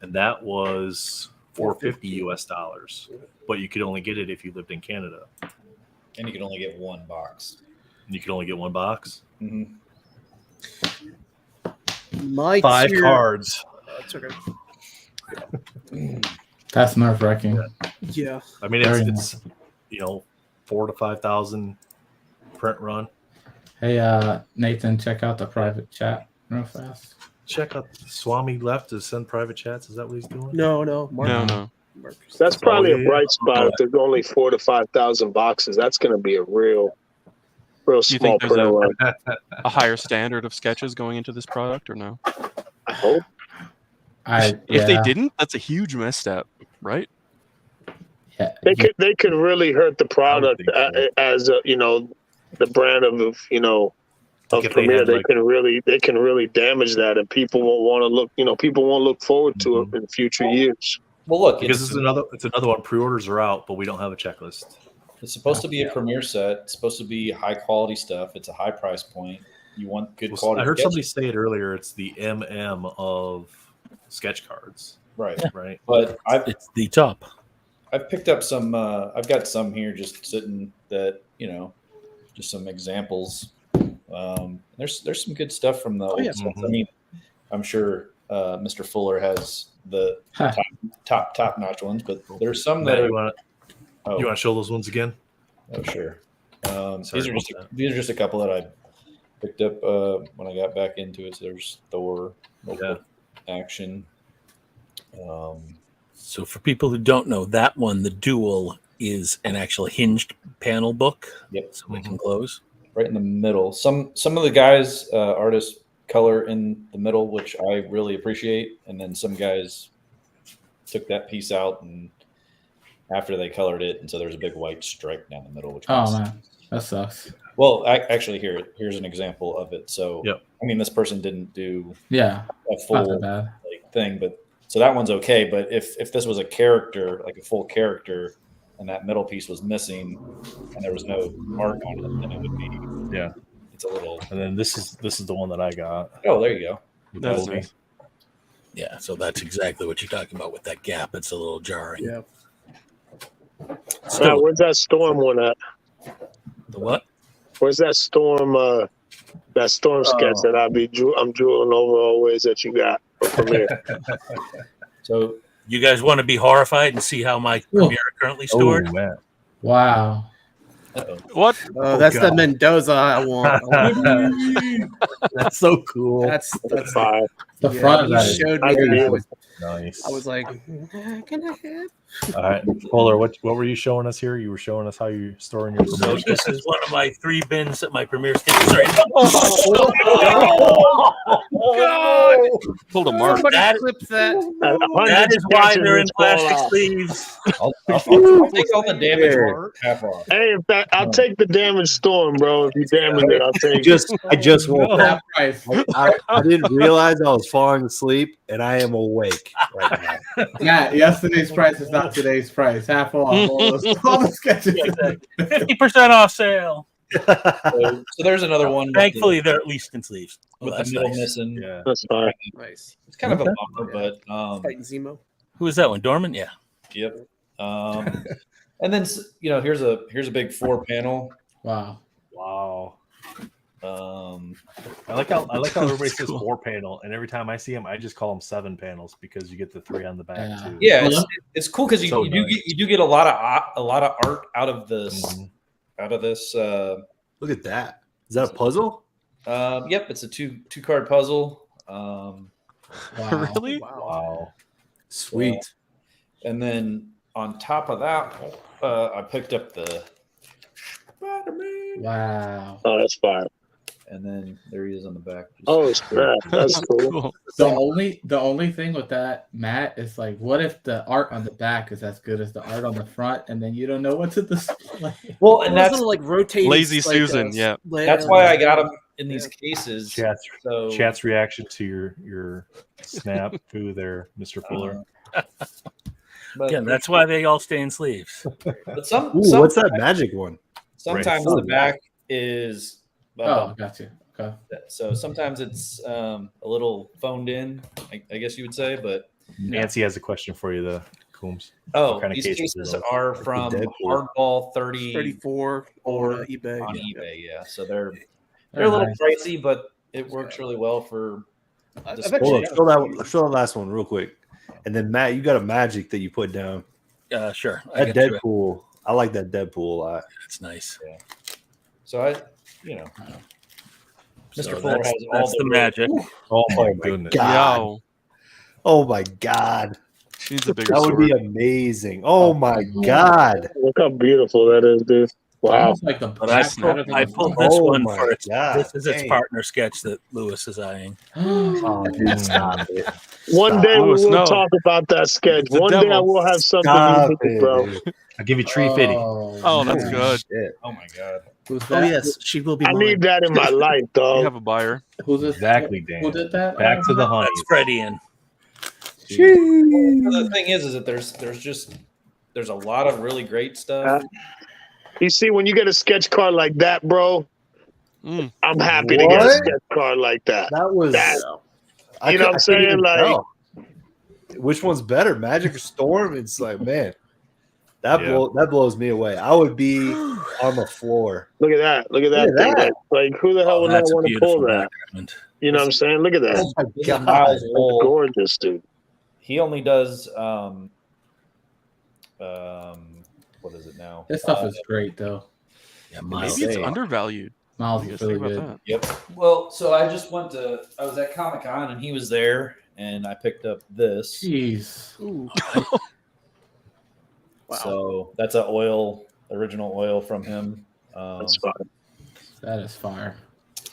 A: and that was $4.50 US, but you could only get it if you lived in Canada.
F: And you could only get one box.
A: You can only get one box.
F: Mm-hmm.
B: My
A: 5 cards.
B: That's okay.
G: That's nerve-wracking.
B: Yeah.
A: I mean, it's 4,000 to 5,000 print run.
G: Hey, Nathan, check out the private chat real fast.
A: Check out Swami left to send private chats. Is that what he's doing?
B: No.
D: No.
H: That's probably a bright spot. If there's only 4,000 to 5,000 boxes, that's going to be a real
D: Do you
H: small
D: think there's
H: print run.
D: a higher standard of sketches going into this product or no?
H: I hope.
D: If they didn't, that's a huge misstep, right?
G: Yeah.
H: They could really hurt the product as the brand of Premiere. They can really damage that, and people won't want to look. People won't look forward to it in future years.
F: Well, look,
A: because it's another one. Pre-orders are out, but we don't have a checklist.
F: It's supposed to be a Premiere set. It's supposed to be high quality stuff. It's a high price point. You want good quality.
A: I heard somebody say it earlier. It's the of sketch cards,
F: right?
C: But it's the top.
F: I've picked up some. I've got some here just sitting that just some examples. There's some good stuff from the old stuff. I mean, I'm sure Mr. Fuller has the top notch ones, but there's some that
A: you want to show those ones again?
F: Oh, sure. These are just a couple that I picked up when I got back into it. So there's Thor, Action.
C: So for people who don't know, that one, the Duel, is an actual hinged panel book.
F: Yep.
C: So we can close.
F: Right in the middle. Some of the guys, artists, color in the middle, which I really appreciate. And then some guys took that piece out and after they colored it, and so there's a big white stripe down the middle. Which
G: man, that sucks.
F: Well, actually, here's an example of it. So, I mean, this person didn't do a full thing, but so that one's okay. But if this was a character, like a full character, and that middle piece was missing, and there was no mark on it, then it would be it's a little.
A: And then this is the one that I got.
F: Oh, there you go.
D: That's nice.
C: Yeah, so that's exactly what you're talking about with that gap. It's a little jarring.
B: Yeah.
H: Where's that Storm one at?
C: The what?
H: Where's that Storm? That Storm sketch that I'm drooling over always that you got for Premiere.
F: So
C: you guys want to be horrified and see how my Premiere are currently stored?
A: Oh, man.
G: Wow.
D: What?
B: That's the Mendoza I want.
A: That's so cool.
B: That's
H: fire.
G: The front of that
B: showed me.
A: Nice.
B: I was like, can I have?
A: All right, Fuller, what were you showing us here? You were showing us how you're storing your
C: So
A: Premiere.
C: this is one of my 3 bins that my Premiere sketches are in.
D: God! Pulled a mark.
C: That is why they're in plastic sleeves.
F: I'll take all the damage half off.
H: Hey, in fact, I'll take the damaged Storm, bro. If you damage it, I'll take it.
E: I just woke up.
G: Price.
E: I didn't realize I was falling asleep, and I am awake right now.
G: Matt, yesterday's price is not today's price. Half off all the sketches.
C: 50% off sale.
F: So there's another one.
C: Thankfully, they're at least in sleeves.
F: With
C: Well,
F: the middle
C: nice.
F: missing.
A: Yeah.
H: That's fine.
B: Nice.
F: It's kind of a bummer, but
B: Titan Zemo.
C: Who is that one? Dorman? Yeah.
F: yep. And then here's a big 4 panel.
G: Wow.
A: I like how everybody says 4 panel, and every time I see them, I just call them 7 panels because you get the 3 on the back too.
F: Yeah, it's cool because
A: So
F: you do get a lot of art out of this. Out of this.
E: Look at that. Is that a puzzle?
F: Yep, it's a two card puzzle.
G: Wow.
D: Really?
A: Wow.
E: Sweet.
F: And then on top of that, I picked up the Spider-Man
G: Wow.
H: Oh, that's fire.
F: And then there he is on the back.
H: Oh, snap. That's cool.
G: The only thing with that, Matt, is like, what if the art on the back is as good as the art on the front, and then you don't know what to display?
F: Well, and that's
B: like rotating.
D: Lazy Susan. Yeah,
F: that's why I got them in these cases.
A: Chat's reaction to your snap to there, Mr. Fuller.
C: Again, that's why they all stay in sleeves.
F: But
E: what's that magic one?
F: Sometimes the back is.
G: Gotcha. Okay.
F: So sometimes it's a little phoned in, I guess you would say. But
A: Nancy has a question for you, the Coombs.
F: These cases are from Hardball 34
B: or eBay.
F: On eBay, yeah. So they're a little pricey, but it works really well for.
E: Show that last one real quick, and then Matt, you got a magic that you put down.
C: Sure.
E: That Deadpool, I like that Deadpool a lot.
C: It's nice.
F: Yeah. So Mr. Fuller has
C: all the magic.
A: Oh my goodness!
E: God. Oh my God!
D: She needs a bigger
E: that would
D: sword.
E: be amazing. Oh my God!
H: Look how beautiful that is, dude. Wow.
G: Like
C: but I pulled this one for this is its partner sketch that Lewis is eyeing.
E: Oh, dude, stop it.
H: One day we will talk about that sketch. One day I will have something unique, bro.
A: I'll give you $350.
D: Oh, that's good.
E: Shit.
F: Oh my God.
B: Oh yes, she will be.
H: I need that in my life, dog.
D: You have a buyer.
G: Who's this?
A: Exactly, Dan.
G: Who did that?
A: Back to the honey.
C: That's Freddie in.
F: The thing is that there's a lot of really great stuff.
H: You see, when you get a sketch card like that, bro, I'm happy to
E: What?
H: get a sketch card like that.
E: That was.
H: You know what I'm saying? Like,
E: which one's better, Magic or Storm? It's like, man, that blows me away. I would be on the floor.
H: Look at that! Look at that! Like, who the hell would not want to pull that? You know what I'm saying? Look at that!
E: Oh my God,
H: that's gorgeous, dude.
F: He only does what is it now?
G: This stuff is great, though.
C: Yeah,
D: maybe it's undervalued.
G: Miles is really good.
D: That.
F: Yep. Well, so I was at Comic-Con and he was there, and I picked up this.
G: Jeez.
B: Wow.
F: So that's an original oil from him.
H: That's fine.
G: That is fire.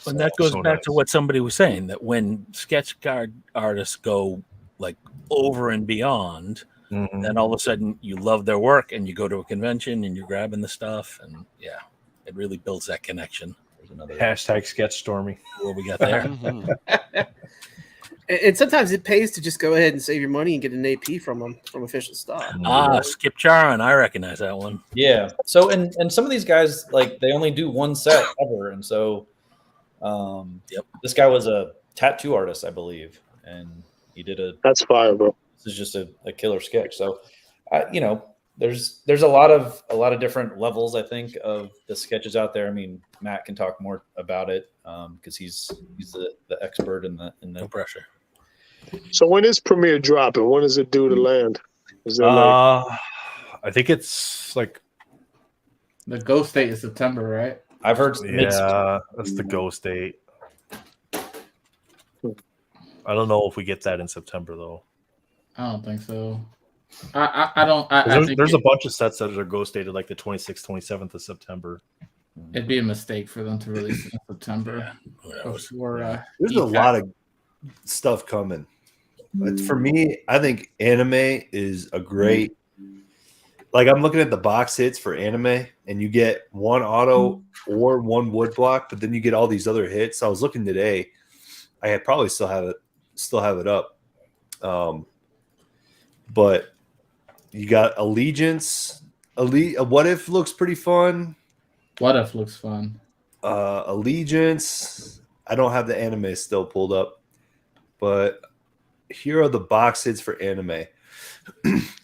C: And that goes back to what somebody was saying, that when sketch card artists go like over and beyond, then all of a sudden you love their work and you go to a convention and you're grabbing the stuff, and it really builds that connection.
F: There's another
A: Hashtag sketch Stormy.
C: What we got there.
B: And sometimes it pays to just go ahead and save your money and get an AP from official stock.
C: Skip Charon, I recognize that one.
F: Yeah. So and some of these guys, like, they only do one set ever, and so this guy was a tattoo artist, I believe, and he did
H: That's fire, bro.
F: This is just a killer sketch. So, there's a lot of different levels, I think, of the sketches out there. I mean, Matt can talk more about it because he's the expert in the
C: No pressure.
H: So when is Premiere dropping? When does it due to land? Is there
A: I think it's like
G: the Ghost date is September, right?
F: I've heard.
A: That's the Ghost date. I don't know if we get that in September though.
G: I don't think so. I don't.
A: There's a bunch of sets that are Ghost dated like the 26th, 27th of September.
G: It'd be a mistake for them to release it in September. Before,
E: there's a lot of stuff coming. But for me, I think anime is a great. Like, I'm looking at the box hits for anime, and you get one auto or one woodblock, but then you get all these other hits. I was looking today. I had probably still have it up. But you got Allegiance. What If looks pretty fun.
G: What If looks fun.
E: Allegiance. I don't have the anime still pulled up, but here are the box hits for anime.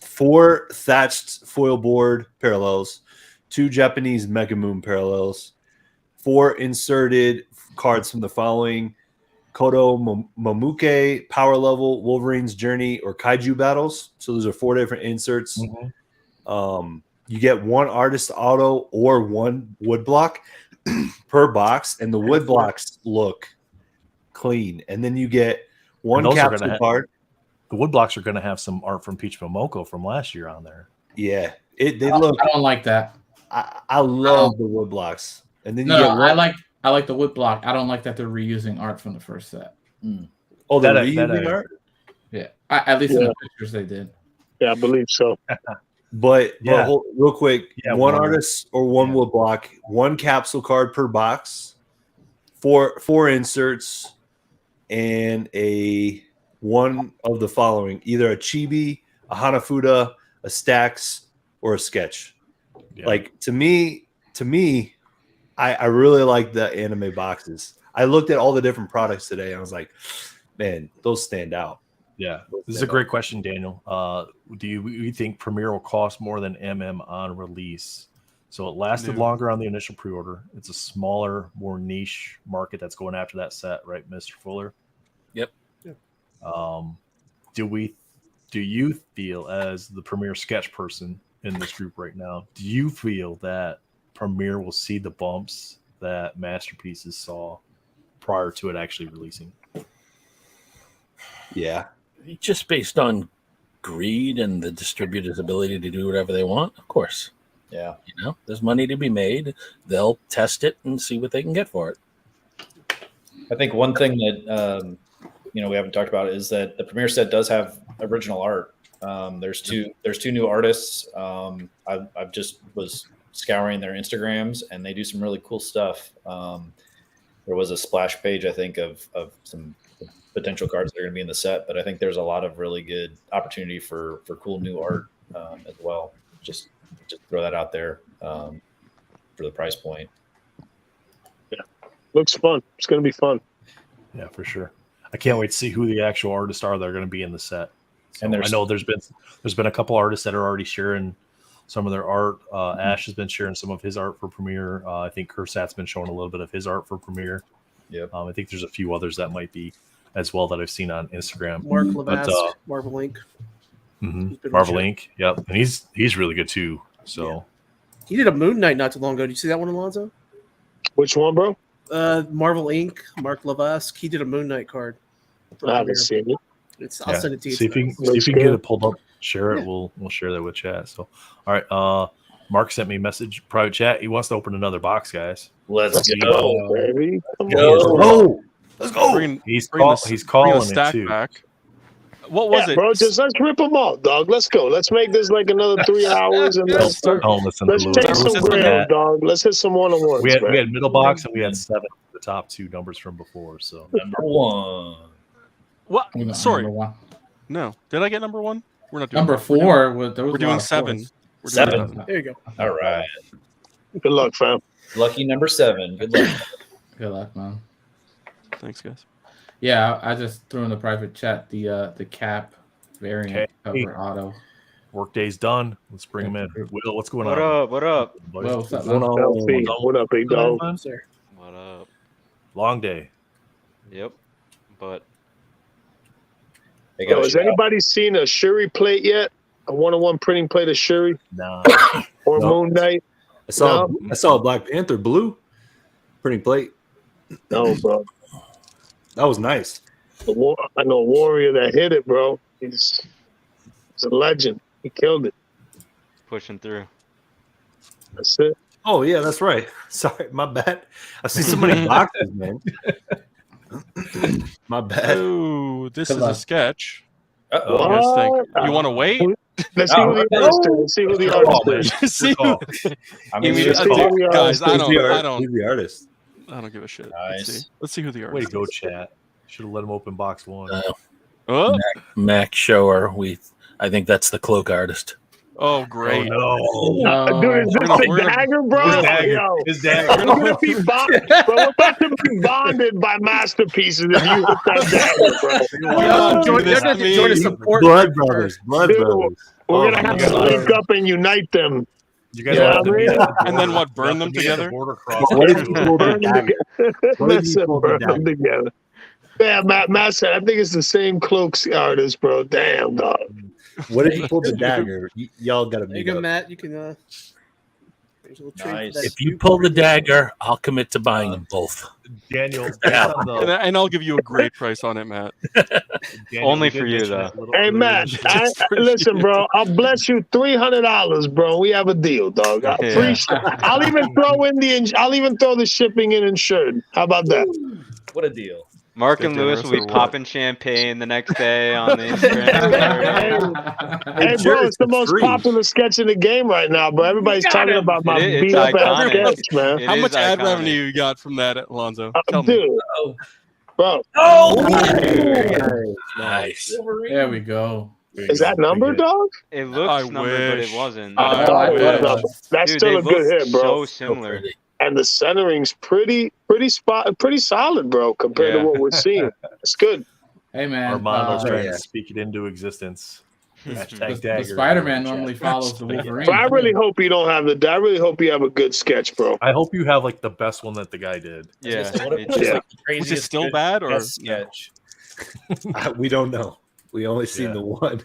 E: 4 thatched foil board parallels, 2 Japanese Mega Moon parallels, 4 inserted cards from the following: Kodo Momuke, Power Level, Wolverine's Journey, or Kaiju Battles. So those are 4 different inserts. You get 1 artist auto or 1 woodblock per box, and the woodblocks look clean. And then you get 1 capsule card.
A: The woodblocks are going to have some art from Peach Momoko from last year on there.
E: Yeah, they look.
G: I don't like that.
E: I love the woodblocks. And then you
G: no, I like the wood block. I don't like that they're reusing art from the first set.
E: Oh, they're reusing art?
G: Yeah, at least in the pictures they did.
H: Yeah, I believe so.
E: But real quick, one artist or one wood block, one capsule card per box, four inserts, and one of the following: either a chibi, a Hanafuda, a Stax, or a sketch. Yeah. Like to me, I really like the anime boxes. I looked at all the different products today and I was like, man, those stand out.
A: Yeah, this is a great question, Daniel. Do you think Premiere will cost more than on release? So it lasted longer on the initial pre-order. It's a smaller, more niche market that's going after that set, right, Mr. Fuller?
C: Yep.
A: Do you feel, as the Premiere sketch person in this group right now, do you feel that Premiere will see the bumps that Masterpieces saw prior to it actually releasing?
E: Yeah.
C: Just based on greed and the distributor's ability to do whatever they want, of course.
F: Yeah.
C: There's money to be made. They'll test it and see what they can get for it.
F: I think one thing that we haven't talked about is that the Premiere set does have original art. There's two new artists. I just was scouring their Instagrams, and they do some really cool stuff. There was a splash page, I think, of some potential cards that are going to be in the set, but I think there's a lot of really good opportunity for cool new art as well. Just throw that out there for the price point.
H: Yeah, looks fun. It's going to be fun.
A: Yeah, for sure. I can't wait to see who the actual artists are that are going to be in the set. So and I know there's been a couple artists that are already sharing some of their art. Ash has been sharing some of his art for Premiere. I think Kursat's been showing a little bit of his art for Premiere.
F: Yep.
A: I think there's a few others that might be as well that I've seen on Instagram.
B: Mark Lavask, Marvel Inc.
A: Marvel Inc. Yep, and he's really good too. So
B: he did a Moon Knight not too long ago. Did you see that one, Alonzo?
H: Which one, bro?
B: Marvel Inc. Mark Lavask. He did a Moon Knight card.
H: I haven't seen it.
B: I'll send it to you.
A: See if you can get it pulled up. Share it. We'll share that with chat. So, all right. Mark sent me a message, private chat. He wants to open another box, guys.
F: Let's go,
H: baby.
A: Let's go. He's calling it too.
D: Back. What was it,
H: bro? Just let's rip them off, dog. Let's go. Let's make this like another 3 hours, and let's take some grab, dog. Let's hit some one-on-ones.
A: We had middle box, and we had 7 the top 2 numbers from before. So
F: number 1.
D: What? Sorry. No. Did I get number 1? We're not doing
G: number 4.
D: We're doing 7.
F: We're 7.
B: There you go.
F: All right.
H: Good luck, fam.
F: Lucky number 7. Good luck.
G: Good luck, man.
D: Thanks, guys.
G: Yeah, I just threw in the private chat the cap variant cover auto.
A: Workday's done. Let's bring him in. Will, what's going on?
I: What up?
G: What's up,
H: what up, big dog?
I: What up?
A: Long day.
I: Yep. But
H: has anybody seen a Shuri plate yet? A 1-on-1 printing plate of Shuri?
E: No.
H: Or Moon Knight?
E: I saw a Black Panther printing plate.
H: No, bro.
E: That was nice.
H: I know a warrior that hit it, bro. He's a legend. He killed it.
I: Pushing through.
H: That's it.
E: Oh, yeah, that's right. Sorry, my bad. I've seen so many boxes, man. My bad.
D: Oh, this is a sketch.
F: Uh-oh.
D: What do you guys think? You want to wait?
H: Let's see who the artist is. Let's see who the artist is.
D: See guys, I don't.
E: He's the artist.
D: I don't give a shit.
F: Nice.
D: Let's see who the artist is.
A: Way to go, chat. Should have let him open box 1.
C: Mac Shower. I think that's the cloak artist.
D: Oh, great.
H: Oh, no. Dude, is this the dagger, bro?
A: His dagger.
H: We're about to be bonded by Masterpieces if you hit that dagger, bro.
B: Join a support
E: Blood Brothers. Blood Brothers.
H: We're going to have to link up and unite them.
A: You guys have to meet
D: and then what? Burn them together?
E: What if you pull the dagger?
H: Burn them together. Yeah, Matt said, I think it's the same cloaks artist, bro. Damn, dog.
E: What if you pull the dagger? Y'all got to meet up.
B: Matt, you can.
F: Nice.
C: If you pull the dagger, I'll commit to buying them both.
A: Daniel,
D: and I'll give you a great price on it, Matt.
A: Daniel,
I: Only for you, though.
H: Hey, Matt, listen, bro. I'll bless you $300, bro. We have a deal, dog.
I: Yeah.
H: I'll even throw in I'll even throw the shipping in insured. How about that?
F: What a deal.
I: Mark and Lewis will be popping champagne the next day on the Instagram.
H: Hey, bro, it's the most popular sketch in the game right now, bro. Everybody's talking about my beat up ass sketch, man.
D: How much ad revenue you got from that, Alonzo? Tell
H: Dude.
D: me.
H: Bro.
C: Nice.
G: There we go.
H: Is that number, dog?
I: It looks numbered, but it wasn't.
H: I thought it was. That's
I: Dude,
H: still
I: they
H: a good
I: look
H: hit, bro.
I: So similar.
H: And the centering's pretty solid, bro, compared to what we're seeing. It's good.
G: Hey, man.
A: Armando's trying to speak it into existence.
G: The Spider-Man normally follows the Wolverine.
H: But I really hope you don't have I really hope you have a good sketch, bro.
A: I hope you have like the best one that the guy did.
I: Yeah.
D: Is it still bad or
E: sketch? We don't know. We only seen the one.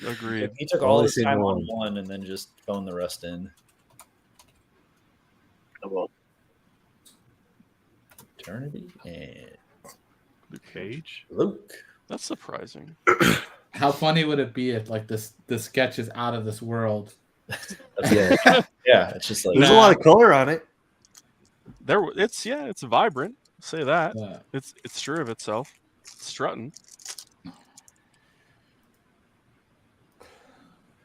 D: Agreed.
F: He took all his time on one and then just phoned the rest in.
H: Come on.
F: Eternity and
A: Luke Cage.
F: Luke.
D: That's surprising.
G: How funny would it be if like the sketch is out of this world?
F: Yeah, it's just like
E: there's a lot of color on it.
D: It's vibrant. Say that.
G: Yeah.
D: It's sure of itself. It's strutting.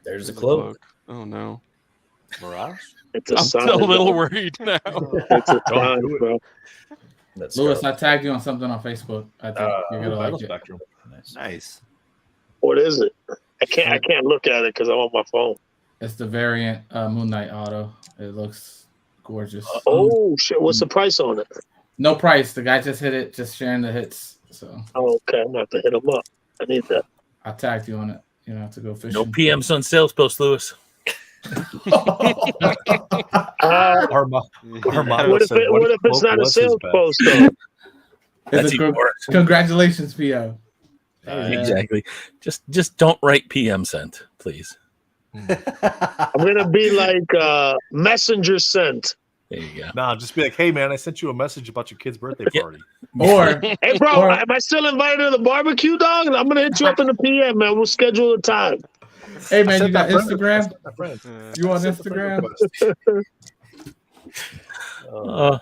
F: There's a cloak.
D: Oh no.
A: Mirage?
H: I'm
D: still a little worried now.
H: It's a sign, bro.
G: Lewis, I tagged you on something on Facebook. I think you're gonna like
A: Spectrum.
E: Nice.
H: What is it? I can't look at it because I'm on my phone.
G: It's the variant Moon Knight auto. It looks gorgeous.
H: Oh shit! What's the price on it?
G: No price. The guy just hit it, just sharing the hits. So.
H: Oh, okay. I'm gonna have to hit him up. I need that.
G: I tagged you on it. You know, have to go fishing.
C: No PMs on sales post, Lewis.
H: What if it's not a sales post though?
C: That's even worse.
G: Congratulations, PO.
C: Exactly. Just don't write PM sent, please.
H: I'm gonna be like messenger sent.
C: There you go.
A: Nah, just be like, hey man, I sent you a message about your kid's birthday party.
G: Or
H: hey bro, am I still invited to the barbecue, dog? I'm gonna hit you up in the PM, man. We'll schedule a time.
G: Hey man, you got Instagram? You on Instagram?
E: All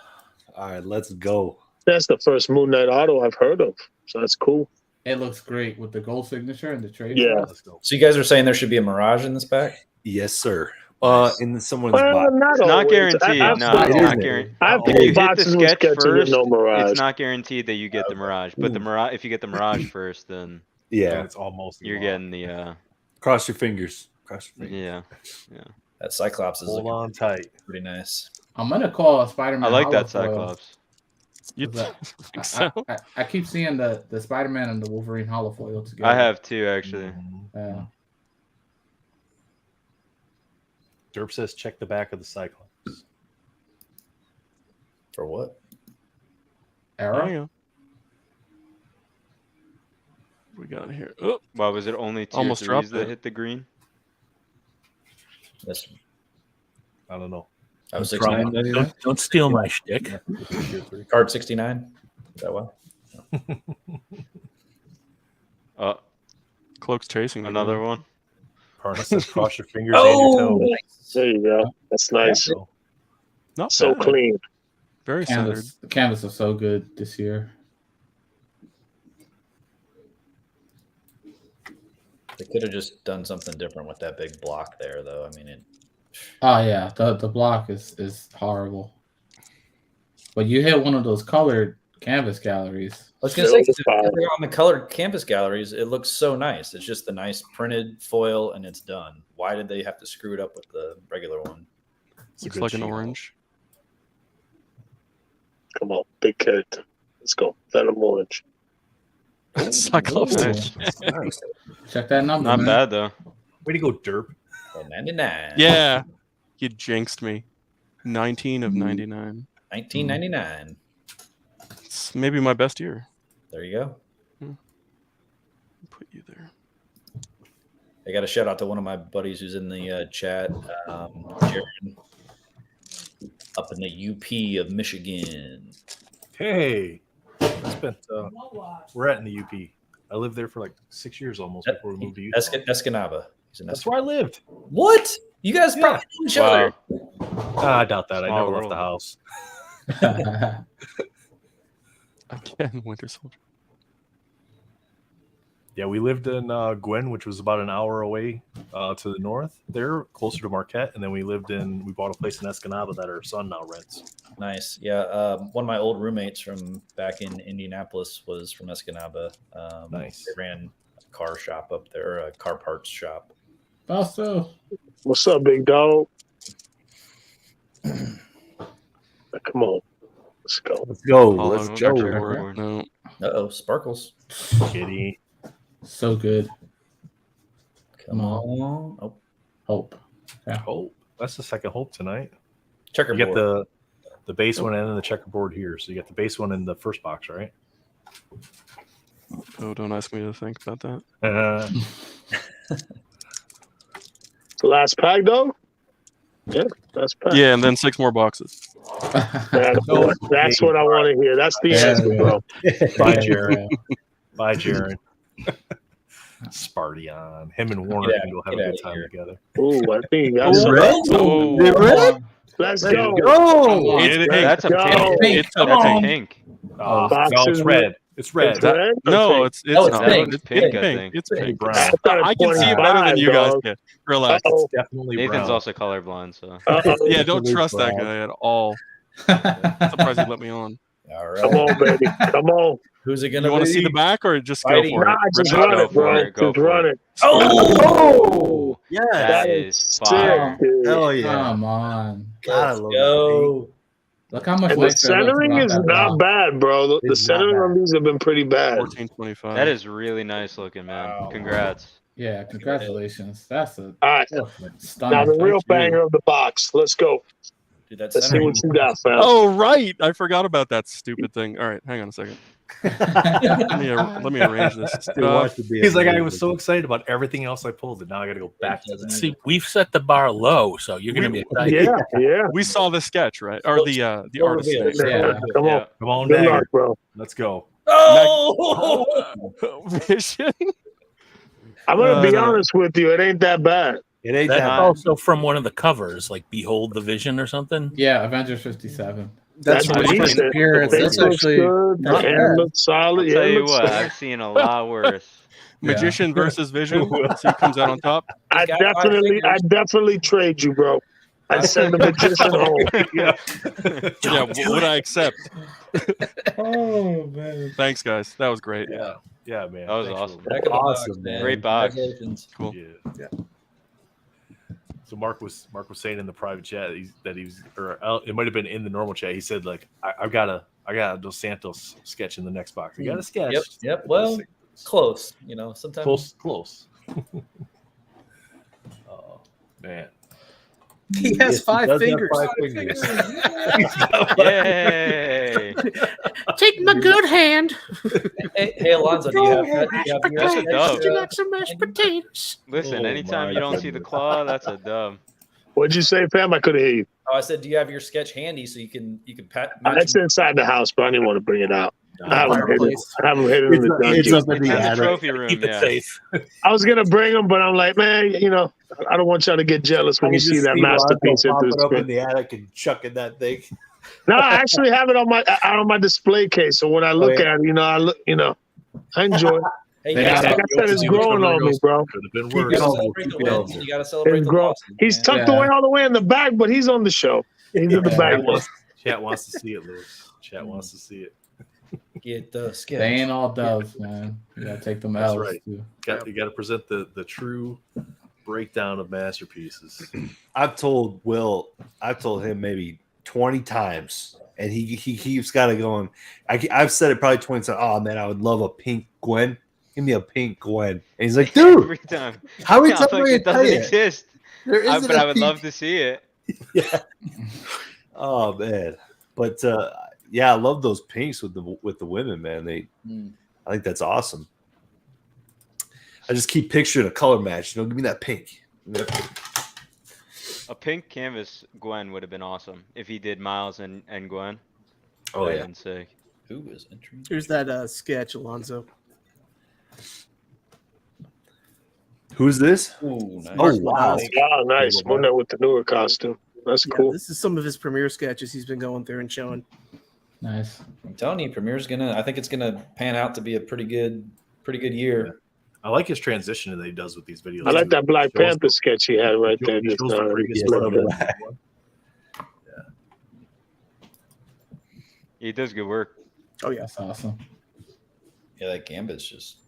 E: right, let's go.
H: That's the first Moon Knight auto I've heard of, so that's cool.
G: It looks great with the gold signature and the trade.
H: Yeah.
F: So you guys are saying there should be a Mirage in this pack?
E: Yes, sir. In someone's
H: Well,
E: box.
I: It's not guaranteed. No, it's not guaranteed.
H: I've
I: If you
H: pulled
I: hit the
H: boxes with
I: sketch
H: sketches with
I: first,
H: no Mirage.
I: it's not guaranteed that you get the Mirage. But the Mirage, if you get the Mirage first, then
E: Yeah,
A: it's almost.
I: you're getting the.
E: cross your fingers. Cross your fingers.
I: Yeah.
F: That Cyclops is
A: Hold
F: looking
A: on tight.
F: pretty nice.
G: I'm gonna call a Spider-Man.
I: I like that
G: holofoil.
I: Cyclops.
D: You think so?
G: I keep seeing the Spider-Man and the Wolverine holofoil together.
I: I have two actually.
G: Yeah.
A: Derp says check the back of the Cyclops.
F: For what?
G: Arrow.
D: Yeah. We got here. Oh,
I: Why was it only tier
D: Almost
I: 3s
D: dropped
I: that
D: it.
I: hit the green?
F: That's
A: I don't know.
F: I was 69.
C: Don't steal my shtick.
F: Card 69. Is that what?
D: Cloak's chasing
I: Another one.
A: Parna says cross your fingers and your toes.
H: There you go. That's nice.
D: Not
H: So
D: bad.
H: clean.
D: Very centered.
G: Canvas. The canvas is so good this year.
F: They could have just done something different with that big block there, though. I mean,
G: Oh yeah, the block is horrible. But you hit one of those colored canvas galleries.
F: I was gonna say, if they're on the colored canvas galleries, it looks so nice. It's just the nice printed foil, and it's done. Why did they have to screw it up with the regular one?
D: Looks like an orange.
H: Come on, big character. Let's go. Venom orange.
D: Cyclops.
G: Check that number.
I: Not
G: man.
I: bad though.
A: Way to go, Derp.
F: 99.
D: Yeah, you jinxed me. 19 of 99.
F: 1999.
D: It's maybe my best year.
F: There you go.
D: Put you there.
F: I got a shout out to one of my buddies who's in the chat, Jared. up in the UP of Michigan.
A: Hey, I spent. We're at in the UP. I lived there for like 6 years almost before we moved to Utah.
F: Escanaba.
A: That's where I lived.
F: What? You guys probably know each other.
A: I doubt that.
I: Small
A: I never
I: world.
A: left the house.
D: Again, Winter Soldier.
A: Yeah, we lived in Gwen, which was about an hour away to the north there, closer to Marquette. And then we bought a place in Escanaba that our son now rents.
F: Nice. Yeah. One of my old roommates from back in Indianapolis was from Escanaba.
A: Nice.
F: They ran a car shop up there, a car parts shop.
G: Also,
H: what's up, big dog? Come on. Let's go.
E: Let's go.
D: Oh,
E: Let's
D: no,
E: go.
D: checkerboard. No.
F: Uh-oh, Sparkles.
A: Kitty.
G: so good.
F: Come on. Oh,
G: Hope. Yeah.
A: Hope. That's the second hope tonight. You
F: checkerboard.
A: get the base one and then the checkerboard here. So you get the base one in the first box, right?
D: Oh, don't ask me to think about that.
H: The last pack, though? Yeah, last pack.
D: Yeah, and then 6 more boxes.
H: That's what I want to hear. That's the answer, bro.
A: Bye, Jared. Bye, Jared. Sparty on. Him and Warner can go have a good time together.
H: Ooh, I think you got some.
I: Oh,
H: Let's go.
I: that's a
H: Go.
I: pink. That's a pink.
A: No, it's red. It's red.
H: It's red?
D: No, it's not.
F: pink.
D: It's
I: Pink,
D: pink.
I: I think.
D: It's
A: Pretty
D: pink.
A: brown.
D: I can see it better than you guys can. Relax.
H: Uh-oh.
A: It's definitely
I: Nathan's
A: brown.
I: also colorblind, so.
D: Yeah, don't trust that guy at all. I'm surprised he let me on.
F: All
H: Come
F: right.
H: on, baby. Come on.
F: Who's it going
D: You
F: to
D: want to
F: be?
D: see the back or just go
F: Fighting.
D: for
H: Nah,
D: it?
H: just
I: Go
H: run it,
I: for
H: bro.
I: it, go
H: Just
I: for
H: run
I: it.
H: it.
E: Oh, yeah.
I: That
H: is
I: is
H: sick,
I: fire.
H: dude.
E: Hell yeah.
G: Come on.
E: Gotta
F: Let's
E: love
F: go.
G: Look how much
H: And the
G: nicer it looks
H: centering
G: without
H: is
G: that
H: not
G: block.
H: bad, bro. The
E: It's not
H: centering
E: bad.
H: on these have been pretty bad.
D: 1425.
I: That is really nice looking, man.
F: Wow.
I: Congrats.
G: Yeah, congratulations. That's a
H: All right.
G: stunning.
H: Now the real
D: Thank you.
H: banger of the box. Let's go.
F: Dude, that's
H: Let's see what you got, fam.
D: Oh, right. I forgot about that stupid thing. All right, hang on a second. Let me arrange this stuff.
A: He's like, I was so excited about everything else I pulled, and now I got to go back to that.
C: See, we've set the bar low, so you're going to be excited.
H: Yeah.
D: We saw the sketch, right? Or the artist.
F: reveal.
D: name.
G: Yeah.
H: Come on.
A: Come on,
H: Good
A: Dagger.
H: luck, bro.
A: Let's go.
F: Oh!
D: Vision.
H: I'm gonna be
D: no.
H: honest with you. It ain't that bad.
E: It ain't
C: That's
E: that.
C: also from one of the covers, like Behold the Vision or something.
G: Yeah, Avengers 57.
B: That's
H: what
B: from
H: he
B: first
H: said.
B: appearance.
H: The
B: That's
H: face looks
B: actually
H: good. The
B: not
H: hand
B: bad.
H: looks solid.
I: I'll
H: Yeah,
I: tell
H: it
I: you
H: looks
I: what,
H: good.
I: I've seen a lot worse.
D: Magician versus Vision. Let's see who comes out on top.
H: I
F: He's got 5
H: definitely trade you, bro. I'd send the magician home.
D: Yeah, would I accept?
G: Oh, man.
D: Thanks, guys. That was great.
A: Yeah, man.
I: That was
A: Thanks
I: awesome.
A: for-
F: Back of the box,
E: Awesome,
F: man.
I: Great box.
F: Congratulations.
D: Cool.
A: Yeah. So Mark was saying in the private chat that he's, or it might have been in the normal chat. He said like, I got a Dos Santos sketch in the next box. I got a sketch.
F: Yep. Well, close. You know, sometimes.
A: Close. Oh man.
B: He has
E: Yes, he
B: 5
E: does have
B: fingers.
E: 5 fingers.
I: Yay!
B: Take my good hand.
F: Hey, Alonzo, do you have your
I: That's a dub.
B: Would you like some mashed potatoes?
I: Listen,
A: Oh
I: anytime
A: my
I: you don't see the claw, that's a dub.
H: What'd you say, fam? I couldn't hear you.
F: Oh, I said, do you have your sketch handy so you can pat?
H: It's inside the house, but I didn't want to bring it out. I haven't hit it.
B: Fireplace.
H: I haven't hit it in the
E: It's
H: dungeon.
E: up in
I: It's
E: the
I: in the
E: attic.
I: trophy room,
C: Keep it
I: yeah.
C: safe.
H: I was gonna bring them, but I'm like, man, you know, I don't want y'all to get jealous when you see that masterpiece at
E: Pop
H: this
E: it up in
H: screen.
E: the attic and chuck in that thing.
H: No, I actually have it on my display case. So when I look at it, I enjoy it.
F: Hey,
G: They got
H: Like I said, it's growing on me, bro.
A: Could have been
F: You
A: worse.
F: gotta celebrate the wins. You gotta celebrate
H: It's
F: the
H: grown.
F: losses.
H: He's
F: man.
H: tucked
G: Yeah.
H: away all the way in the back, but he's on the show. He's in the back.
A: Chat wants to see it, Lewis. Chat wants to see it.
F: Get the sketch.
G: They ain't all doves, man. You gotta take them
A: That's
G: L's
A: right.
G: too.
A: You got to present the true breakdown of masterpieces.
E: I've told him maybe 20 times, and he keeps got it going. I've said it probably 20 times. Oh man, I would love a pink Gwen. Give me a pink Gwen. And he's like, dude,
I: Every time.
E: how many
I: Yeah,
E: times
I: like
E: am I
I: it
E: gonna tell
I: doesn't
E: you?
I: exist.
E: There isn't
I: But
E: a
I: I would
E: pink-
I: love to see it.
E: Yeah. Oh man, but yeah, I love those pinks with the women, man. I think that's awesome. I just keep picturing a color match. Give me that pink.
I: A pink canvas Gwen would have been awesome if he did Miles and Gwen.
E: Oh yeah.
I: Sick.
F: Who is entering?
B: Here's that sketch, Alonzo.
E: Who's this?
F: Ooh, nice.
E: Oh wow.
H: Oh, nice. One that with the newer costume. That's cool.
B: This is some of his premiere sketches he's been going through and showing.
G: Nice.
F: I'm telling you, Premiere's I think it's gonna pan out to be a pretty good year.
A: Yeah. I like his transition that he does with these videos.
H: I like that Black Panther sketch he had right there. Just,
I: He does good work.
B: Oh yeah,
G: that's awesome.
F: Yeah, that Gambit's just.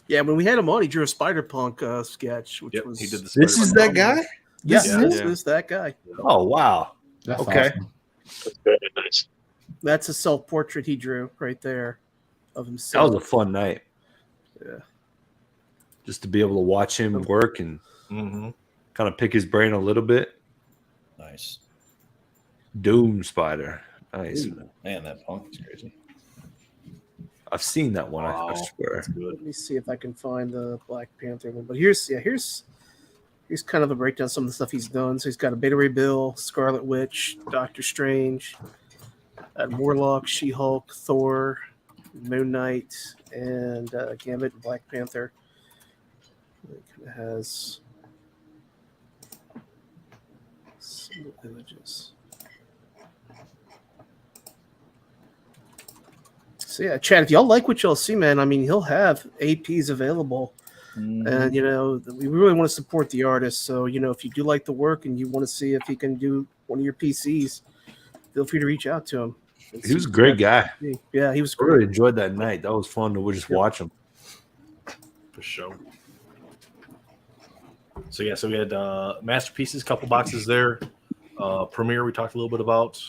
B: Yeah, when we had him on, he drew a Spider-Punk sketch, which was.
A: He did the
E: This is that guy?
B: This is that guy.
E: Oh wow.
G: That's
E: okay.
G: Awesome.
H: That's very nice.
B: That's a self-portrait he drew right there of himself.
E: That was a fun night.
B: Yeah.
E: Just to be able to watch him work and kind of pick his brain a little bit.
F: Nice.
E: Doom Spider. Nice.
F: Ooh, man, that punk is crazy.
E: I've seen that one. I swear.
B: Let me see if I can find the Black Panther one. But here's kind of a breakdown of some of the stuff he's done. So he's got a Beta Ray Bill, Scarlet Witch, Doctor Strange, Warlock, She-Hulk, Thor, Moon Knight, and Gambit and Black Panther. It kind of has some images. So yeah, Chad, if y'all like what y'all see, man, I mean, he'll have APs available. And, you know, we really want to support the artist. So, you know, if you do like the work and you want to see if he can do one of your PCs, feel free to reach out to him.
E: He was a great guy.
B: Yeah, he was
E: great. I really enjoyed that night. That was fun to just watch him.
A: For sure. So, yeah, so we had Masterpieces, couple boxes there. Premiere, we talked a little bit about.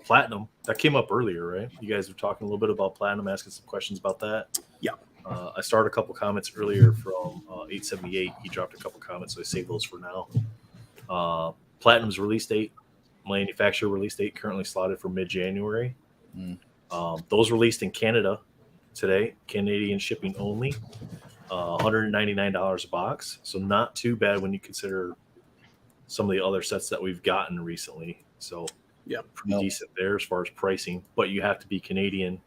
A: Platinum, that came up earlier, right? You guys were talking a little bit about Platinum, asking some questions about that.
B: Yeah.
A: I started a couple comments earlier from 878. He dropped a couple comments, so I saved those for now. Platinum's release date, manufacturer release date, currently slotted for mid-January. Those released in Canada today, Canadian shipping only, $199 a box. So not too bad when you consider some of the other sets that we've gotten recently. So yeah, pretty decent there as far as pricing, but you have to be Canadian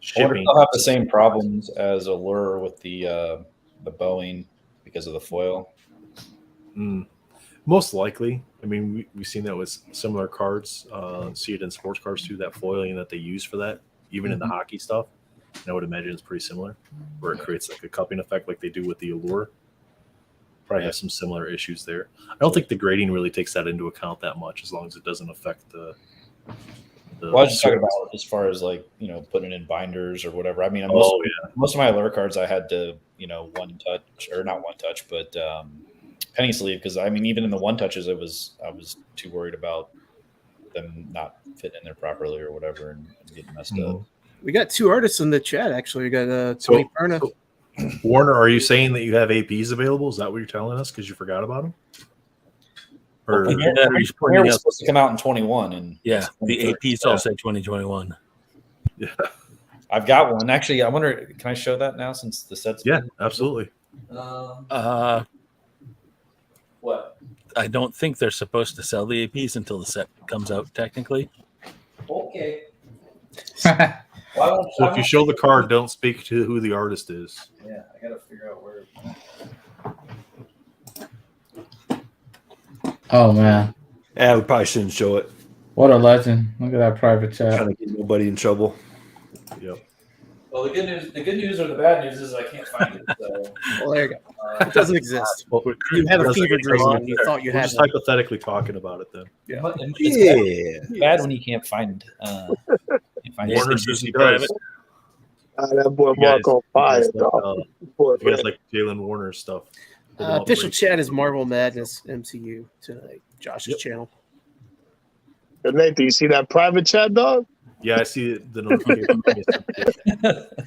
A: shipping.
F: They'll have the same problems as Allure with the Boeing because of the foil.
A: Most likely. I mean, we've seen that with similar cards. See it in sports cards too, that foiling that they use for that, even in the hockey stuff. And I would imagine it's pretty similar, where it creates like a cupping effect like they do with the Allure. Probably have some similar issues there. I don't think the grading really takes that into account that much, as long as it doesn't affect the
F: well, I was just talking about as far as like, you know, putting in binders or whatever. I mean, most of my Allure cards I had to, you know, one touch or not one touch, but penny sleeve, because I mean, even in the one touches, I was too worried about them not fitting in there properly or whatever and getting messed up.
B: We got two artists in the chat actually. We got Tony Perna.
A: Warner, are you saying that you have APs available? Is that what you're telling us because you forgot about them? Or
F: Premiere was supposed to come out in 21, and
C: the APs all say 2021.
A: Yeah,
F: I've got one actually. I wonder, can I show that now since the set's
A: absolutely.
F: What?
C: I don't think they're supposed to sell the APs until the set comes out. Technically,
F: okay.
A: So if you show the card, don't speak to who the artist is.
F: Yeah, I gotta figure out where.
G: Oh man.
E: Yeah, we probably shouldn't show it.
G: What a legend! Look at that private chat.
E: Trying to get nobody in trouble.
A: Yep.
F: Well, the good news or the bad news is I can't find it. So.
B: Well, there you go. It doesn't exist.
A: Well,
B: you had a fever dream and you thought you had.
A: Just hypothetically talking about it then.
B: Yeah.
F: It's bad when you can't find.
A: Warner's usually private.
H: That boy Mark on fire.
A: You guys like Jalen Warner's stuff.
B: Official chat is Marvel Madness MCU tonight. Josh's channel.
H: And Nate, do you see that private chat, dog?
A: Yeah, I see the notification.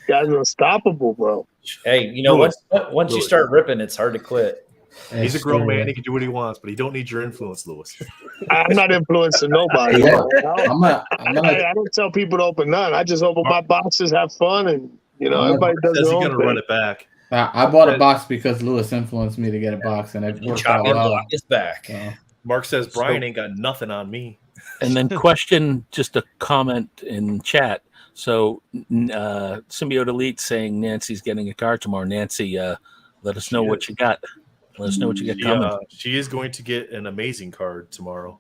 H: Guys are unstoppable, bro.
F: Hey, you know what? Once you start ripping, it's hard to quit.
A: He's a grown man. He can do what he wants, but he don't need your influence, Lewis.
H: I'm not influencing nobody.
G: Yeah.
H: I don't tell people to open none. I just open my boxes, have fun, and everybody does their own
A: He's gonna run it back.
G: I bought a box because Lewis influenced me to get a box, and it worked out well.
F: It's back.
G: So.
A: Mark says Brian ain't got nothing on me.
C: And then question, just a comment in chat. So Symbiote Elite saying Nancy's getting a car tomorrow. Nancy, let us know what you got. Let us know what you got coming.
A: She is going to get an amazing card tomorrow.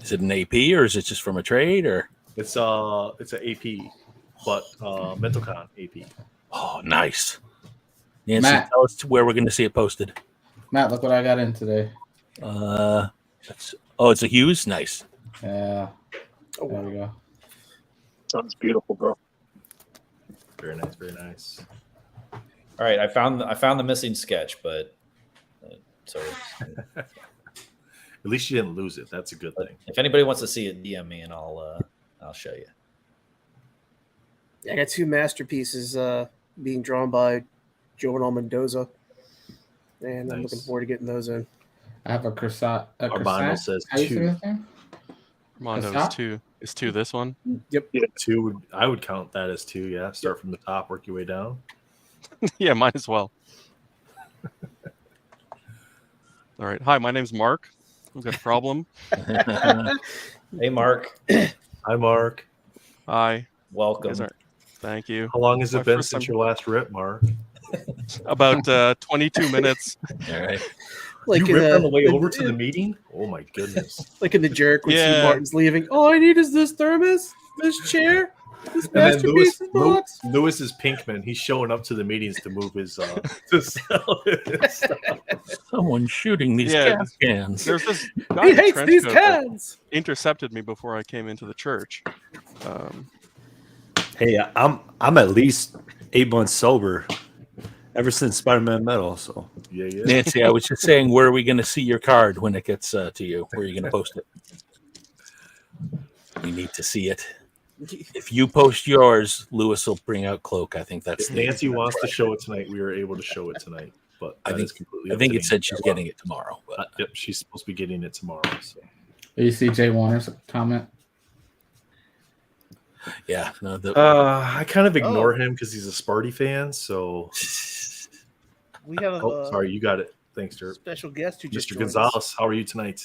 C: Is it an AP or is it just from a trade or?
A: It's an AP, but MentalCon AP.
C: Oh, nice. Nancy,
G: Matt,
C: tell us where we're going to see it posted.
G: Matt, look what I got in today.
C: It's a Hughes. Nice.
G: Yeah. There we go.
H: Sounds beautiful, bro.
A: Very nice, very nice.
F: All right, I found the missing sketch, but so
A: at least you didn't lose it. That's a good thing.
F: If anybody wants to see it, DM me and I'll show you.
B: I got 2 masterpieces being drawn by Joel Mendoza, and I'm looking forward to getting those in.
G: I have a croissant.
A: Armando says 2.
D: Armando is 2. Is 2 this one?
B: Yep.
A: Yeah, 2. I would count that as 2. Yeah. Start from the top, work your way down.
D: Yeah, might as well. All right. Hi, my name's Mark. We've got a problem.
F: Hey, Mark.
A: Hi, Mark.
D: Hi.
F: Welcome.
D: Thank you.
A: How long has it been since your last rip, Mark?
D: About 22 minutes.
C: All right.
B: Like
A: you ripped on the way over to the meeting? Oh my goodness!
B: Like in The Jerk when Steve Martin's leaving. All I need is this thermos, this chair, this masterpiece box.
A: Lewis is Pinkman. He's showing up to the meetings to move his to sell his stuff.
C: Someone's shooting these gas cans.
D: There's this guy
B: he hates these cans.
D: Intercepted me before I came into the church.
E: Hey, I'm at least 8 months sober. Ever since Spider-Man Metal, so
A: yeah.
C: Nancy, I was just saying, where are we going to see your card when it gets to you? Where are you going to post it? We need to see it. If you post yours, Lewis will bring out Cloak. I think that's.
A: If Nancy wants to show it tonight, we were able to show it tonight, but
C: I think it said she's getting it tomorrow. But
A: yep, she's supposed to be getting it tomorrow. So.
G: You see Jay Warner's comment?
C: Yeah, no.
A: I kind of ignore him because he's a Sparty fan. So
B: we have.
A: Sorry, you got it. Thanks, Dirk.
B: Special guest who just
A: Mr. Gonzalez. How are you tonight?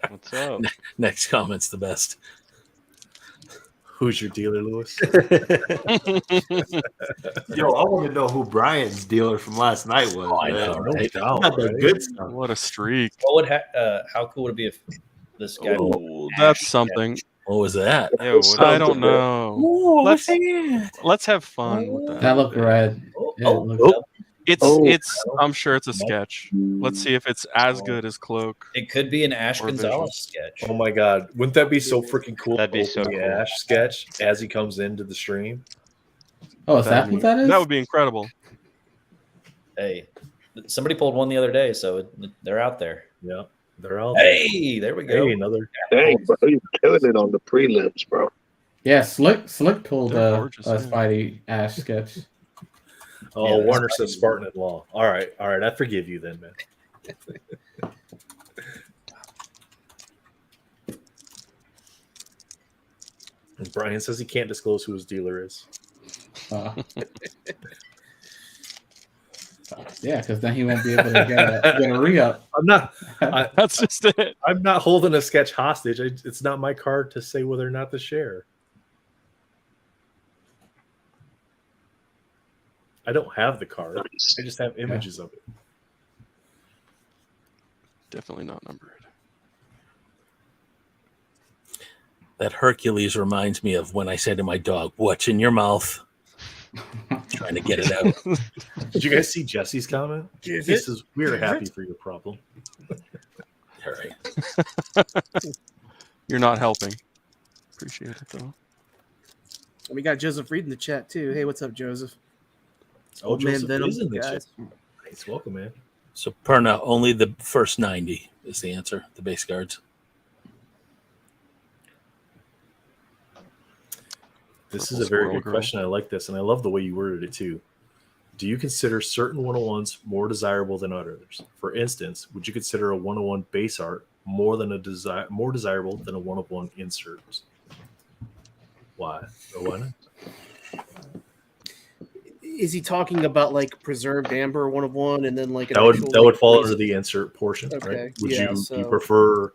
I: What's up?
C: Next comment's the best.
A: Who's your dealer, Lewis?
E: Yo, I want to know who Brian's dealer from last night was.
C: Oh, I know, right?
E: The good stuff.
D: What a streak!
F: What would how cool would it be if this guy?
D: Oh, that's something.
C: What was that?
D: Ew, I don't know.
C: Ooh,
D: let's have fun with that.
G: That looked red.
D: It's. I'm sure it's a sketch. Let's see if it's as good as Cloak.
F: It could be an Ash
D: Or
F: Gonzalez
D: visual.
F: sketch.
A: Oh my God! Wouldn't that be so freaking cool?
I: That'd be so
A: the
I: cool.
A: Ash sketch as he comes into the stream.
G: Oh, is that what that is?
D: That would be incredible.
F: Hey, somebody pulled one the other day, so they're out there.
A: Yeah, they're out.
F: Hey, there we go.
A: Hey, another.
H: Dang, bro, you're killing it on the prelims, bro.
G: Yeah, Slick pulled
D: They're
G: a
D: gorgeous,
G: Spidey Ash sketch.
A: Oh,
F: Yeah,
A: Warner says Spartan in law. All right. I forgive you then, man. And Brian says he can't disclose who his dealer is.
G: Yeah, because then he won't be able to get a re-up.
A: I'm not.
D: That's just it.
A: I'm not holding a sketch hostage. It's not my card to say whether or not to share. I don't have the card. I just have images of it.
D: Definitely not numbered.
C: That Hercules reminds me of when I said to my dog, "What's in your mouth?" Trying to get it out.
A: Did you guys see Jesse's comment? He says, "We're happy for your problem."
C: All right.
D: You're not helping. Appreciate it though.
B: We got Joseph Reed in the chat too. Hey, what's up, Joseph?
A: Oh, Joseph
B: Venom,
A: is in the
B: guys.
A: chat. Nice, welcome, man.
C: So Perna, only the first 90 is the answer. The base cards.
A: This is a very good question. I like this, and I love the way you worded it too. Do you consider certain 101s more desirable than others? For instance, would you consider a 101 base art more desirable than a 101 insert? Why? Or why not?
B: is he talking about like preserved amber 1 of 1 and then like
A: that would fall under the insert portion,
B: okay.
A: right? Would you prefer?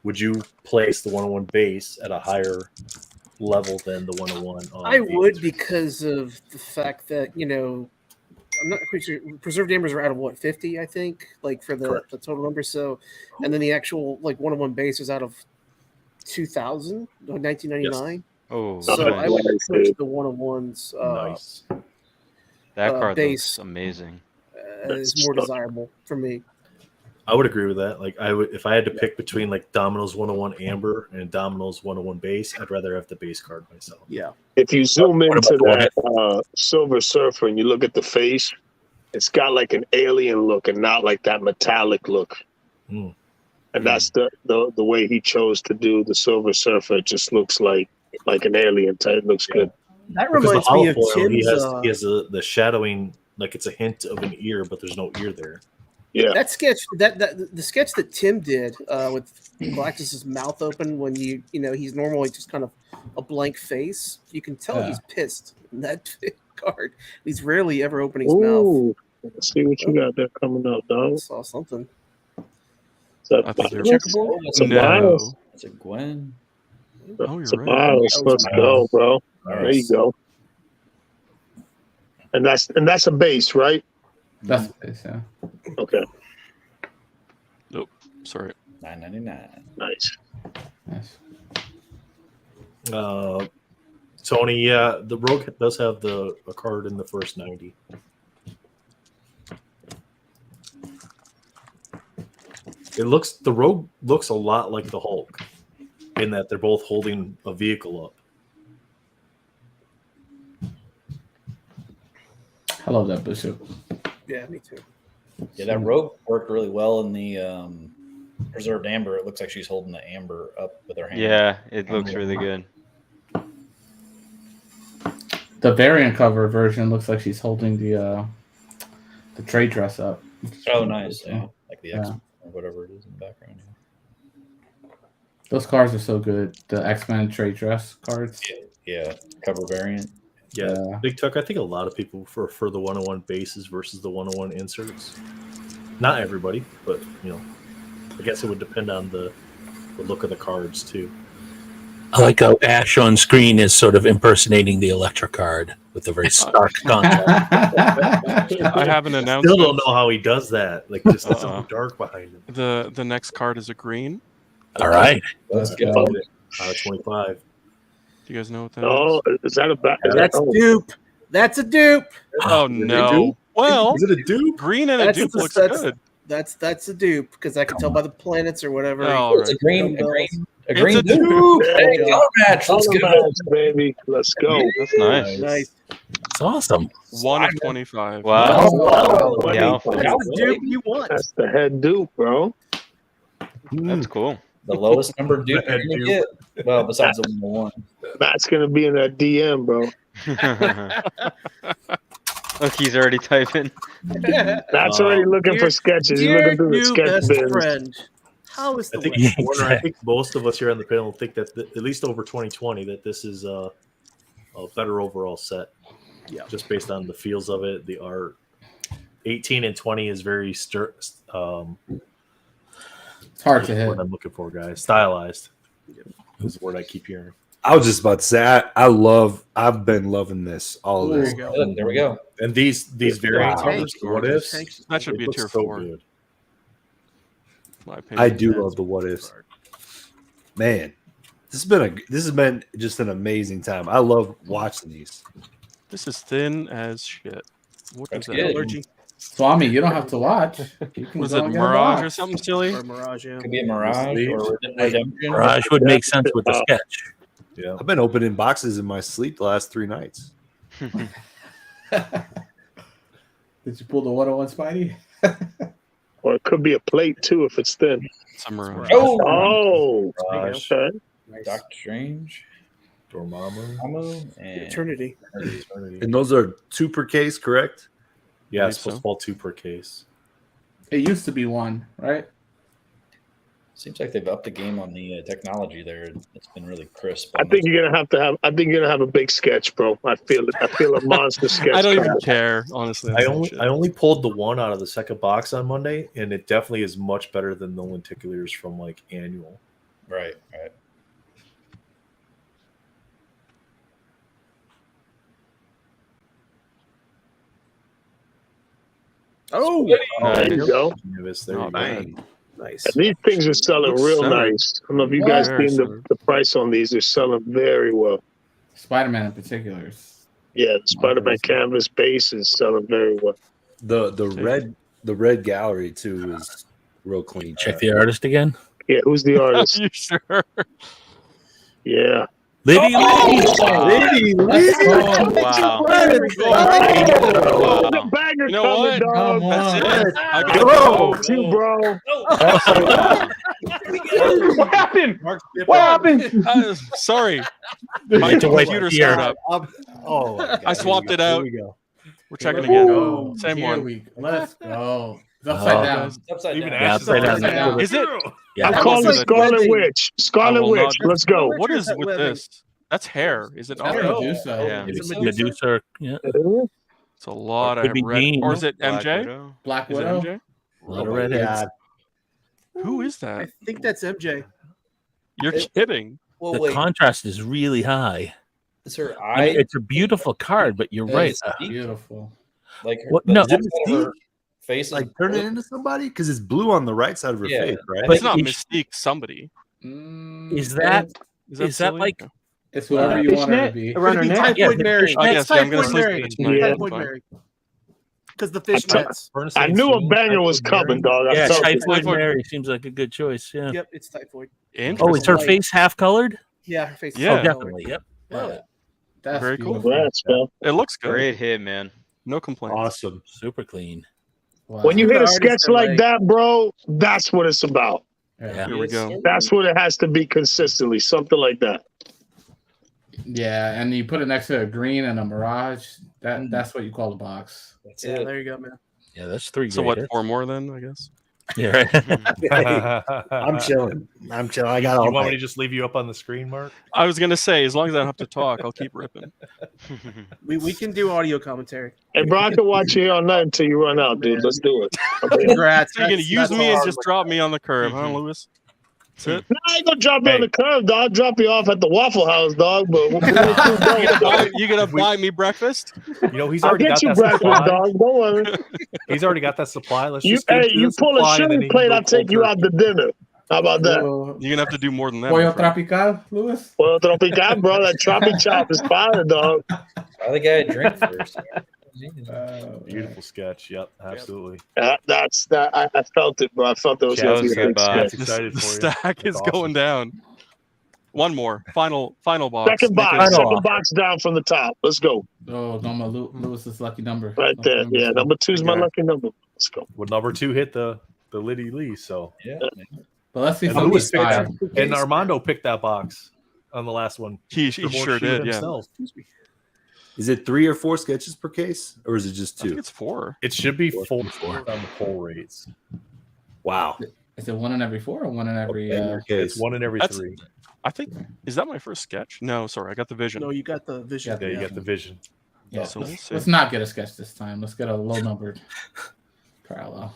A: Would you place the 101 base at a higher level than the 101?
B: I would, because of the fact that I'm not quite sure. Preserved ambers are out of what, 50, I think, like for the total number. So, and then the actual like 101 base is out of 2000, 1999.
I: Yes. Oh,
B: so
I: nice.
B: I would push the 101's
A: nice.
I: That card
B: base
I: looks amazing.
B: Is more desirable for me.
A: I would agree with that. Like I would, if I had to pick between like Domino's 101 Amber and Domino's 101 base, I'd rather have the base card myself.
B: Yeah.
H: If you zoom into that Silver Surfer and you look at the face, it's got like an alien look and not like that metallic look. And that's the way he chose to do the Silver Surfer. It just looks like an alien type. It looks good.
B: That reminds me of Tim's.
A: He has the shadowing, like it's a hint of an ear, but there's no ear there.
H: Yeah,
B: that sketch, the sketch that Tim did with Galactus's mouth open when he's normally just kind of a blank face. You can tell he's pissed in that card. He's rarely ever opening his mouth.
H: Let's see what you got there coming up, dog.
B: I saw something.
H: Checkable?
F: It's a Gwen.
H: Oh, you're right. Let's go, bro. Nice. There you go. And that's a base, right?
G: That's a base, yeah.
H: Okay.
D: Nope. Sorry.
F: $9.99.
H: Nice.
A: Tony, yeah, the Rogue does have a card in the first 90. The Rogue looks a lot like the Hulk in that they're both holding a vehicle up.
G: I love that Bishop.
B: Yeah, me too.
F: Yeah, that Rogue worked really well in the preserved amber. It looks like she's holding the amber up with her hand.
I: Yeah, it looks really good.
G: The variant cover version looks like she's holding the trade dress up.
F: Oh, nice. Yeah, like the X or whatever it is in the background. Yeah.
G: Those cards are so good. The X-Men trade dress cards.
F: Yeah, cover variant.
A: Yeah, Big Tuck. I think a lot of people prefer the 101 bases versus the 101 inserts. Not everybody, but I guess it would depend on the look of the cards too.
C: I like how Ash on screen is sort of impersonating the Electra card with a very stark contrast.
D: I have an announcement.
A: Still don't know how he does that. Like just so dark behind him.
D: The next card is a green.
C: All right.
F: Let's go.
A: 25.
D: Do you guys know what that is?
H: Oh, is that a back?
B: That's a dupe. That's a dupe.
D: Oh no. Well,
A: is it a dupe?
D: Green and a dupe looks good.
B: That's a dupe because I can tell by the planets or whatever.
F: Oh, it's a green dupe.
H: Hey, color match. Let's go, baby. Let's go.
I: That's nice.
B: Nice.
C: It's awesome.
D: 1 of 25.
I: Wow.
B: Yeah, that's the dupe you want.
H: That's the head dupe, bro.
I: That's cool.
F: The lowest number dupe you're gonna get. Well, besides the 101.
H: Matt's gonna be in that DM, bro.
I: Look, he's already typing.
H: Matt's already looking for sketches. He's looking through the sketch bins.
B: Friend. How is the
A: I think most of us here on the panel think that at least over 2020 that this is a better overall set.
B: Yeah,
A: just based on the feels of it, the art. 18 and 20 is very
G: it's hard to hit.
A: What I'm looking for, guys. Stylized is the word I keep hearing.
E: I was just about to say I've been loving this all of this.
F: There we go.
A: And these variant covers, what ifs?
D: That should be a tier 4. Good.
E: I do love the what ifs. Man, this has been just an amazing time. I love watching these.
D: This is thin as shit. What is that?
F: Good.
D: Allergy?
G: Swami, you don't have to watch.
D: Was it Mirage or something silly?
B: Or Mirage, yeah.
F: Could be a Mirage or Redemption.
C: Mirage would make sense with the sketch.
A: Yeah,
E: I've been opening boxes in my sleep the last 3 nights.
G: Did you pull the 101 Spidey?
H: Or it could be a plate too if it's thin.
D: It's a Mirage.
H: Oh,
A: okay.
F: Nice. Doctor Strange,
A: Dormammu,
F: and
B: Eternity.
E: And those are 2 per case, correct?
A: Yeah, it's supposed to fall 2 per case.
G: It used to be 1, right?
F: Seems like they've upped the game on the technology there. It's been really crisp.
H: I think you're gonna have a big sketch, bro. I feel it. I feel a monster sketch.
D: I don't even care, honestly.
A: I only pulled the one out of the second box on Monday, and it definitely is much better than the lenticulars from like annual.
F: Right.
B: Oh,
H: there you go.
B: Nice.
H: And these things are selling real nice. I don't know if you guys seen the price on these. They're selling very well.
G: Spider-Man in particular.
H: Yeah, the Spider-Man canvas base is selling very well.
E: The red gallery too is real clean.
C: Check the artist again.
H: Yeah, who's the artist?
D: Are you sure?
H: Yeah.
C: Liddy Lee.
E: Liddy Lee.
I: Wow.
H: The bagger
D: You know
H: coming,
D: what?
H: dog.
D: That's it. I gotta
H: Bro,
D: go.
H: you, bro.
J: What happened? What happened?
D: Sorry, my computer started up.
E: Oh, my God.
D: I swapped it out.
E: Here we go.
D: We're checking again.
G: Go.
D: Same
G: Here
D: one.
G: we go. Let's go. It's upside down.
F: It's upside
A: Even
F: down.
C: Yeah,
A: Ash is
C: upside
A: upside
C: down.
A: down.
D: Is it?
C: Yeah,
H: I'm
D: That
H: calling
D: was
H: the
D: a-
H: Scarlet
B: webbing.
H: Witch.
D: I
H: Scarlet
D: will
H: Witch.
D: not-
H: Let's go.
D: What is
B: that
D: with
B: webbing?
D: this? That's hair. Is it?
G: That's
D: Oh,
G: Medusa.
I: Yeah.
C: maybe
B: Is it
C: Medusa. Yeah.
D: it's a lot
C: Could
D: of
C: be
D: red.
C: Jean.
D: Or is it
I: Black
D: MJ?
I: Widow.
G: Black
D: Is it
G: Widow.
D: MJ?
C: A lot
E: Oh
C: of
E: my
C: redheads.
E: God.
D: Who is
B: I
D: that?
B: think that's MJ.
D: You're kidding.
F: Well,
C: The
F: wait.
C: contrast is really high.
F: Is her
C: I
F: eye
C: mean, it's a beautiful card, but you're right.
G: Beautiful.
F: like her,
C: What-
F: the
C: no.
F: left side of her face is
E: Like turn it into somebody because it's blue on the right side of her
F: Yeah.
E: face, right?
C: But
D: It's not
C: is-
D: Mystique. Somebody.
C: Is that
D: Is that
C: silly?
D: like?
G: It's whoever you want her to
J: Fishnet
G: be.
J: around her
B: It'd be
J: neck.
B: Typhoid Mary.
D: I
B: It's
D: guess I'm gonna
B: Typhoid
D: sleep
B: Mary.
D: with it tonight.
H: Yeah.
B: Typhoid Mary. Because the fishnets.
H: I knew a banger was coming, dog. I
C: Yeah,
H: felt it.
C: Typhoid Mary seems like a good choice. Yeah.
B: Yep, it's typhoid.
C: Oh, is her
B: Light.
C: face half colored?
B: Yeah, her face.
D: Yeah.
C: Oh, definitely. Yep.
G: Yeah. That's
D: Very cool.
G: beautiful.
H: Congrats, man.
D: It looks good.
I: Great hit, man.
D: No complaints.
E: Awesome.
C: Super clean.
G: Wow.
H: When you
B: The
H: hit a
B: artist
H: sketch
B: are
H: like
B: like-
H: that, bro, that's what it's about.
G: Yeah.
D: Here we go.
H: That's what it has to be consistently. Something like that.
G: Yeah, and you put it next to a green and a mirage. That's what you call a box.
F: That's
B: Yeah,
F: it.
B: there you go, man.
C: Yeah, that's three.
D: So
C: great
D: what?
C: hits.
D: 4 more then? I guess.
C: Yeah. Right.
E: I'm chilling. I got all
A: You want me
E: day.
A: to just leave you up on the screen, Mark?
D: I was gonna say, as long as I don't have to talk, I'll keep ripping.
B: We can do audio commentary.
H: Hey, bro, I can watch you here all night until you run out, dude. Let's do it.
B: Congrats.
D: So you're gonna
B: That's-
D: use
B: that's
D: me and
B: hard.
D: just drop me on the curb, huh, Lewis? That's it.
H: No, I ain't gonna drop you on
A: Hey.
H: the curb, dog. I'll drop you off at the Waffle House, dog. But
D: You gonna buy me breakfast?
A: You know, he's
H: I'll
A: already
H: get
A: got
H: you
A: that
H: breakfast,
A: supply.
H: dog. Don't worry.
A: He's already got that supply. Let's
H: You,
A: just get
H: hey,
A: to
H: you
A: the
H: pull a
A: supply, and then
H: sugar
A: he can
H: plate,
A: go
H: I'll take
A: cold
H: you out
A: turkey.
H: to dinner. How about that?
D: You're gonna have to do more than that.
G: Pollo
D: my friend.
G: tropical, Lewis.
H: Well, tropical, bro. That tropical chop is fire, dog.
F: I think I drink first.
A: Beautiful sketch. Yep, absolutely.
H: That's that. I felt it, bro. I felt it was
A: Chat
H: gonna
A: was
H: be a big
I: goodbye.
H: sketch.
A: That's excited
D: The
A: for you.
D: stack
A: That's
D: is
A: awesome.
D: going down. One more. Final box.
H: Second
D: Make it-
H: box, second box down from the top. Let's go.
G: Oh, no, my Lewis's lucky number.
H: Right there. Yeah, number 2's my
D: Okay.
H: lucky number. Let's go.
A: Well, number 2 hit the Liddy Lee. So
F: Yeah.
G: But let's see
A: and
G: some
A: Lewis picked
G: fire.
A: and Armando picked that box on the last one.
D: He
A: For more
D: sure
A: shoe
D: did. Yeah.
A: himself.
E: Is it 3 or 4 sketches per case, or is it just
D: I think
E: 2?
D: it's 4.
A: It should be
C: Four.
A: 4 on the poll rates.
E: Wow.
G: Is it one in every 4 or one in every?
E: Per case.
A: It's 1 in every
D: That's-
A: 3.
D: I think is that my first sketch? No, sorry, I got the vision.
B: No, you got the vision.
A: Yeah, you got the vision.
G: Yeah,
D: So we'll see.
G: let's not get a sketch this time. Let's get a low numbered parallel.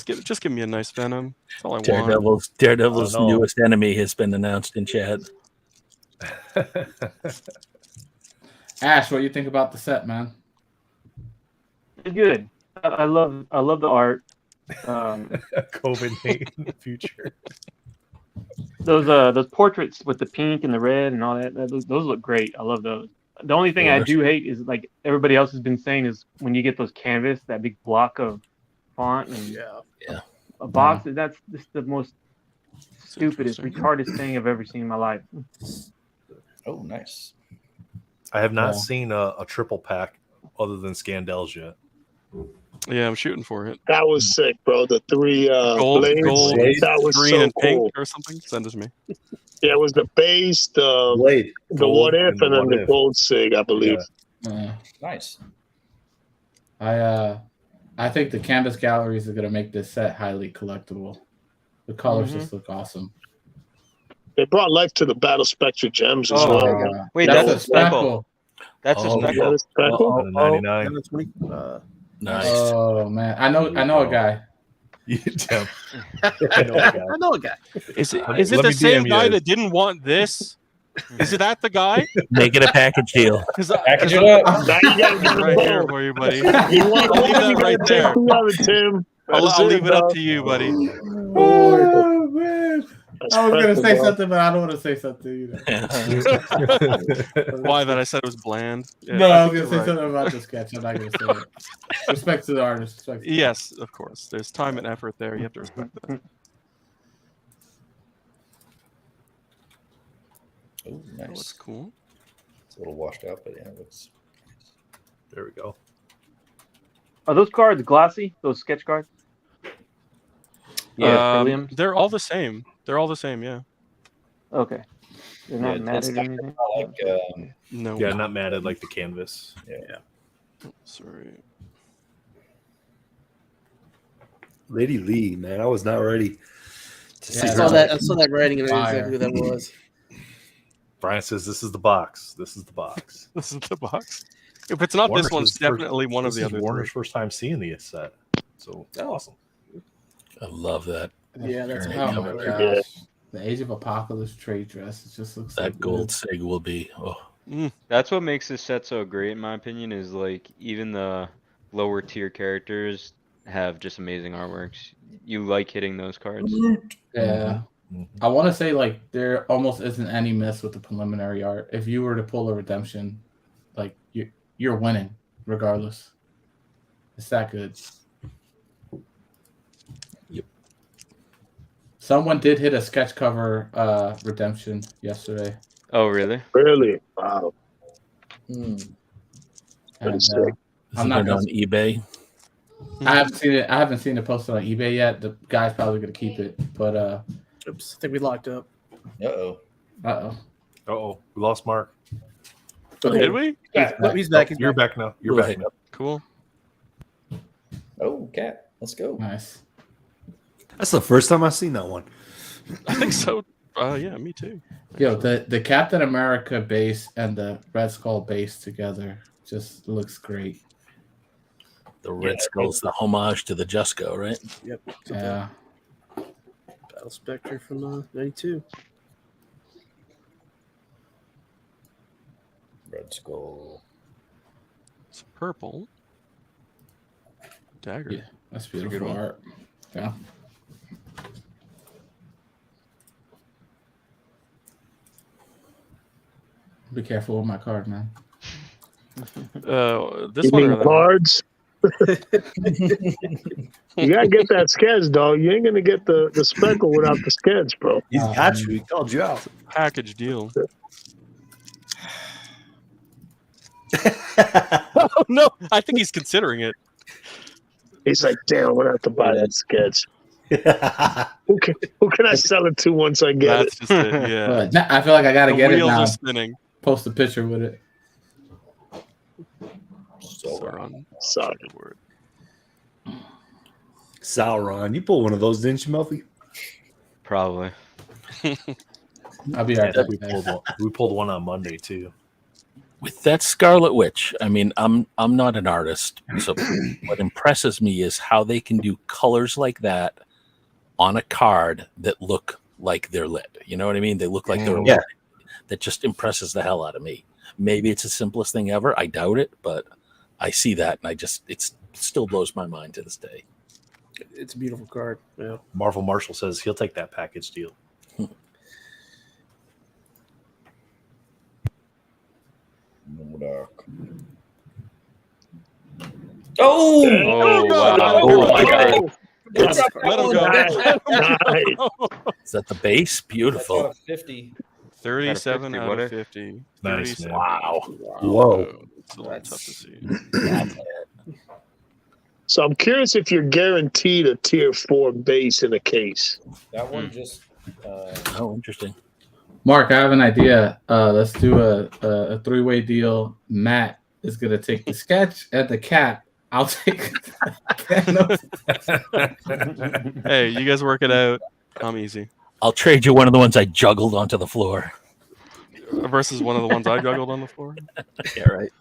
D: Just give me a nice Venom. That's all I want.
C: Daredevil's
A: Oh, no.
C: newest enemy has been announced in chat.
G: Ash, what do you think about the set, man?
J: It's good. I love the art.
A: COVID in the future.
J: Those portraits with the pink and the red and all that. Those look great. I love those. The only thing I do hate is, like everybody else has been saying, is when you get those canvas, that big block of font and a box. That's just the most stupidest, retarded thing I've ever seen in my life.
F: Oh, nice.
A: I have not
G: Yeah.
A: seen a triple pack other than Scandals yet.
D: Yeah, I'm shooting for it.
H: That was sick, bro. The 3
D: Gold,
H: blades.
D: gold,
H: That was
D: green,
H: so
D: and pink
H: cool.
D: or something. Send it to me.
H: Yeah, it was the base, the
E: Blade.
H: what
A: Gold
H: if,
A: and the
H: and then
A: what
H: the
A: if.
H: gold sig, I believe.
F: Nice.
G: I think the canvas galleries are gonna make this set highly collectible. The colors just look awesome.
H: They brought life to the Battle Spectre gems as well.
I: Wait, that's a speckle. That's a speckle.
C: $1.99. Nice.
G: Oh man, I know a guy.
A: Tim.
B: I know a guy.
D: Is it the same guy that didn't want this? Is that the guy?
C: Make it a package deal.
F: Package it up.
D: Right here for you, buddy.
H: You want
D: I'll leave that right there.
H: Tim.
D: I'll leave it up to you, buddy.
G: Oh man. I was gonna say something, but I don't want to say something either.
D: Why? That I said it was bland. Yeah,
G: no, I was gonna say something about the sketch. I'm not gonna say it. Respect to the artist.
D: Yes, of course. There's time and effort there. You have to respect that.
F: Oh, nice.
D: Oh, that's cool.
F: It's a little washed out, but yeah, it looks.
A: There we go.
J: Are those cards glossy? Those sketch cards? Yeah,
D: they're all the same. They're all the same. Yeah.
J: Okay. They're not matted or anything.
D: No.
A: Yeah, not matted like the canvas.
F: Yeah.
D: Oh, sorry.
E: Lady Lee, man, I was not ready to see
B: I
E: her.
B: saw that writing and I didn't know who that was.
A: Brian says, "This is the box. This is the box.
D: This is the box." If it's not
A: Warner's
D: this one, it's definitely one of the other.
A: Warner's first time seeing the set, so awesome.
C: I love that.
B: Yeah, that's
G: oh my gosh. The Age of Apocalypse trade dress. It just looks
C: that
G: so
C: gold
G: good.
C: sig will be.
I: That's what makes this set so great, in my opinion. Is like even the lower tier characters have just amazing artworks. You like hitting those cards.
G: Yeah. I want to say like there almost isn't any miss with the preliminary art. If you were to pull a redemption, like you're winning regardless. It's that good.
C: Yep.
G: Someone did hit a sketch cover redemption yesterday.
I: Oh, really?
H: Really? Wow.
G: And,
C: I'm not on eBay.
G: I haven't seen it. I haven't seen it posted on eBay yet. The guy's probably gonna keep it, but
B: oops, I think we locked up.
G: Uh oh.
A: We lost Mark.
B: Okay.
D: Did we?
B: He's back.
A: You're back now. You're back now.
D: Cool.
F: Oh, cat. Let's go.
G: Nice.
E: That's the first time I've seen that one.
D: I think so. Yeah, me too.
G: Yo, the Captain America base and the Red Skull base together just looks great.
C: The Red Skull's the homage to the Jusco, right?
B: Yep.
G: Yeah.
B: Battle Spectre from '92.
F: Red Skull.
D: It's purple. Dagger.
G: Yeah, that's beautiful art. Yeah. Be careful with my card, man.
D: This
H: you
D: one
H: mean
D: or
H: cards? You gotta get that sketch, dog. You ain't gonna get the speckle without the sketch, bro.
E: He's got you. He called you out.
D: package deal.
B: Oh no, I think he's considering it.
H: He's like, damn, I'm gonna have to buy that sketch. Who can I sell it to once I get
D: That's
H: it?
D: just it. Yeah.
G: I feel like I gotta get it
D: wheels
G: now.
D: are spinning.
G: Post a picture with it.
D: Sauron.
H: Sorry.
D: Word.
E: Sauron. You pulled one of those, didn't you, Melfi?
I: Probably.
G: I'll be right back.
A: We pulled one on Monday too.
C: With that Scarlet Witch, I mean, I'm not an artist, so what impresses me is how they can do colors like that on a card that look like they're lit. You know what I mean? They look like they're lit. That just impresses the hell out of me. Maybe it's the simplest thing ever. I doubt it, but I see that and it still blows my mind to this day.
B: It's a beautiful card. Yeah.
A: Marvel Marshall says he'll take that package deal.
I: Oh, wow.
C: Oh my God.
D: Let him go.
C: Is that the base? Beautiful.
F: 50.
D: 37 out of 50.
A: Nice, man.
C: Wow.
E: Whoa.
D: It's a little tough to see.
H: So I'm curious if you're guaranteed a tier 4 base in a case.
F: That one just.
C: Oh, interesting.
G: Mark, I have an idea. Let's do a three-way deal. Matt is gonna take the sketch and the cat. I'll take.
D: Hey, you guys work it out. I'm easy.
C: I'll trade you one of the ones I juggled onto the floor.
D: Versus one of the ones I juggled on the floor.
C: Yeah, right.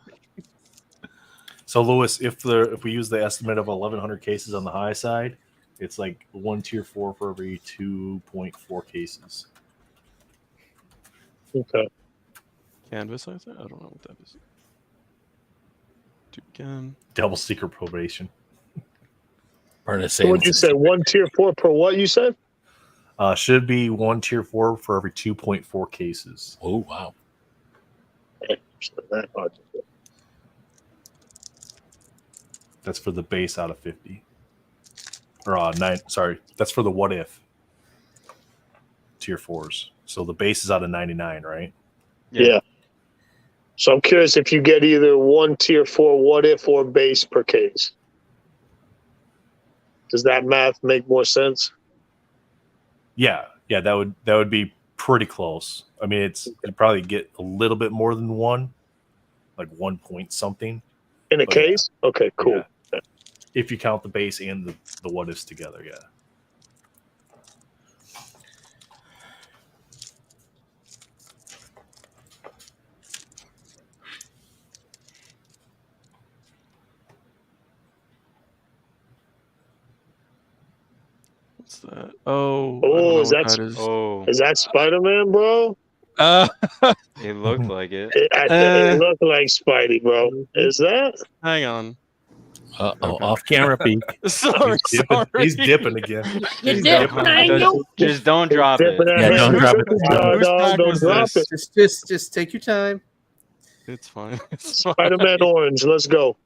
A: So, Lewis, if we use the estimate of 1,100 cases on the high side, it's like 1 tier 4 for every 2.4 cases.
H: Okay.
D: Canvas, I think. I don't know what that is. Do again.
A: Double secret probation.
H: So what you say? 1 tier 4 per what you said?
A: Should be 1 tier 4 for every 2.4 cases.
C: Oh wow.
A: That's for the base out of 50. Or 9. Sorry, that's for the what if tier 4s. So the base is out of 99, right?
H: Yeah. So I'm curious if you get either 1 tier 4 what if or base per case. Does that math make more sense?
A: Yeah, that would be pretty close. I mean, you probably get a little bit more than 1, like 1 point something
H: in a case. Yeah. Okay, cool.
A: Yeah. If you count the base and the what ifs together, yeah.
D: What's that? Oh,
H: is that Spider-Man, bro?
I: It looked like it.
H: It looked like Spidey, bro. Is that?
D: Hang on.
C: Off camera peek.
D: Sorry.
A: He's dipping again.
I: Just don't drop it.
C: Yeah, don't drop it.
H: Don't drop it.
B: Just take your time.
D: It's fine.
H: Spider-Man orange. Let's go.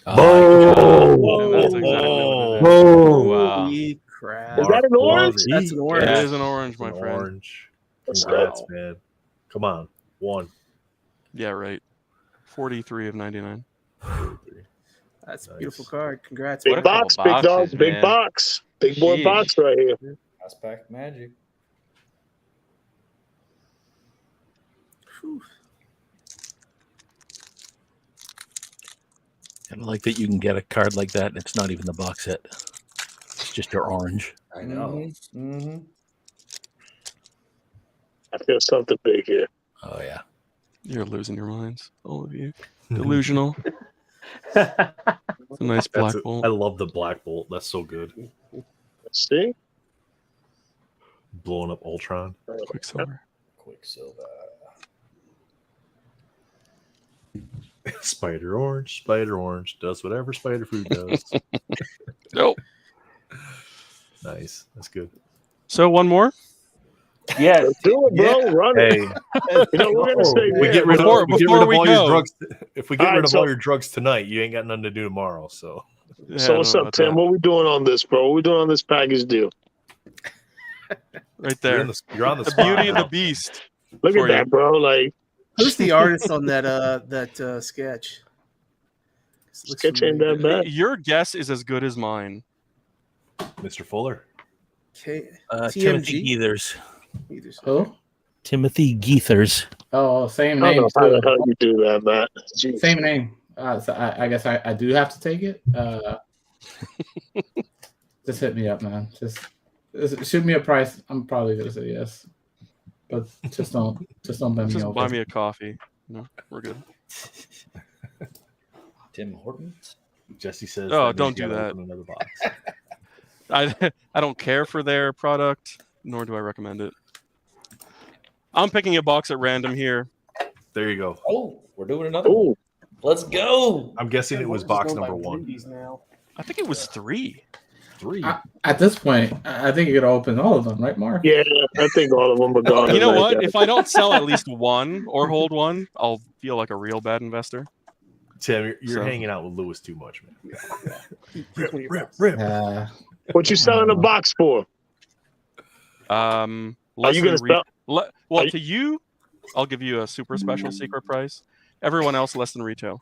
D: That's exactly what it is.
I: Wow.
B: Holy crap.
H: Is that an orange?
B: That's an orange.
D: It is an orange, my friend.
A: Orange. Congrats, man. Come on. 1.
D: Yeah, right. 43 of 99.
B: That's a beautiful card. Congrats.
H: Big box, big dog, big box. Big boy box right here.
F: That's pack magic.
B: Whew.
C: I like that you can get a card like that and it's not even the box set. It's just your orange.
F: I know.
H: Mm-hmm. I feel something big here.
C: Oh, yeah.
D: You're losing your minds, all of you. Delusional. It's a nice black bolt.
A: I love the black bolt. That's so good.
H: Let's see.
A: Blowing up Ultron.
D: Quicksilver.
A: Spider Orange does whatever Spider Food does.
D: Nope.
A: Nice. That's good.
D: So one more?
J: Yes.
H: Do it, bro. Run it. We're gonna say
A: we get rid of all your drugs. If we get rid of all your drugs tonight, you ain't got nothing to do tomorrow. So
H: what's up, Tim? What we doing on this, bro? What we doing on this package deal?
D: Right there.
A: You're on the
D: spot. Beauty of the Beast.
H: Look at that, bro. Like,
B: who's the artist on that sketch?
H: Sketch ain't that bad.
D: Your guess is as good as mine.
A: Mr. Fuller.
C: Timothy Geithers.
G: Who?
C: Timothy Geithers.
G: Oh, same
H: I
G: name.
H: don't know how the hell you do that, Matt. Jeez.
G: Same name. So I guess I do have to take it. Just hit me up, man. Just shoot me a price. I'm probably gonna say yes, but just don't bend me over.
D: Buy me a coffee. No, we're good.
F: Tim Hortons.
A: Jesse says,
D: "Oh, don't do that."
A: Another box.
D: I don't care for their product, nor do I recommend it. I'm picking a box at random here.
A: There you go.
F: Oh, we're doing another one. Let's go.
A: I'm guessing it was box number 1.
D: I think it was 3.
G: At this point, I think you could open all of them, right, Mark?
H: Yeah, I think all of them are gone.
D: You know what? If I don't sell at least one or hold one, I'll feel like a real bad investor.
A: Tim, you're hanging out with Lewis too much, man.
H: Rip. What you selling a box for?
D: Are
H: you gonna sell?
D: Well, to you, I'll give you a super special secret price. Everyone else less than retail.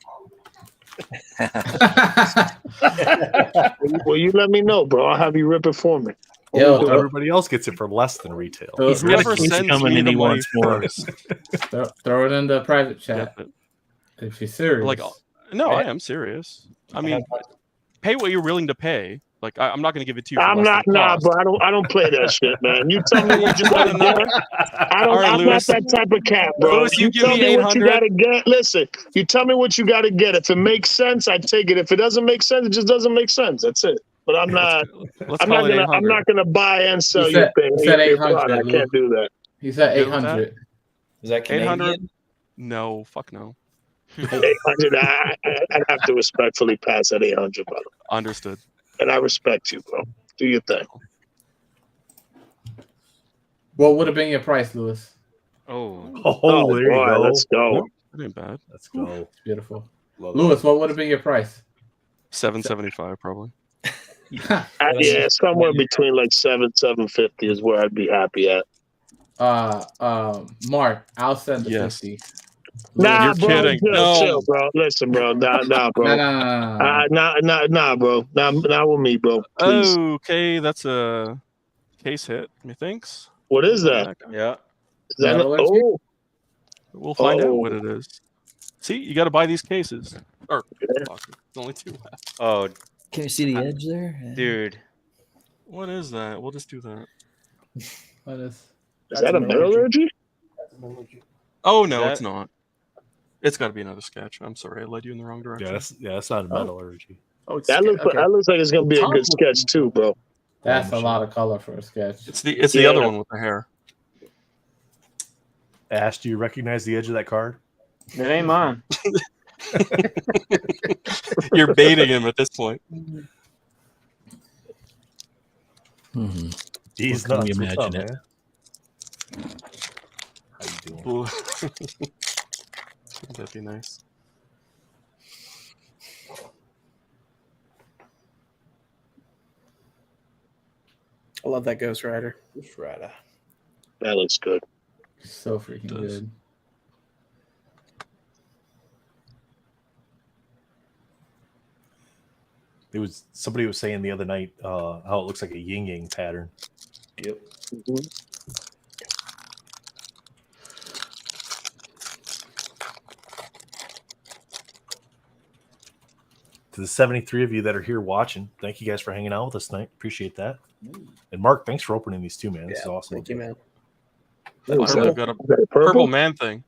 H: Well, you let me know, bro. I'll have you rip it for me.
A: Yo, everybody else gets it for less than retail.
C: He's never coming in. He wants more.
G: Throw it in the private chat. If you're serious.
D: No, I am serious. I mean, pay what you're willing to pay. Like I'm not going to give it to you.
H: I'm not, nah, bro. I don't play that shit, man. You tell me what you gotta get. I'm not that type of cat, bro.
D: Lewis, you give
H: tell
D: me
H: what you
D: 800.
H: gotta get. Listen, you tell me what you gotta get. If it makes sense, I take it. If it doesn't make sense, it just doesn't make sense. That's it. But I'm not gonna buy and sell your thing.
G: He said
H: your
G: 800.
H: product. I can't do that.
G: He said 800.
F: Is that Canadian?
D: 800? No, fuck no.
H: 800. I'd have to respectfully pass at 800, brother.
D: Understood.
H: And I respect you, bro. Do your thing.
G: What would have been your price, Lewis?
A: There you go.
H: Let's go.
D: That ain't bad.
A: Let's go.
G: It's beautiful. Lewis, what would have been your price?
D: $775 probably.
H: Yeah, somewhere between like $750 is where I'd be happy at.
G: Mark, I'll send the 50.
H: Nah,
D: you're
H: bro,
D: kidding.
H: Chill, bro. Listen, bro. Nah, bro. Nah, bro. Not with me, bro. Please.
D: Okay, that's a case hit, methinks.
H: What is that?
I: Yeah.
H: Is that
D: We'll find out what it is. See, you got to buy these cases. Or fuck, there's only 2 left.
I: Oh,
K: can you see the edge there,
I: dude?
D: What is that? We'll just do that.
G: What is?
H: Is that a metallurgy?
D: Oh no, it's not. It's got to be another sketch. I'm sorry, I led you in the wrong direction.
A: Yeah, that's not a metallurgy.
B: Oh, it's
H: that looks like it's gonna be a good sketch too, bro.
G: That's a lot of color for a sketch.
D: It's the other one with the hair.
A: Ash, do you recognize the edge of that card?
J: It ain't mine.
D: You're baiting him at this point.
A: He's
C: Can
A: nuts.
C: you
A: What's
C: imagine
A: up,
C: it?
A: man? How you doing?
D: That'd be nice.
B: I love that Ghost Rider.
F: Ghost Rider.
H: That looks good.
G: So freaking good.
A: Somebody was saying the other night how it looks like a yin yang pattern.
F: Yep.
A: To the 73 of you that are here watching, thank you guys for hanging out with us tonight. Appreciate that. And Mark, thanks for opening these too, man. This is awesome.
B: Thank you, man.
D: Finally, I've got a purple man thing.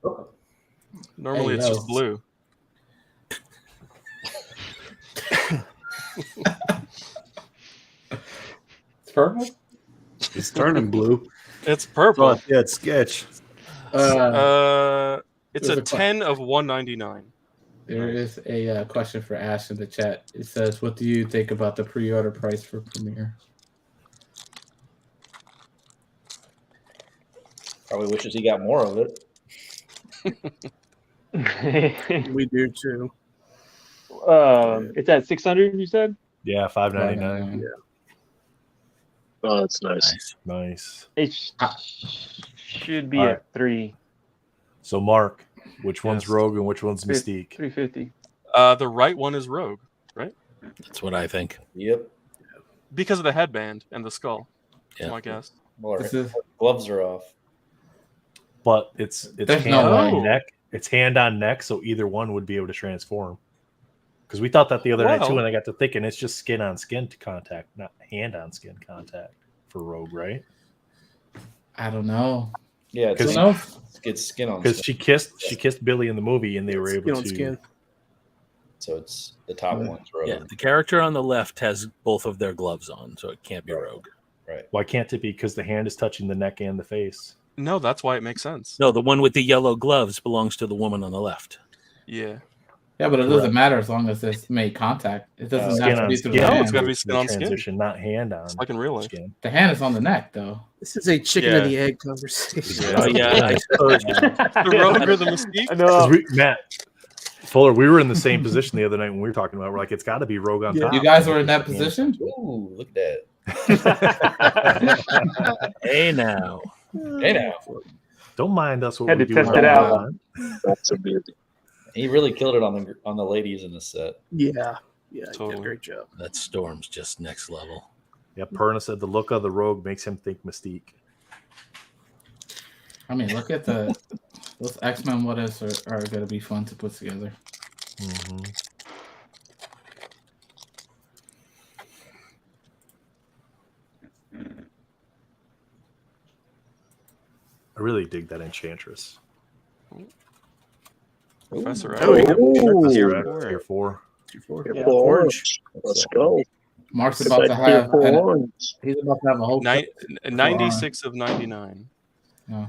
D: Normally, it's just blue.
G: It's purple?
E: It's turning blue.
D: It's purple.
E: Oh, yeah, it's sketch.
D: It's a 10 of 199.
G: There is a question for Ash in the chat. It says, what do you think about the pre-order price for Premiere?
F: Probably wishes he got more of it.
B: We do too.
J: It's at 600, you said?
A: Yeah, $5.99.
H: Yeah. Oh, that's nice.
A: Nice.
J: It should be
A: All
J: at 3.
A: So, Mark, which one's Rogue and which one's Mystique?
J: 350.
D: The right one is Rogue, right?
C: That's what I think.
F: Yep.
D: Because of the headband and the skull.
C: Yeah.
D: I guess.
F: Well, gloves are off.
A: But it's
G: There's
A: hand
G: no
A: on
G: way.
A: neck. It's hand on neck, so either one would be able to transform. Because we thought that the other night too, and I got to thinking it's just skin on skin contact, not hand on skin contact for Rogue, right?
G: I don't know.
F: Yeah,
A: Because
F: it's skin on
A: because
F: skin.
A: she kissed Billy in the movie, and they were able to.
B: Skin.
F: So it's the top one's Rogue.
C: Yeah, the character on the left has both of their gloves on, so it can't be Rogue.
F: Right.
A: Why can't it be? Because the hand is touching the neck and the face.
D: No, that's why it makes sense.
C: No, the one with the yellow gloves belongs to the woman on the left.
D: Yeah.
G: Yeah, but it doesn't matter as long as it's made contact. It doesn't have to be through the
D: No,
G: hand.
D: it's got to be skin on skin.
A: Transition, not hand on.
D: It's like in real life.
A: Skin.
G: The hand is on the neck, though.
B: This is a chicken and the egg conversation.
C: Oh yeah, I suppose.
D: The Rogue or the Mystique?
J: I know.
A: Matt Fuller, we were in the same position the other night when we were talking about. We're like, it's got to be Rogue on top.
G: You guys were in that position?
F: Ooh, look at that.
C: Hey now.
F: Hey now.
A: Don't mind us. What
J: Had
A: we
J: to
A: do
J: test it out.
H: That's a beauty.
F: He really killed it on the ladies in the set.
B: Yeah. Yeah, you did a
D: Totally.
B: great job.
C: That Storm's just next level.
A: Yeah, Perna said the look of the Rogue makes him think Mystique.
G: I mean, look at those X-Men what ifs are going to be fun to put together.
A: Mm-hmm. really dig that Enchantress.
D: Professor
A: Tier 4.
B: Yeah, orange.
H: Let's go.
G: Mark's about to have he's about to have a whole
D: 96 of 99.
G: Yeah.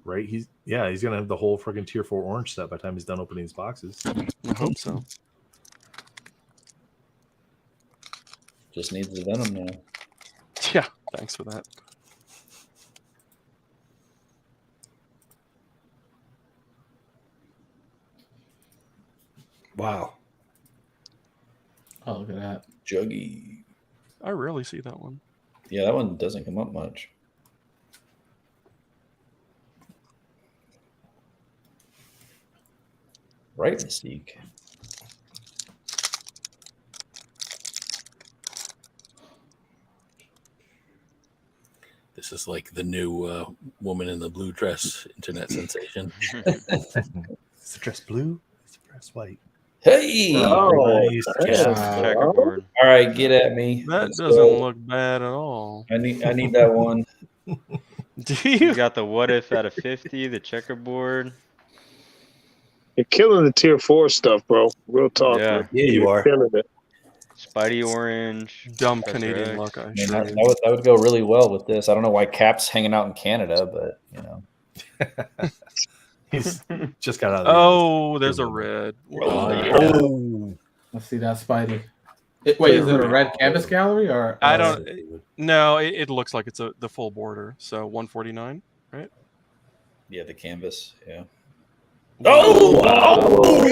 A: Right? He's gonna have the whole freaking Tier 4 orange set by the time he's done opening his boxes.
D: I hope so.
F: Just needs the Venom now.
D: Yeah, thanks for that.
E: Wow.
G: Oh, look at that.
F: Juggy.
D: I rarely see that one.
F: Yeah, that one doesn't come up much. Right, Mystique.
C: This is like the new woman in the blue dress internet sensation.
A: Is the dress blue? Is the dress white?
F: Hey!
A: Nice.
I: Checkerboard.
F: All right, get at me.
D: That
F: Let's
D: doesn't
F: go.
D: look bad at all.
F: I need that one.
D: Do
I: You
D: you?
I: got the what if out of 50, the checkerboard.
H: You're killing the tier 4 stuff, bro. Real talk.
I: Yeah.
H: Man.
E: Yeah, you
H: You're
E: are.
H: killing it.
I: Spidey orange.
D: Dumb
I: Professor
D: Canadian
I: X.
D: luck, I
F: I mean,
D: assure
F: that,
D: you.
F: that would go really well with this. I don't know why Cap's hanging out in Canada, but you know.
A: He's just got out of the
D: Oh, there's a red.
A: Oh,
G: Let's see that Spidey. Wait, is it a red canvas gallery or?
D: I don't. No, it looks like it's the full border. So 149, right?
F: Yeah, the canvas. Yeah.
A: oh,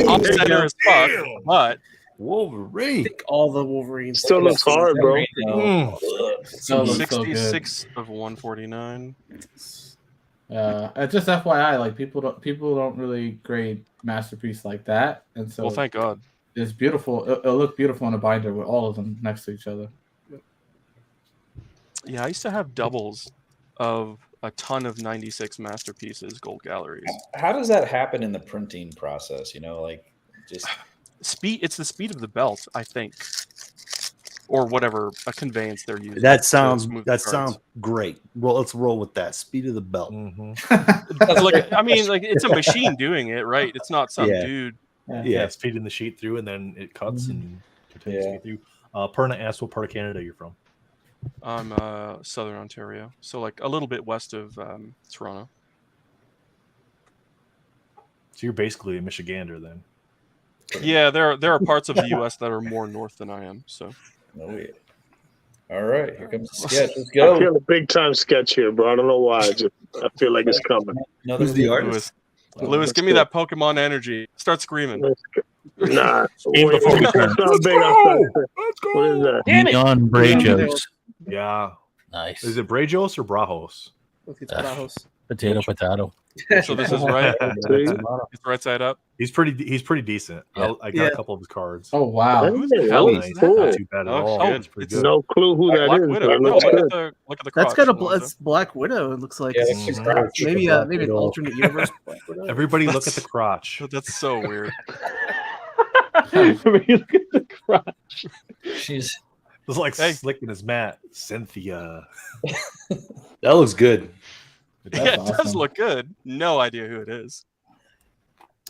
D: Off center as fuck, but
A: Wolverine.
B: All the Wolverines.
H: Still looks hard, bro.
G: So looks so good.
D: 66 of 149.
G: Just FYI, like people don't really grade masterpiece like that, and so
D: Well, thank God.
G: it's beautiful. It'll look beautiful in a binder with all of them next to each other.
D: Yeah, I used to have doubles of a ton of 96 masterpieces, gold galleries.
F: How does that happen in the printing process? You know, like just
D: Speed. It's the speed of the belt, I think, or whatever a conveyance they're using.
E: That
D: to
E: sounds
D: smooth the cards.
E: great. Well, let's roll with that. Speed of the belt.
D: Like, I mean, like it's a machine doing it, right? It's not some dude.
A: Yeah, it's feeding the sheet through, and then it cuts and continues to get through. Perna asked what part of Canada you're from.
D: I'm Southern Ontario, so like a little bit west of Toronto.
A: So you're basically a Michigander then.
D: Yeah, there are parts of the U.S. that are more north than I am. So.
F: Oh yeah. All right, here comes the sketch. Let's go.
H: I feel a big time sketch here, bro. I don't know why. I feel like it's coming.
E: Who's the artist?
D: Lewis, give me that Pokemon energy. Start screaming.
H: Nah.
A: Before we turn.
H: Let's go. What is that?
C: Neon Brajos.
A: Yeah.
C: Nice.
A: Is it Brajos or Brajos?
B: It's Brajos.
C: Potato.
D: So this is right. It's right side up.
A: He's pretty decent.
C: Yeah.
A: I got a couple of his cards.
G: Oh wow!
D: Who the hell is that?
A: Not too bad at all.
I: good.
A: It's pretty good.
H: No clue who that
D: Black
H: is.
D: Widow.
H: But it
D: No,
H: looks
D: look
H: good.
D: at the crotch.
B: That's got
D: Alonzo.
B: it's Black Widow. It looks like
F: Yeah,
B: it's
F: it's crotch.
B: maybe an alternate universe Black Widow.
A: Everybody look at the crotch.
D: That's so weird.
J: Look at the crotch.
F: She's
A: It's like slicking his mat. Cynthia.
E: That looks good.
D: Yeah, it does look good. No idea who it is.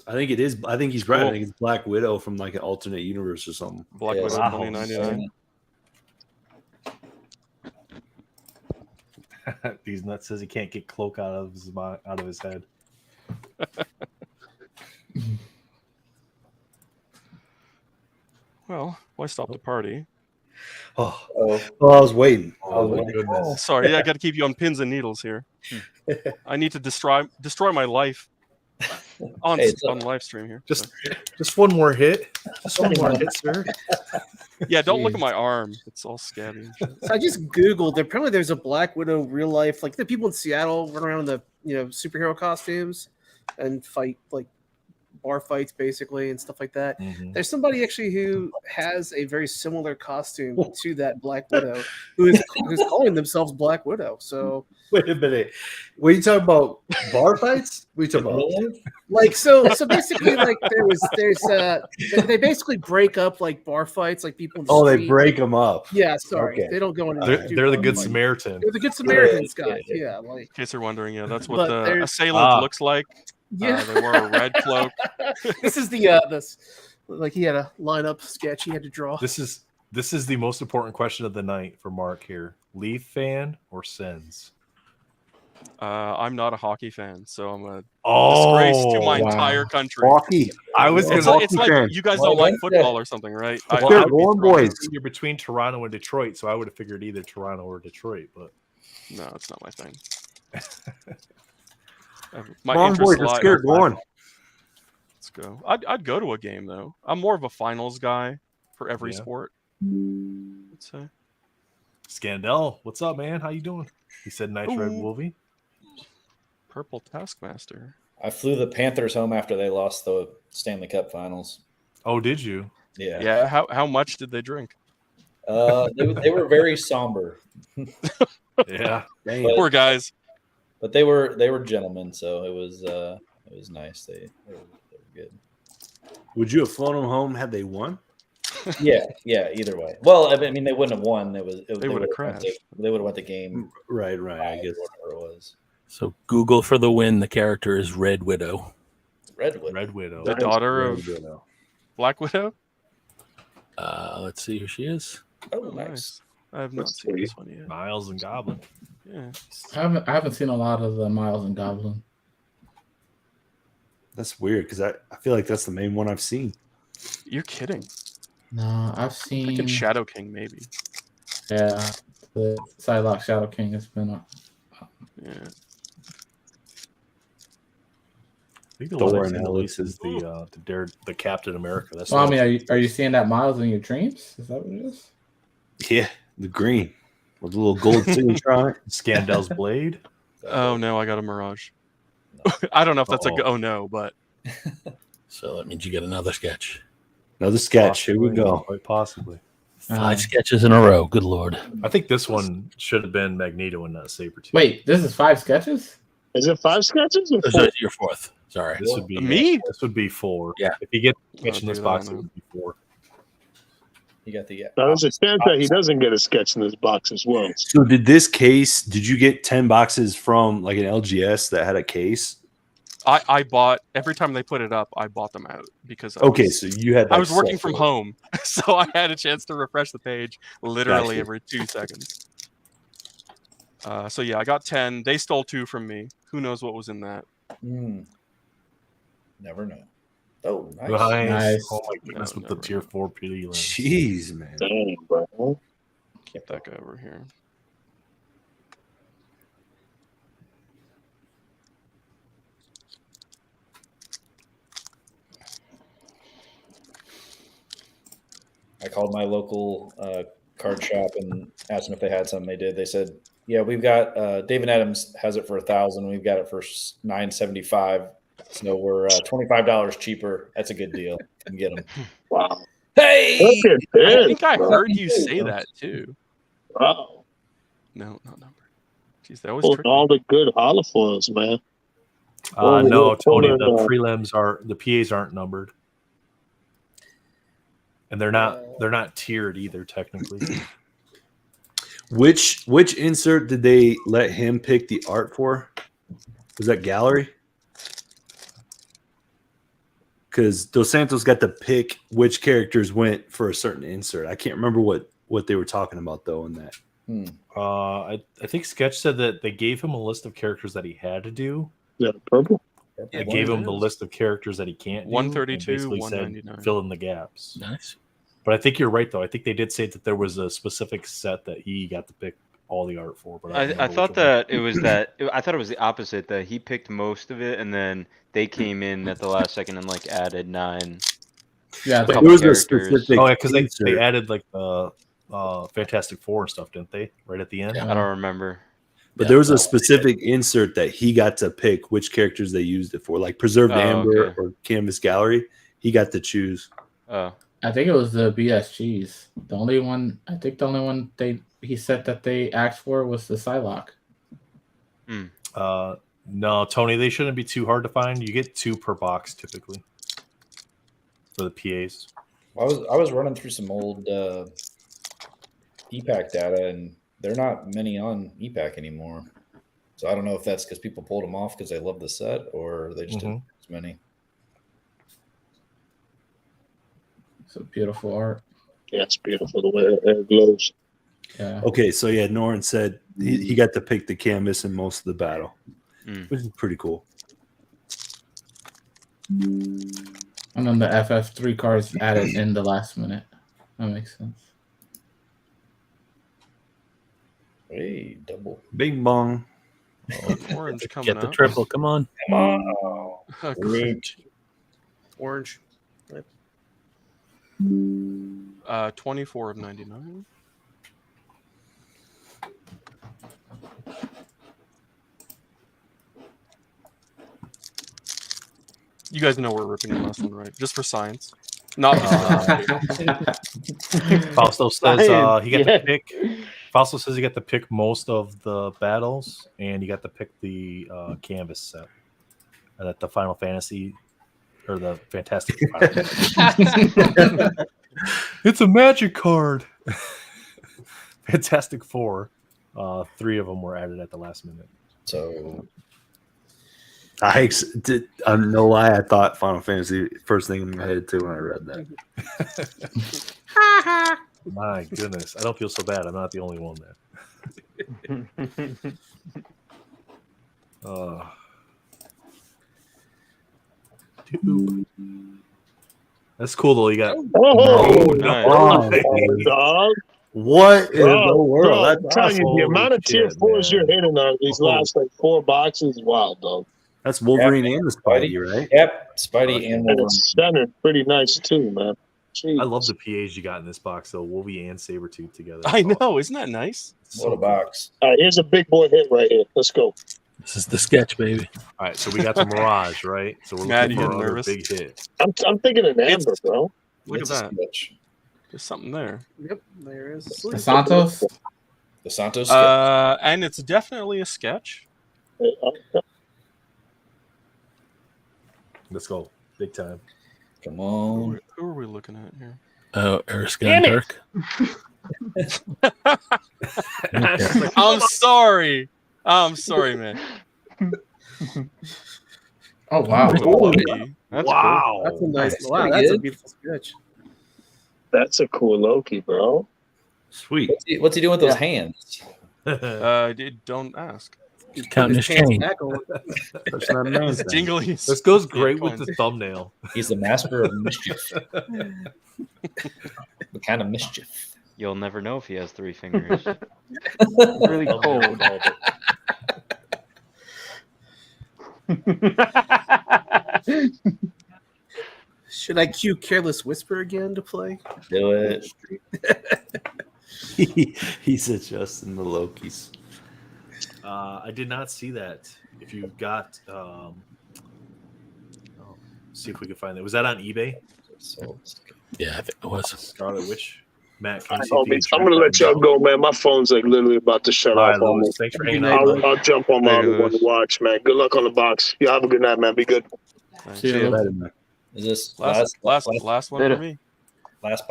E: I think it is. I think he's right. I think it's Black Widow from like an alternate universe or something.
D: Black Widow 2099.
A: These nuts says he can't get cloak out of his head.
D: Well, why stop the party?
E: Oh, well, I was waiting.
A: Oh my goodness.
D: Sorry, I got to keep you on pins and needles here. I need to destroy my life on live stream here.
A: Just one more hit. Just one more hit, sir.
D: Yeah, don't look at my arm. It's all scabby.
B: So I just googled. Apparently, there's a Black Widow real life. Like the people in Seattle run around in the superhero costumes and fight like bar fights basically and stuff like that. Mm-hmm. There's somebody actually who has a very similar costume to that Black Widow who's calling themselves Black Widow. So
E: wait a minute, what are you talking about? Bar fights? What are you talking about?
B: Like so basically like they basically break up like bar fights, like people in the street.
E: They break them up.
B: Yeah, sorry. Okay. They don't go into
A: they're the good Samaritan.
B: They're the good Samaritans guys. Yeah, like
D: in case you're wondering, that's what the assailant looks like.
B: Yeah.
D: They wore a red cloak.
B: This is this like he had a lineup sketch he had to draw.
A: This is the most important question of the night for Mark here. Leaf fan or Sens?
D: I'm not a hockey fan, so I'm a disgrace to my entire country.
E: Hockey.
D: It's like you guys don't like football or something, right?
A: You're between Toronto and Detroit, so I would have figured either Toronto or Detroit, but
D: no, it's not my thing.
E: Boys, let's get it going.
D: Let's go. I'd go to a game though. I'm more of a finals guy for every sport. Let's say.
A: Scandell, what's up, man? How you doing? He said, "Nice red Wolvie."
D: Purple Taskmaster.
F: I flew the Panthers home after they lost the Stanley Cup Finals.
A: Oh, did you?
F: Yeah.
D: Yeah. How much did they drink?
F: They were very somber.
A: Yeah.
D: Poor guys.
F: But they were gentlemen, so it was nice. They were good.
E: Would you have flown them home had they won?
F: Yeah. Either way. Well, I mean, they wouldn't have won. They
D: would have crashed.
F: They would have won the game.
E: Right. I guess
F: whatever it was.
C: So Google for the win. The character is Red Widow.
F: Red Widow.
D: The daughter of Black Widow.
C: Let's see who she is.
F: Oh, nice.
D: I have not seen this one yet.
A: Miles and Goblin.
D: Yeah.
G: I haven't seen a lot of the Miles and Goblin.
E: That's weird because I feel like that's the main one I've seen.
D: You're kidding.
G: No, I've seen
D: Shadow King maybe.
G: Yeah, the Psylocke Shadow King has been
D: yeah.
A: I think the one I've seen the least is the Captain America. That's
G: I mean, are you seeing that Miles in your dreams? Is that what it is?
E: Yeah, the green with the little gold signature on it.
A: Scandell's blade.
D: Oh no, I got a Mirage. I don't know if that's but
C: so that means you get another sketch.
E: Another sketch. Here we go.
A: Quite possibly.
C: 5 sketches in a row. Good Lord.
A: I think this one should have been Magneto and not Sabretooth.
G: Wait, this is 5 sketches?
H: Is it 5 sketches? Or 4?
C: Your 4th. Sorry.
A: This would be
D: me.
A: This would be 4.
C: Yeah.
A: If you get a sketch in this box, it would be 4.
F: You got the.
H: Now, there's a chance that he doesn't get a sketch in this box as well.
E: So did you get 10 boxes from like an LGS that had a case?
D: I bought every time they put it up. I bought them out because
E: so you had.
D: I was working from home, so I had a chance to refresh the page literally every 2 seconds. So yeah, I got 10. They stole 2 from me. Who knows what was in that?
F: Never know. Oh,
E: nice.
A: Oh my goodness, with the tier 4 PD lens.
E: Jeez, man.
H: Dang, bro.
D: Keep that guy over here.
F: I called my local card shop and asked them if they had something. They did. They said, "Yeah, we've got David Adams has it for $1,000. We've got it for $975. So we're $25 cheaper. That's a good deal. Can get them."
H: Wow.
F: Hey,
D: I think I heard you say that too.
H: Wow.
D: No, not number. Jeez, that was
H: all the good holofoils, man.
A: No, Tony. The prelims the PAs aren't numbered. And they're not tiered either, technically.
E: Which insert did they let him pick the art for? Was that gallery? Because Dos Santos got to pick which characters went for a certain insert. I can't remember what they were talking about though in that.
A: I think Sketch said that they gave him a list of characters that he had to do.
H: Yeah, purple.
A: They gave him the list of characters that he can't do.
D: 132, 199.
A: Fill in the gaps.
C: Nice.
A: But I think you're right, though. I think they did say that there was a specific set that he got to pick all the art for. But
I: I thought that it was I thought it was the opposite, that he picked most of it, and then they came in at the last second and like added 9.
G: Yeah,
E: it was a specific.
A: Oh, yeah, because they added like the Fantastic Four and stuff, didn't they? Right at the end.
I: I don't remember.
E: But there was a specific insert that he got to pick which characters they used it for, like Preserved Amber or Canvas Gallery. He got to choose.
G: I think it was the BSGs. The only one he said that they asked for was the Psylocke.
A: No, Tony, they shouldn't be too hard to find. You get 2 per box typically for the PAs.
F: I was running through some old EPAC data, and there are not many on EPAC anymore. So I don't know if that's because people pulled them off because they love the set, or they just didn't have as many.
G: It's a beautiful art.
H: Yeah, it's beautiful the way it glows.
G: Yeah.
E: Okay, so yeah, Norin said he got to pick the canvas in most of the battle, which is pretty cool.
G: And then the FF3 cards added in the last minute. That makes sense.
F: Hey, double.
E: Bing bong.
D: Orange coming
C: Get the
D: up.
C: triple. Come on.
F: Come on.
D: Great.
B: Orange.
D: 24 of 99. You guys know we're ripping the last one, right? Just for science. Not
A: Fausto says he got to pick. Fausto says he got to pick most of the battles, and he got to pick the canvas set. And that the Final Fantasy or the Fantastic. It's a magic card. Fantastic Four. 3 of them were added at the last minute.
F: So
E: I don't know why I thought Final Fantasy first thing in my head too when I read that.
A: My goodness, I don't feel so bad. I'm not the only one there. That's cool though. You got
H: dog.
E: What in the world?
H: I'm telling you, the amount of tier 4s you're hitting on these last like 4 boxes is wild, dog.
E: That's Wolverine and the Spidey, right?
F: Yep, Spidey and Wolverine.
H: It's centered pretty nice too, man. Jeez.
A: I love the PAs you got in this box though. Wolvie and Sabretooth together.
D: I know, isn't that nice?
F: What a box.
H: All right, here's a big boy hit right here. Let's go.
C: This is the sketch, baby.
A: All right, so we got the Mirage, right? So we're
D: Matt,
A: looking
D: you
A: for
D: getting
A: another
D: nervous?
A: big hit.
H: I'm thinking an Amber, bro.
D: Look
F: It's
D: at
F: a
D: that.
F: sketch.
D: There's something there.
B: Yep, there is.
G: The Santos?
F: The Santos sketch.
D: And it's definitely a sketch.
A: Let's go. Big time.
F: Come on.
D: Who are we looking at here?
C: Oh, Erskine Turk.
D: I'm sorry. I'm sorry, man.
G: Oh wow.
I: That's
A: Wow.
B: That's a nice.
H: That's
B: Wow,
H: pretty
B: that's a
H: good.
B: beautiful sketch.
H: That's a cool Loki, bro.
E: Sweet.
F: What's he doing with those hands?
D: Don't ask.
C: Counting his chain.
D: It's jingly.
A: This goes great with the thumbnail.
F: He's the master of mischief. What kind of mischief?
I: You'll never know if he has 3 fingers.
J: Really cold.
B: Should I cue Careless Whisper again to play?
F: Do it.
E: He's adjusting the Lokis.
A: I did not see that. If you got, see if we can find that. Was that on eBay?
C: Yeah, I think it was.
A: Scarlet Witch. Matt, can
H: All
A: you
H: right,
A: see if you
H: homies, I'm
A: can
H: gonna let
A: track
H: y'all go, man. My phone's like literally about to shut
A: All
H: off
A: right,
H: on me.
A: Louis, thanks for hanging out.
H: I'll jump on my
I: Later,
H: other one to
I: Louis.
H: watch, man. Good luck on the box. Y'all have a good night, man. Be good.
G: See you later.
F: Is this
D: Last one
J: Later.
D: for me.
F: last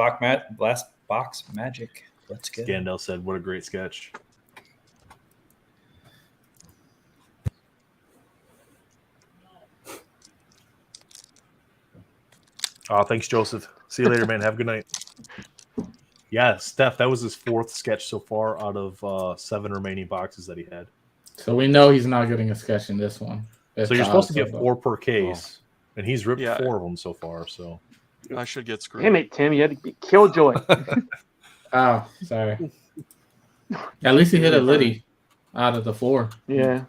F: box magic? Let's go.
A: Gandalf said, "What a great sketch." Oh, thanks, Joseph. See you later, man. Have a good night. Yeah, Steph, that was his 4th sketch so far out of 7 remaining boxes that he had.
G: So we know he's not getting a sketch in this one.
A: So you're supposed to get 4 per case, and he's ripped
D: Yeah.
A: 4 of them so far. So
D: I should get screwed.
J: Damn it, Tim. You had to be Killjoy.
G: Oh, sorry. At least he hit a Liddy out of the 4.
J: Yeah.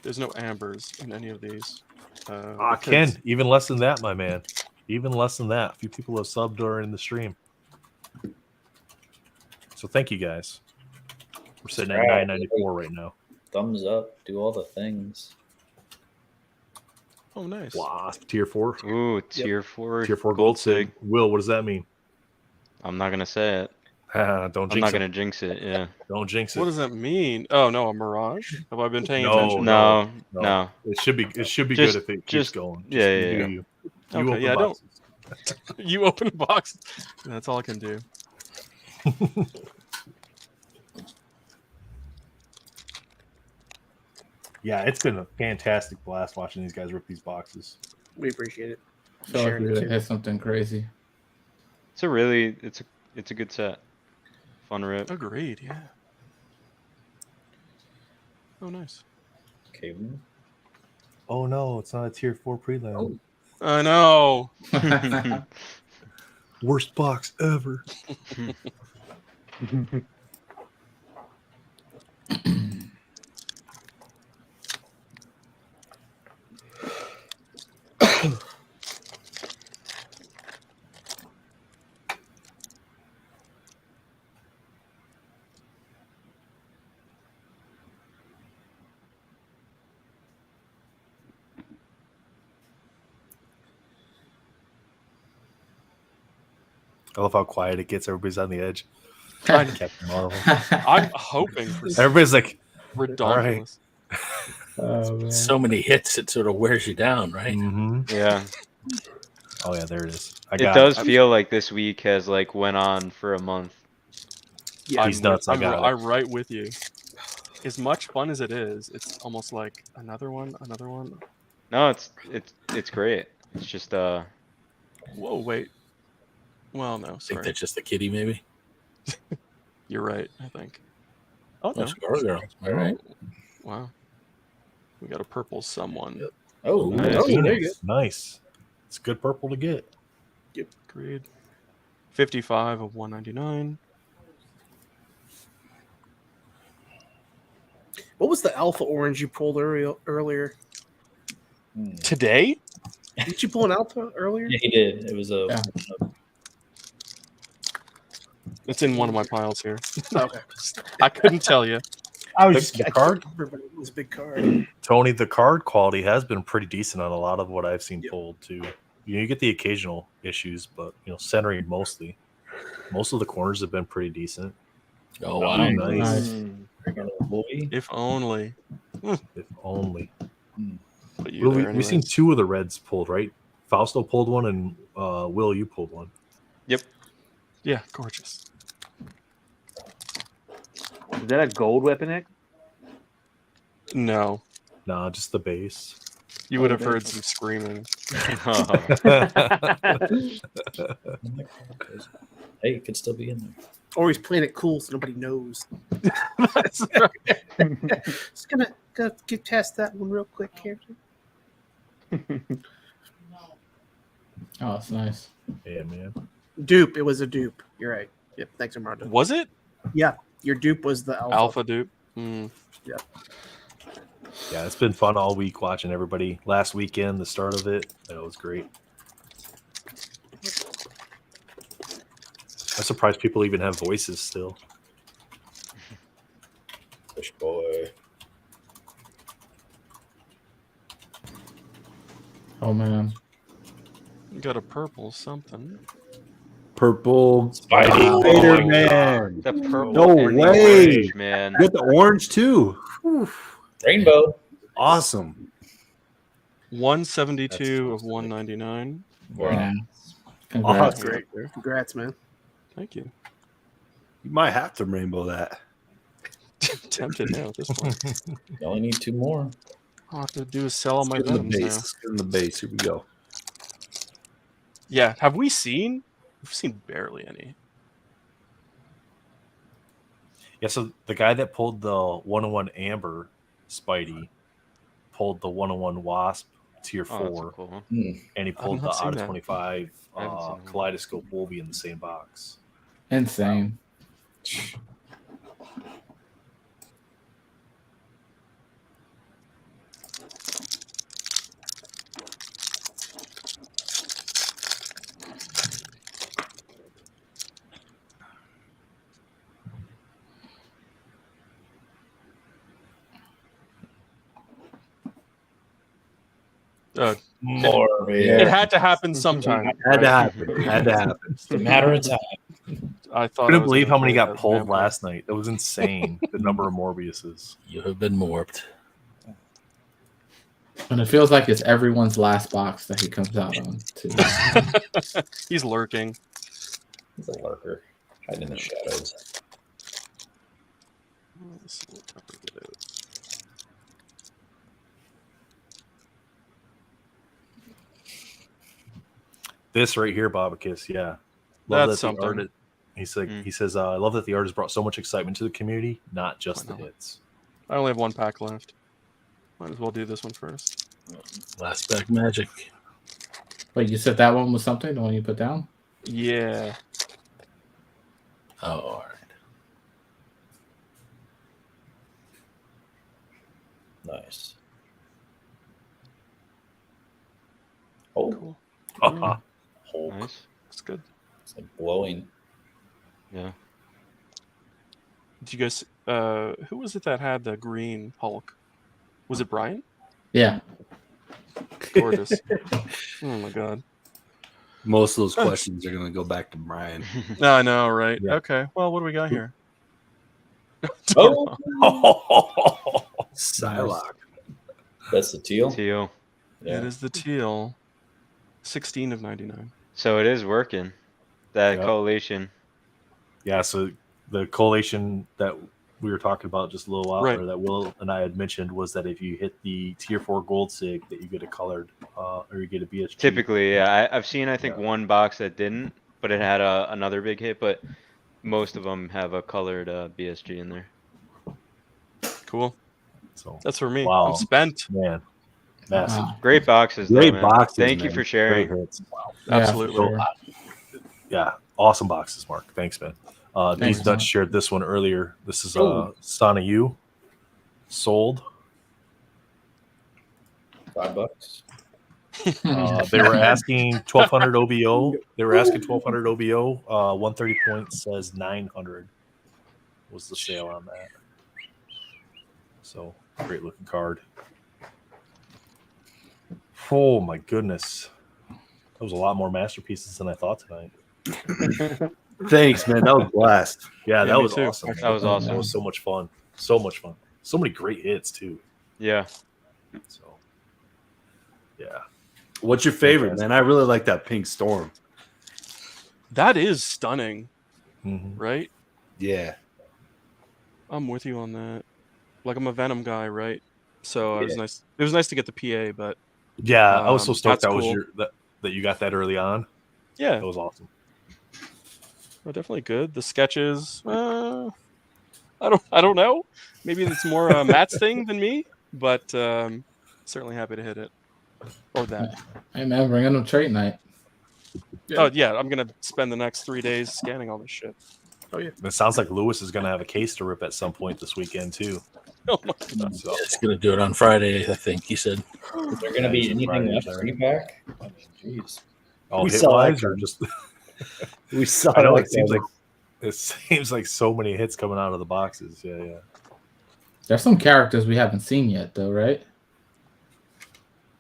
D: There's no ambers in any of these.
A: Ken, even less than that, my man. Even less than that. A few people have subbed during the stream. So thank you guys. We're sitting at 994 right now.
F: Thumbs up. Do all the things.
D: Oh, nice.
A: Wasp tier 4.
I: Ooh, tier 4.
A: Tier 4 gold sig. Will, what does that mean?
I: I'm not gonna say it.
A: Don't jinx it.
I: I'm not gonna jinx it. Yeah.
A: Don't jinx it.
D: What does that mean? Oh no, a mirage? Have I been paying attention?
I: No.
A: It should be good if it keeps going.
I: Yeah.
A: You
D: Okay,
A: open
D: yeah,
A: boxes.
D: You open boxes. That's all I can do.
A: Yeah, it's been a fantastic blast watching these guys rip these boxes.
B: We appreciate it.
G: I feel like we would hit something crazy.
I: It's a good set. Fun rip.
D: Agreed, yeah. Oh, nice.
F: Okay.
A: Oh no, it's not a tier 4 prelim.
F: Oh.
D: I know.
A: Worst box ever. I love how quiet it gets. Everybody's on the edge. Captain Marvel.
D: I'm hoping for
A: everybody's like
D: ridiculous.
C: Right. So many hits, it sort of wears you down, right?
A: Mm-hmm.
I: Yeah.
A: Oh yeah, there it is.
I: It does feel like this week has like went on for a month.
D: Yeah,
A: he's nuts.
D: I'm right with you. As much fun as it is, it's almost like another one.
I: No, it's great. It's just
D: Whoa, wait. Well, no,
C: I think
D: sorry.
C: that's just the kitty, maybe.
D: You're right, I think. Oh, no.
C: Scar Girl. All right.
D: Wow. We got a purple someone.
F: Yep. Oh,
A: nice. It's good purple to get.
D: Yep, agreed. 55 of 199.
B: What was the alpha orange you pulled earlier?
D: Today?
B: Did you pull an alpha earlier?
F: Yeah, he did. It was a.
D: It's in one of my piles here.
B: Okay.
D: I couldn't tell you.
A: The card?
B: It was a big card.
A: Tony, the card quality has been pretty decent on a lot of what I've seen pulled too. You get the occasional issues, but centering mostly. Most of the corners have been pretty decent.
C: Oh wow,
A: nice.
D: If only.
A: If only.
D: Put you there
A: we've seen two of the reds pulled, right? Fausto pulled one, and Will, you pulled one.
I: Yep.
D: Yeah, gorgeous.
J: Is that a gold Weapon X?
D: No.
A: Nah, just the base.
D: You would have heard some screaming.
F: Hey, it could still be in there.
B: Or he's playing it cool so nobody knows.
D: That's right.
B: Just gonna get past that one real quick here.
G: Oh, that's nice.
A: Yeah, man.
B: Dupe. It was a dupe. You're right. Yep. Thanks, Armando.
D: Was it?
B: Yeah. Your dupe was the alpha.
D: Alpha dupe.
B: Yep.
A: Yeah, it's been fun all week watching everybody. Last weekend, the start of it, that was great. I'm surprised people even have voices still.
F: Fish boy.
G: Oh man.
D: You got a purple something.
E: Purple
A: Spidey.
E: Spider-Man.
I: The purple.
E: No
I: and the
E: way.
I: orange, man.
E: You got the orange too. Whew.
F: Rainbow.
E: Awesome.
D: 172 of 199.
F: Wow.
G: Yeah.
B: Oh,
G: Congrats.
B: that's great. Congrats, man.
D: Thank you.
E: You might have to rainbow that.
D: Tempted now at this point.
F: You only need two more.
D: All I have to do is sell all my
E: Let's get in the
D: buttons
E: base.
D: now.
E: Let's get in the base. Here we go.
D: Yeah, have we seen? We've seen barely any.
A: Yeah, so the guy that pulled the 101 Amber Spidey pulled the 101 Wasp tier 4,
I: Cool.
A: and he pulled
D: I've
A: the
D: not seen
A: out of
D: that.
A: 25
I: I haven't seen that.
A: Kaleidoscope Wolvie in the same box.
G: Insane.
F: More.
D: It had to happen sometime.
E: Had to happen. Had to happen.
F: It's a matter of time.
D: I thought
A: couldn't believe how many got pulled last night. That was insane. The number of Morbiuses.
C: You have been morphed.
G: And it feels like it's everyone's last box that he comes out on, too.
D: He's lurking.
F: He's a lurker. Hiding in the shadows.
A: This right here, Bobicus, yeah.
D: That's
A: that
D: something.
A: He says, I love that the art has brought so much excitement to the community, not just the hits.
D: I only have one pack left. Might as well do this one first.
C: Last pack magic.
G: Wait, you said that one was something? The one you put down?
D: Yeah.
C: Oh, all right.
F: Nice. Oh,
D: Cool.
A: Hulk.
I: Nice.
D: That's good.
F: it's like blowing.
I: Yeah.
D: Did you guys? Who was it that had the green Hulk? Was it Brian?
G: Yeah.
D: Gorgeous. Oh my god.
E: Most of those questions are going to go back to Brian.
D: I know, right?
E: Yeah.
D: Okay. Well, what do we got here?
F: Oh,
E: Psylocke.
F: that's the teal.
I: Teal.
F: Yeah.
D: It is the teal. 16 of 99.
I: So it is working. That
A: Yep.
I: collation.
A: Yeah, so the collation that we were talking about just a little while,
D: Right.
A: or that Will and I had mentioned, was that if you hit the tier 4 gold sig, that you get a colored, or you get a BSG.
I: Typically, yeah. I've seen, I think, one box that didn't, but it had another big hit. But most of them have a colored BSG in there.
D: Cool.
A: So
D: That's for me.
A: Wow.
D: I'm spent.
A: man, massive.
G: Wow.
I: Great boxes,
E: Great
I: though, man.
E: boxes,
I: Thank you
E: man.
I: for sharing.
A: Great hits. Wow.
D: Absolutely.
G: sure.
A: Yeah, awesome boxes, Mark. Thanks, man.
G: Thanks,
A: These nuts
G: man.
A: shared this one earlier. This is
F: Oh.
A: Sana Yu. Sold.
F: $5.
A: They were asking 1,200 OBO. They were asking 1,200 OBO. 130 points says 900 was the sale on that. So great looking card. Oh my goodness, that was a lot more masterpieces than I thought tonight.
E: Thanks, man. That was a blast.
A: Yeah,
D: Yeah,
A: that
D: me
A: was
D: too.
A: awesome.
I: That was awesome.
A: That was so much fun. So much fun. So many great hits too.
I: Yeah.
A: So yeah.
E: What's your favorite, man? I really like that pink storm.
D: That is stunning,
A: Mhm.
D: right?
E: Yeah.
D: I'm with you on that. Like, I'm a Venom guy, right? So it was nice. It was nice to get the PA, but
A: Yeah, I was so stoked
D: that's
A: that was
D: cool.
A: that you got that early on.
D: yeah,
A: That was awesome.
D: well, definitely good. The sketches, I don't know. Maybe it's more Matt's thing than me, but certainly happy to hit it. Or that.
G: Hey, man, bring in a trait night.
D: Oh yeah, I'm gonna spend the next 3 days scanning all this shit. Oh yeah.
A: It sounds like Lewis is going to have a case to rip at some point this weekend too.
D: Oh my god.
A: So
C: It's going to do it on Friday, I think he said.
F: Is there going to be
A: Yeah,
F: anything
A: Friday,
F: left
A: Saturday.
F: pre-pack? I mean, jeez.
A: all
E: We
A: hit
E: saw
A: wise
E: that
A: or
E: coming.
A: just
E: We saw
A: I know
E: like
A: it seems like so many hits coming out of the boxes. Yeah.
G: There's some characters we haven't seen yet, though, right?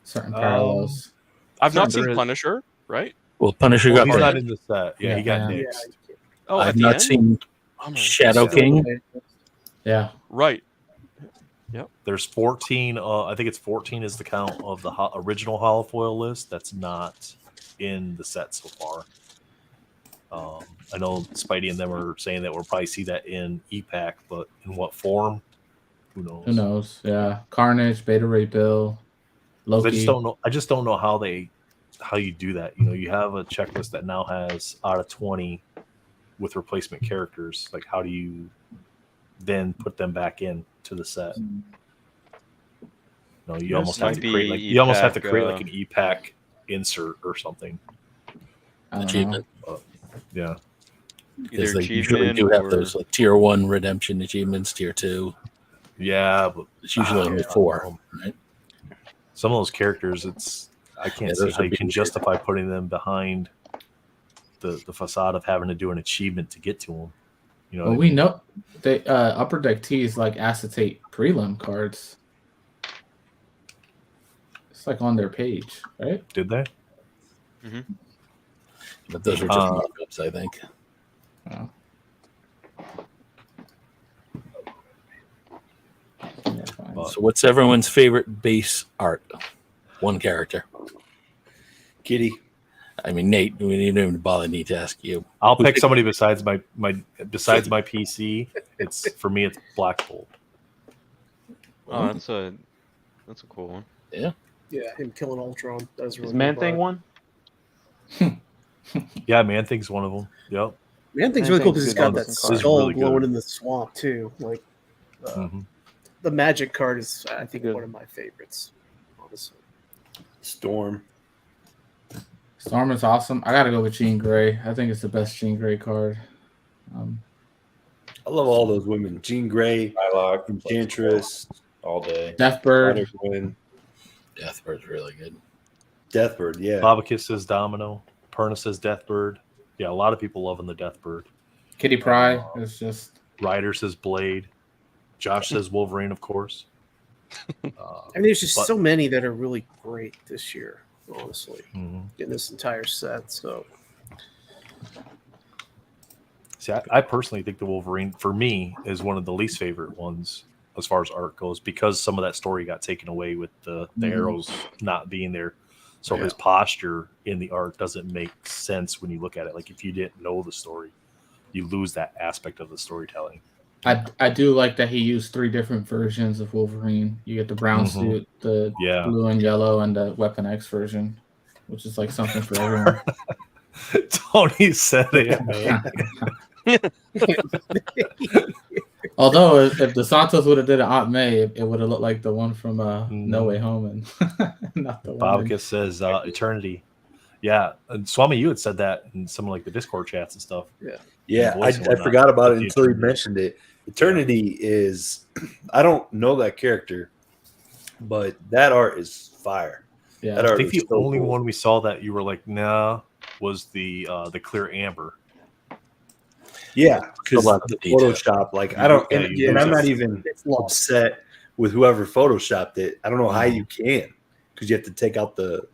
G: Certain parallels.
D: I've not
A: There
D: seen
A: is-
D: Punisher, right?
C: Well, Punisher
A: Well,
C: got
A: he's
C: part
A: not
C: of
A: in the set. Yeah, he got nixed.
D: Oh,
C: I've
D: at the
C: not
D: end?
C: seen
D: Bummer.
C: Shadow King.
G: Yeah.
D: Right.
A: There's 14. I think it's 14 is the count of the original holofoil list. That's not in the set so far. I know Spidey and them are saying that we'll probably see that in EPAC, but in what form? Who knows?
G: Who knows? Yeah. Carnage, Beta Ray Bill,
A: 'Cause
G: Loki.
A: I just don't know how you do that. You know, you have a checklist that now has out of 20 with replacement characters. Like, how do you then put them back in to the set? No, you
D: This
A: almost have
I: might
A: to
I: be
A: create you almost have to
I: EPAC,
A: create like an EPAC insert or something.
G: I don't know.
C: Achievement.
A: Yeah.
C: Because
I: Either
C: they usually
I: achievement
C: do have
I: or
C: those like tier 1 redemption achievements, tier 2.
A: Yeah, but
C: It's usually only 4. Right?
A: some of those characters, I can't see
C: those
A: how
C: would
A: you
C: be
A: can
C: weird.
A: justify putting them behind the facade of having to do an achievement to get to them. You know,
G: Well,
A: what I
G: we
A: mean?
G: know they Upper Deck T is like acetate prelim cards. like on their page, right?
A: Did they?
I: Mm-hmm.
C: But those are just mock-ups, I think.
G: Oh.
C: So what's everyone's favorite base art? One character.
E: Kitty.
C: I mean, Nate, we didn't even bother need to ask you.
A: I'll pick somebody besides my PC. For me, it's Black Bolt.
I: Oh, that's a cool one.
C: Yeah.
B: Yeah, him killing Ultron. That was really
J: Is Man-Thing one?
A: Yeah, Man-Thing's one of them. Yep.
B: Man-Thing's really cool because he's got that
A: It's
B: skull
A: really
B: glowing
A: good.
B: in the swamp too. Like the magic card is, I think, one of my favorites. Honestly,
E: Storm.
G: Storm is awesome. I gotta go with Jean Grey. I think it's the best Jean Grey card.
E: I love all those women. Jean Grey,
F: Shylock,
E: Enchantress,
F: all day.
G: Deathbird.
C: Deathbird's really good.
E: Deathbird, yeah.
A: Babakis says Domino. Perna says Deathbird. Yeah, a lot of people loving the Deathbird.
G: Kitty Pryde is just.
A: Ryder says Blade. Josh says Wolverine, of course.
B: I mean, there's just so many that are really great this year. Honestly, getting this entire set. So,
A: see, I personally think the Wolverine, for me, is one of the least favorite ones as far as art goes, because some of that story got taken away with the arrows not being there. So his posture in the art doesn't make sense when you look at it. Like if you didn't know the story, you lose that aspect of the storytelling.
G: I do like that he used 3 different versions of Wolverine. You get the brown suit, the blue and yellow, and the Weapon X version, which is like something for everyone.
A: Tony said it.
G: Although if DeSantos would have did an Aunt May, it would have looked like the one from No Way Home, and not the one.
A: Babka says Eternity. Yeah, and Swami, you had said that in some like the Discord chats and stuff.
E: Yeah, I forgot about it until he mentioned it. Eternity is, I don't know that character, but that art is fire.
G: Yeah,
E: that art
A: I think the only one we saw that you were like, nah, was the Clear Amber.
E: Yeah, because the Photoshop, like I don't, and I'm not even upset with whoever photoshopped it. I don't know how you can, because you have to take out the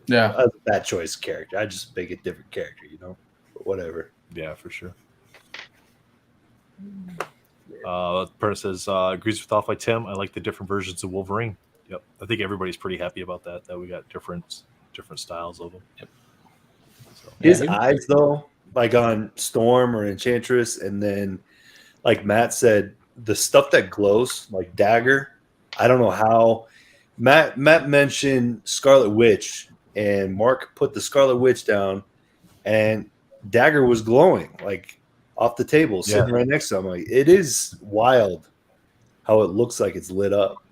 E: bad choice character. I just make a different character, but whatever.
A: Yeah, for sure. Perna says agrees with Off by Tim. I like the different versions of Wolverine. Yep, I think everybody's pretty happy about that. That we got different styles of them. Yep.
E: So, his eyes though, like on Storm or Enchantress, and then like Matt said, the stuff that glows, like Dagger. I don't know how. Matt mentioned Scarlet Witch, and Mark put the Scarlet Witch down, and Dagger was glowing like off the table, sitting right next to him. Like it is wild how it looks like it's lit up.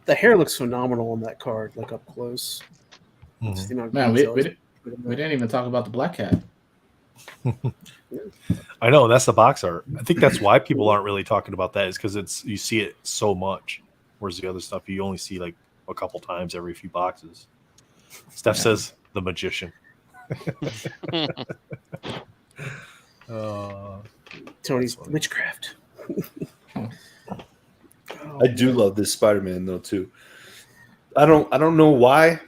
B: The hair looks phenomenal on that card, like up close.
G: Man, we didn't even talk about the Black Cat.
A: I know that's the box art. I think that's why people aren't really talking about that, is because you see it so much, whereas the other stuff you only see like a couple times every few boxes. Steph says the Magician.
B: Tony's witchcraft.
E: I do love this Spider-Man though too. I don't know why.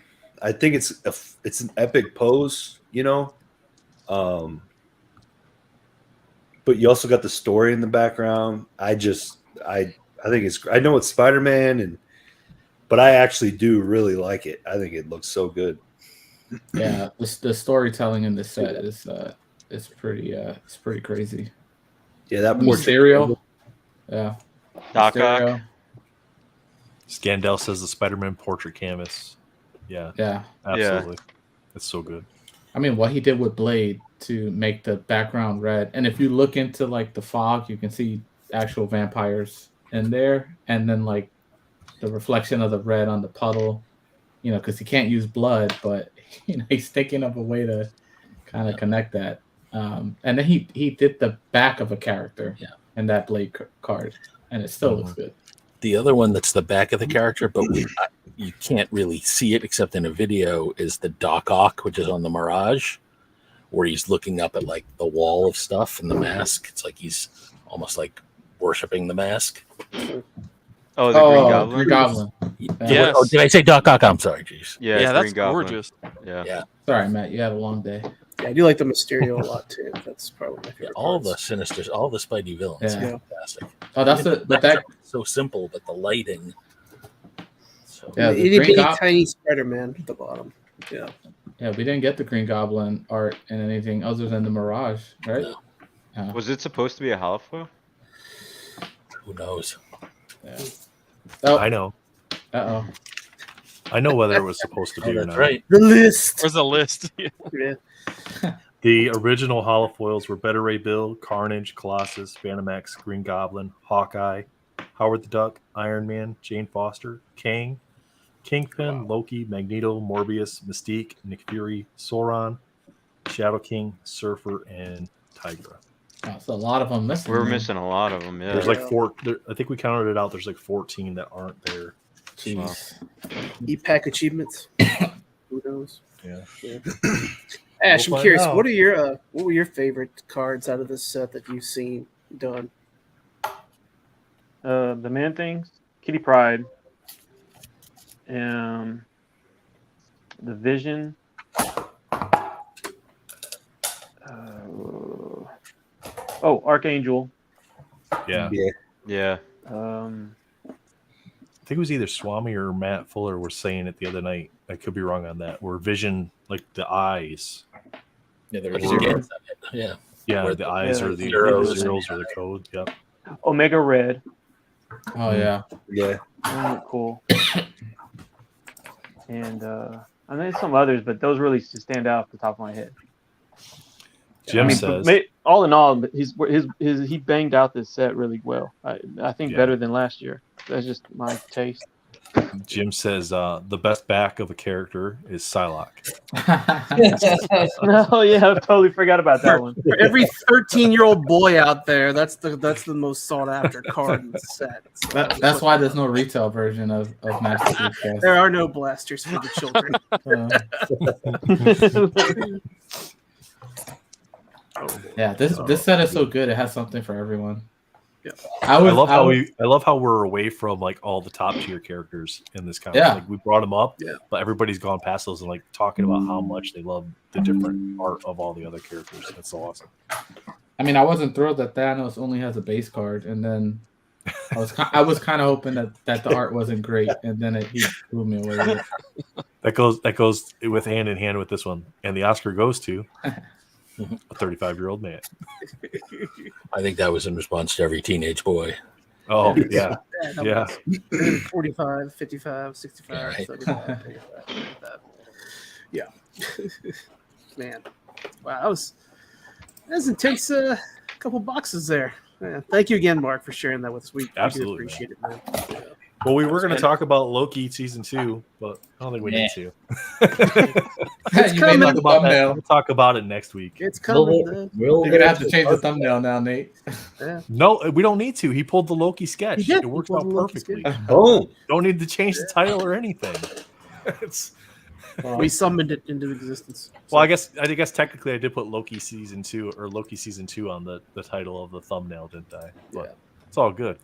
E: I think it's an epic pose, but you also got the story in the background. I think it's. I know it's Spider-Man, but I actually do really like it. I think it looks so good.
G: Yeah, the storytelling in this set is pretty crazy.
E: Yeah, that
G: Mysterio. Yeah.
I: Doc Ock.
A: Scandell says the Spider-Man portrait canvas. Yeah.
G: Yeah.
A: Absolutely. It's so good.
G: I mean, what he did with Blade to make the background red, and if you look into like the fog, you can see actual vampires in there, and then like the reflection of the red on the puddle, because he can't use blood, but he's thinking of a way to kind of connect that. And then he did the back of a character in that Blade card, and it still looks good.
C: The other one that's the back of the character, but you can't really see it except in a video, is the Doc Ock, which is on the Mirage, where he's looking up at like the wall of stuff and the mask. It's like he's almost like worshiping the mask.
I: Oh, the Green Goblin.
G: Green Goblin.
C: Yeah. Oh, did I say .com? I'm sorry, jeez.
I: Yeah,
D: that's
I: Green Goblin.
D: gorgeous.
I: Yeah.
G: Sorry, Matt. You had a long day.
B: Yeah, I do like the Mysterio a lot too. That's probably my favorite.
C: All the Sinisters, all the Spidey villains.
G: Yeah.
C: Are fantastic.
G: Oh, that's it. But that
C: so simple, but the lighting. So
G: yeah, the
B: itty
G: Green
B: bitty
G: Goblin.
B: tiny Spider-Man at the bottom. Yeah.
G: Yeah, we didn't get the Green Goblin art in anything other than the Mirage, right?
C: No.
G: Yeah.
I: Was it supposed to be a holofoil?
C: Who knows?
G: Yeah. Oh,
A: I know.
G: oh.
A: I know whether it was supposed to be or
C: That's
A: not.
C: right.
B: The list.
D: There's a list.
B: Yeah.
A: The original holofoils were Beta Ray Bill, Carnage, Colossus, Phantomax, Green Goblin, Hawkeye, Howard the Duck, Iron Man, Jane Foster, Kang, Kingpin, Loki, Magneto, Morbius, Mystique, Nick Fury, Sauron, Shadow King, Surfer, and Tigra.
G: That's a lot of them missing.
I: We're
G: man.
I: missing a lot of them. Yeah.
A: There's like I think we counted it out. There's like 14 that aren't there.
G: Jeez.
B: E-pack achievements. Who knows?
A: Yeah.
B: Ash,
A: We'll
B: I'm curious.
A: find out.
B: What were your favorite cards out of this set that you've seen done?
J: The Man Things, Kitty Pryde, the Vision. Archangel.
A: Yeah.
I: Yeah.
A: I think it was either Swami or Matt Fuller were saying it the other night. I could be wrong on that. Where Vision, like the eyes.
F: Yeah, there
C: But
F: was
C: you get- yeah.
A: Yeah,
C: Where
A: the
C: the
A: eyes are the
C: zeros
A: zeros
C: and-
A: or the code. Yep.
J: Omega Red.
G: Oh yeah.
E: Yeah.
J: Cool. And I mean some others, but those really stand out off the top of my head.
A: Jim says.
J: All in all, he banged out this set really well. I think
A: Yeah.
J: better than last year. That's just my taste.
A: Jim says the best back of a character is Psylocke.
J: Oh yeah, I totally forgot about that one.
B: For every 13-year-old boy out there, that's the most sought after card in the set. So
G: That's why there's no retail version of Master Chief Cast.
B: there are no blasters for the children.
G: Yeah, this set is so good. It has something for everyone.
B: Yeah.
G: I
A: love how we're away from like all the top tier characters in this comic.
G: Yeah.
A: Like we brought them up,
B: Yeah.
A: but everybody's gone past those and like talking about how much they love the different art of all the other characters. That's so awesome.
G: I mean, I wasn't thrilled that Thanos only has a base card, and then I was kind of hoping that the art wasn't great, and then he blew me away. With it.
A: That goes with hand in hand with this one, and the Oscar goes to a 35-year-old man.
C: I think that was in response to every teenage boy.
A: Oh yeah, yeah.
B: 45, 55, 65,
C: Yeah, right.
B: 35, 35. Yeah. Man. Wow, that was intense. Couple boxes there. Yeah. Thank you again, Mark, for sharing that with us. We do
A: Absolutely,
B: appreciate it, man. Yeah.
A: Well, we were going to talk about Loki season 2, but I don't think we need to.
G: You made the thumbnail.
A: We'll talk about it next week.
B: It's coming.
G: You're gonna have to change the thumbnail now, Nate.
B: Yeah.
A: No, we don't need to. He pulled the Loki sketch.
B: He did.
A: It works
B: He pulled
A: out
B: the Loki
A: perfectly.
B: sketch.
E: Oh,
A: Don't need to change the title or anything. It's
B: We summoned it into existence.
A: well, I guess technically I did put Loki season 2 or Loki season 2 on the title of the thumbnail, didn't I? But
B: Yeah.
A: it's all good.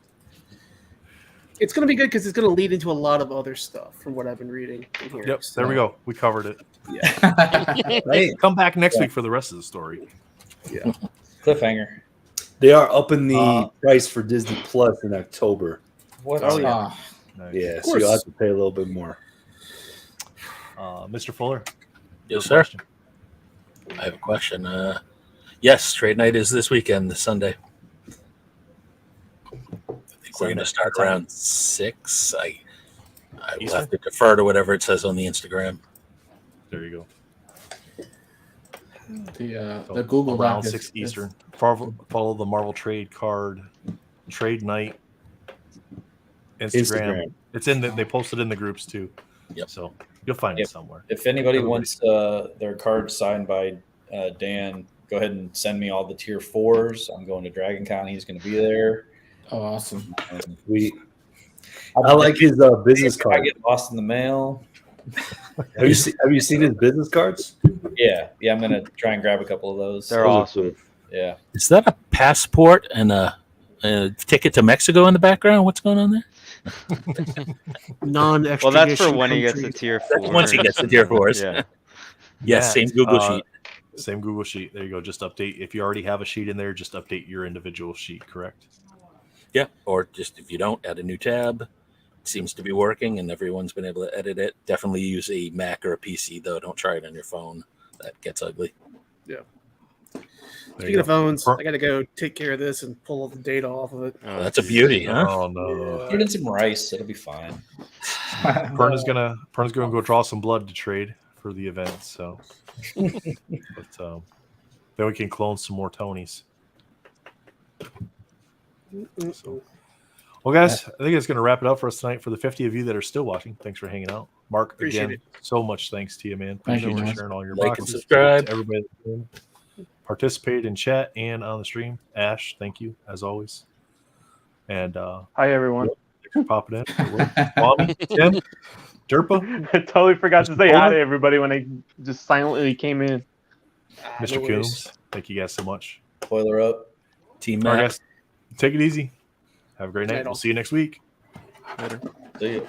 B: It's going to be good because it's going to lead into a lot of other stuff from what I've been reading in here.
A: Yep,
B: So,
A: there we go. We covered it.
B: Yeah.
E: right.
A: Come back next week for the rest of the story.
B: Yeah.
F: Cliffhanger.
E: They are upping the price for Disney Plus in October.
F: What?
B: Oh, yeah.
G: Ah,
A: Nice.
E: Yeah,
B: Of
E: so you'll
B: course.
E: have to pay a little bit more.
A: Mr. Fuller.
C: Yes,
A: your
C: sir.
A: question.
C: I have a question. Yes, trade night is this weekend, this Sunday. I think we're going to start around 6. I will have to defer to whatever it says on the Instagram.
A: There you go.
G: the Google
A: around
G: Doc is-
A: 6
G: is-
A: Eastern. Follow the Marvel Trade Card Trade Night Instagram. It's in they posted in the groups too.
C: Yep.
A: So you'll find
F: Yep.
A: it somewhere.
F: If anybody wants their card signed by Dan, go ahead and send me all the tier 4s. I'm going to Dragon Con. He's going to be there.
G: Oh, awesome.
F: And
E: I like his business
F: if I
E: card.
F: get lost in the mail.
E: Have you seen his business cards?
F: Yeah, I'm going to try and grab a couple of those.
I: They're awesome.
F: Yeah.
C: Is that a passport and a ticket to Mexico in the background? What's going on there?
B: Non-extradition.
I: Well, that's for when he gets a tier 4.
C: Once he gets the tier 4s.
I: Yeah.
C: Yes, same Google sheet.
A: Same Google sheet. There you go. Just update. If you already have a sheet in there, just update your individual sheet, correct?
C: Yeah, or just if you don't, add a new tab. It seems to be working, and everyone's been able to edit it. Definitely use a Mac or a PC, though. Don't try it on your phone. That gets ugly.
B: Yeah. Speaking of phones, I got to go take care of this and pull all the data off of it.
C: Oh, that's a beauty, huh?
A: Oh no!
F: Put in some rice; it'll be fine.
A: Pern is gonna go draw some blood to trade for the event. So, but then we can clone some more Tonys. So, well, guys, I think it's going to wrap it up for us tonight. For the 50 of you that are still watching, thanks for hanging out. Mark,
B: Appreciate
A: again, so much thanks to you, man.
G: Thank
A: Appreciate
G: you,
A: you sharing all your
C: like
A: boxes.
C: and subscribe.
A: To everybody that participated in chat and on the stream. Ash, thank you as always. And
J: hi everyone.
A: Thanks for popping in. Mommy, Tim, Derpa.
J: I totally forgot to say hi to everybody when I just silently came in.
A: Mr. Coombs, thank you guys so much.
F: Boiler up.
C: Team
A: All right,
C: Mac.
A: guys, take it easy. Have a great night. We'll see you next week.
D: Later.
F: See you.